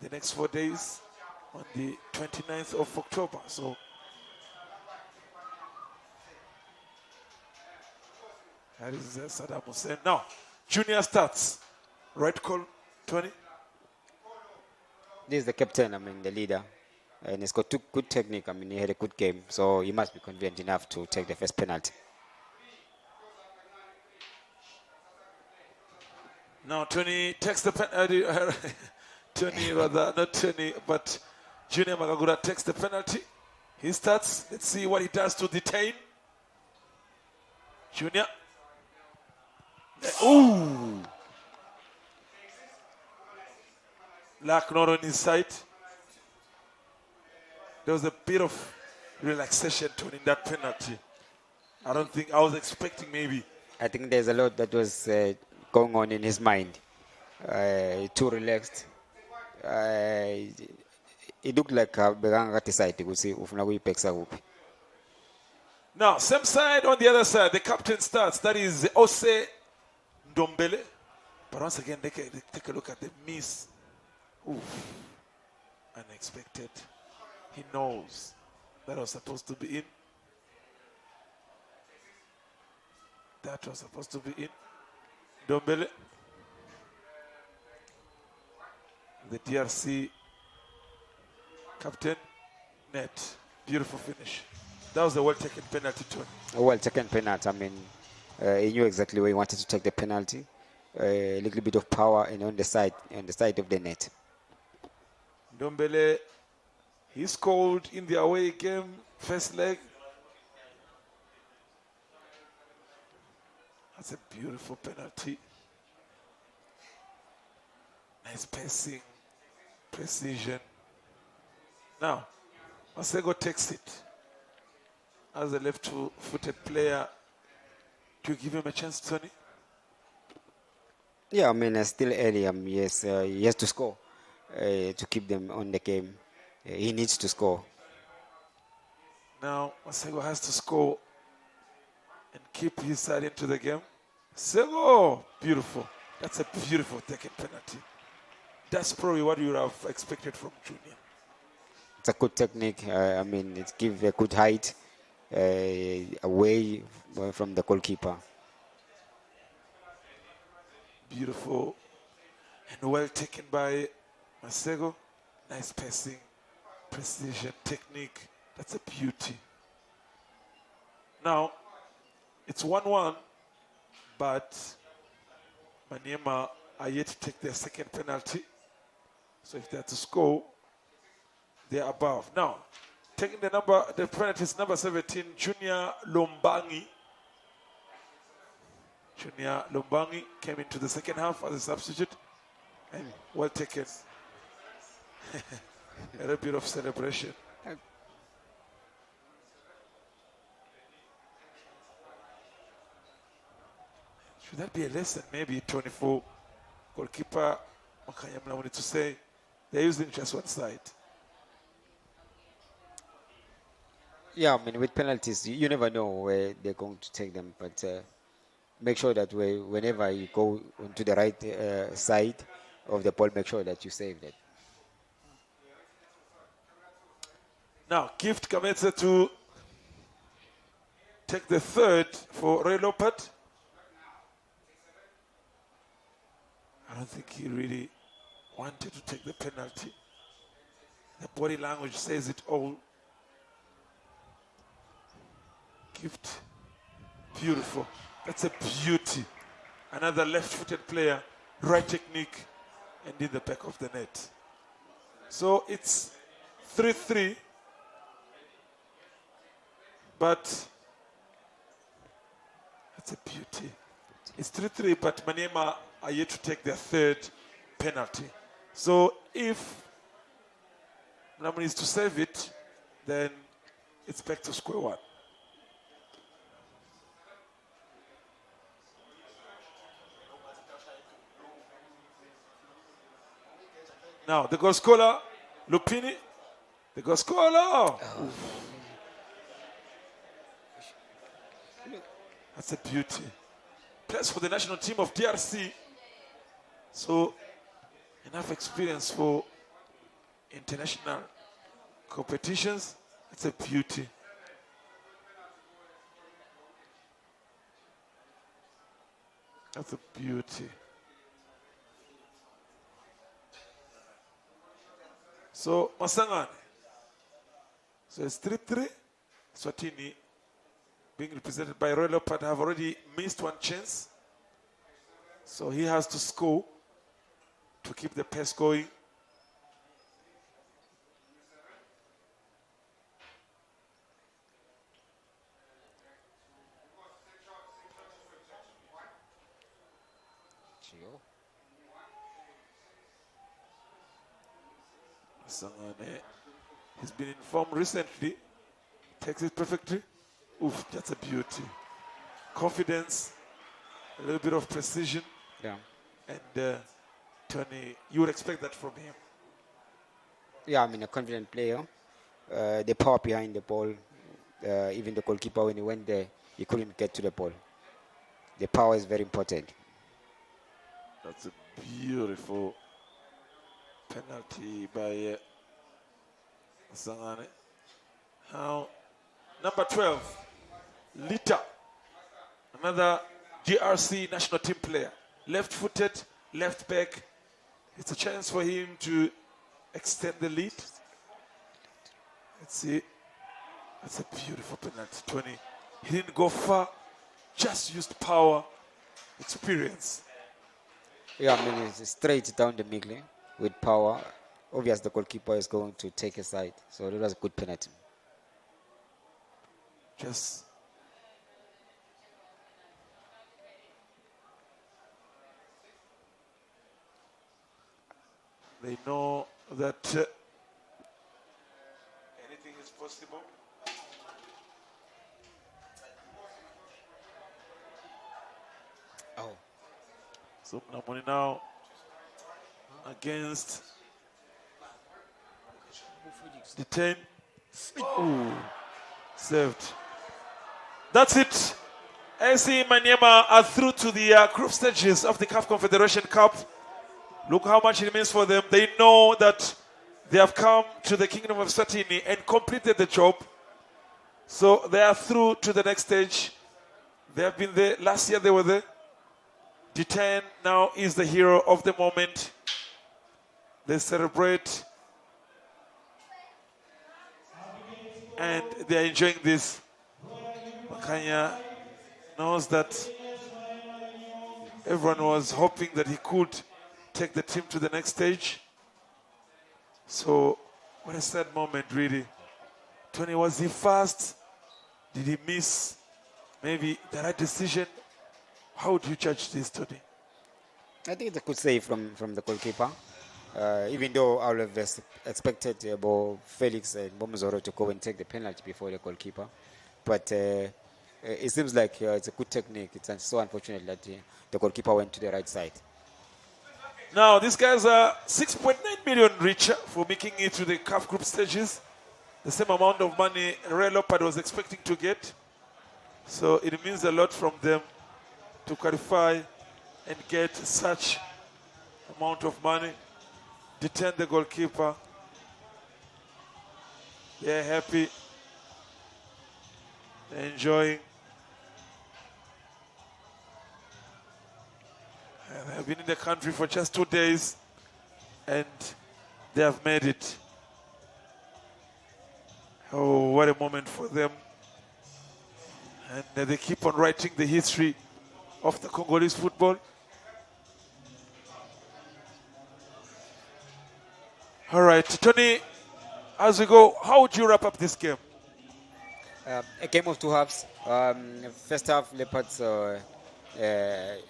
the next 4 days on the 29th of October. So that is Saddam Hussein. Now, Junior starts. Right call, Tony? This is the captain, I mean, the leader. And he's got good technique. I mean, he had a good game. So he must be confident enough to take the first penalty. Now, Tony takes the penalty. Tony, rather, not Tony, but Junior Magagura takes the penalty. He starts. Let's see what he does to detain. Junior. Ooh. Luck not on his side. There was a bit of relaxation to in that penalty. I was expecting maybe. I think there's a lot that was going on in his mind. Too relaxed. It looked like Beganga decided to see ufuna kuyibhekisa kuphi. Now, same side on the other side, the captain starts. That is Ose Ndombele. But once again, take a look at the miss. Oof. Unexpected. He knows that was supposed to be in. That was supposed to be in. Ndombele. The DRC captain. Net. Beautiful finish. That was a well-taken penalty, Tony. A well-taken penalty. I mean, he knew exactly where he wanted to take the penalty. A little bit of power and on the side of the net. Ndombele, he scored in the away game, first leg. That's a beautiful penalty. Nice passing, precision. Now, Masego takes it. As a left-footed player, do you give him a chance, Tony? Yeah, I mean, still early. Yes, he has to score to keep them on the game. He needs to score. Now, Masego has to score and keep his side into the game. Masego, beautiful. That's a beautiful taken penalty. That's probably what you would have expected from Junior. It's a good technique. I mean, it gives a good height away from the goalkeeper. Beautiful and well taken by Masego. Nice passing, precision, technique. That's a beauty. Now, it's 1-1, but Maniema are yet to take their second penalty. So if they are to score, they're above. Now, taking the penalty is number 17, Junior Lombangi. Junior Lombangi came into the second half as a substitute. And well taken. A little bit of celebration. Should that be a lesson? Maybe 24 goalkeeper Makanyamla wanted to say they're using just one side. Yeah, I mean, with penalties, you never know where they're going to take them, but make sure that whenever you go onto the right side of the ball, make sure that you save it. Now, Gift Kametse to take the third for Leopard. I don't think he really wanted to take the penalty. The body language says it all. Gift. Beautiful. That's a beauty. Another left-footed player, right technique, and in the back of the net. So it's 3-3. But that's a beauty. It's 3-3, but Maniema are yet to take their third penalty. So if Mlamini is to save it, then it's back to square one. Now, the goal scorer, Lupini. The goal scorer. Oh. That's a beauty. Plays for the national team of DRC. So, enough experience for international competitions. It's a beauty. That's a beauty. So, Masangane. So it's 3-3. Eswatini, being represented by Leopard, have already missed one chance. So he has to score to keep the pace going. Masangane, he's been in form recently. Takes it perfectly. Oof, that's a beauty. Confidence, a little bit of precision. Yeah. And Tony, you would expect that from him. Yeah, I mean, a confident player. The power behind the ball, Even the goalkeeper, when he went there, he couldn't get to the ball. The power is very important. That's a beautiful penalty by Zangane. Now, number 12, Lita, another GRC national team player. Left-footed, left back. It's a chance for him to extend the lead. Let's see. That's a beautiful penalty, 20. He didn't go far, just used power, experience. Yeah, I mean, it's straight down the middle with power. Obviously, the goalkeeper is going to take a side. So that was a good penalty. Just they know that Anything is possible. Oh. so Mnamoni now against the 10. Ooh, saved. That's it. AC Maniema are through to the group stages of the CAF Confederation Cup. Look how much it means for them. They know that they have come to the Kingdom of Eswatini and completed the job. So they are through to the next stage. They have been there. Last year they were there. D10 now is the hero of the moment. They celebrate. And they are enjoying this. Makanya knows that everyone was hoping that he could take the team to the next stage. So, what a sad moment, really. Tony, was he fast? Did he miss maybe the right decision? How would you judge this, Tony? I think it's a good save from the goalkeeper. Even though I would have expected Felix and Bomzoro to go and take the penalty before the goalkeeper. But it seems like it's a good technique. It's so unfortunate that the goalkeeper went to the right side. Now, these guys are 6.9 million richer for making it to the CAF group stages. The same amount of money Leopard was expecting to get. So it means a lot from them to qualify and get such amount of money. Detain the goalkeeper. They're happy. They're enjoying. And they've been in the country for just 2 days and they have made it. Oh, what a moment for them. And they keep on writing the history of the Congolese football. All right, Tony, as we go, how would you wrap up this game? A game of two halves. First half, Leopards, they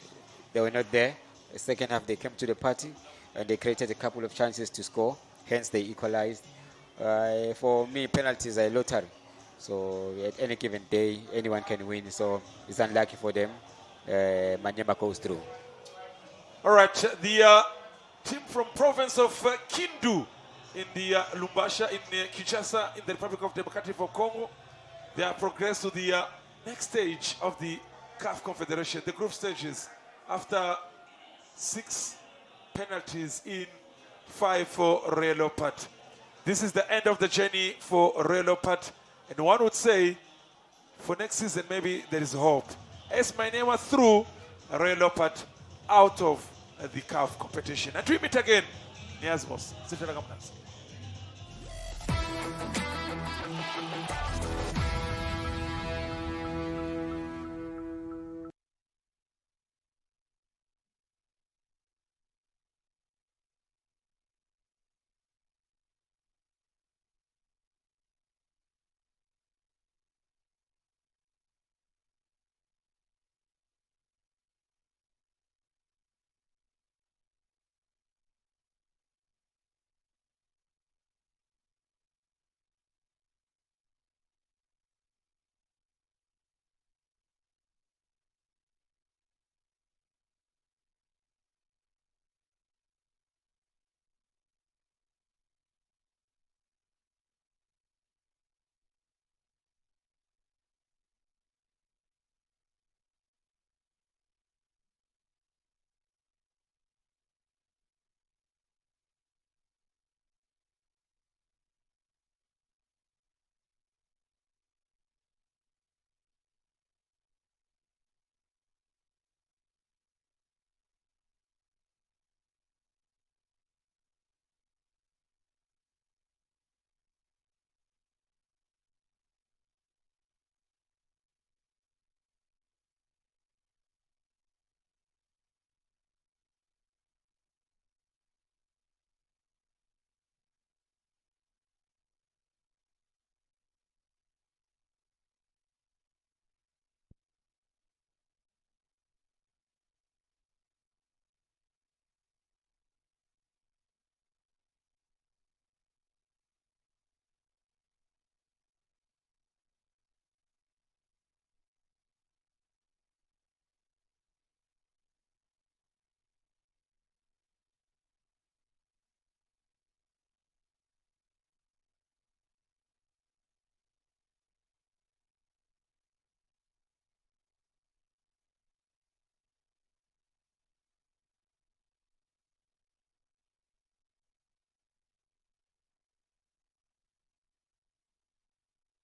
were not there. The second half, they came to the party and they created a couple of chances to score. Hence, they equalized. For me, penalties are lottery. So at any given day, anyone can win. So it's unlucky for them. Maniema goes through. All right, the team from province of Kindu in the Lumbasha, in Kinshasa, in the Republic of Democratic of Congo, they have progressed to the next stage of the CAF Confederation, the group stages, after 6 penalties in 5 for Leopard. This is the end of the journey for Leopard, and one would say for next season maybe there is hope. As Maniema through Leopard out of the CAF competition. And we meet again. Niasmos.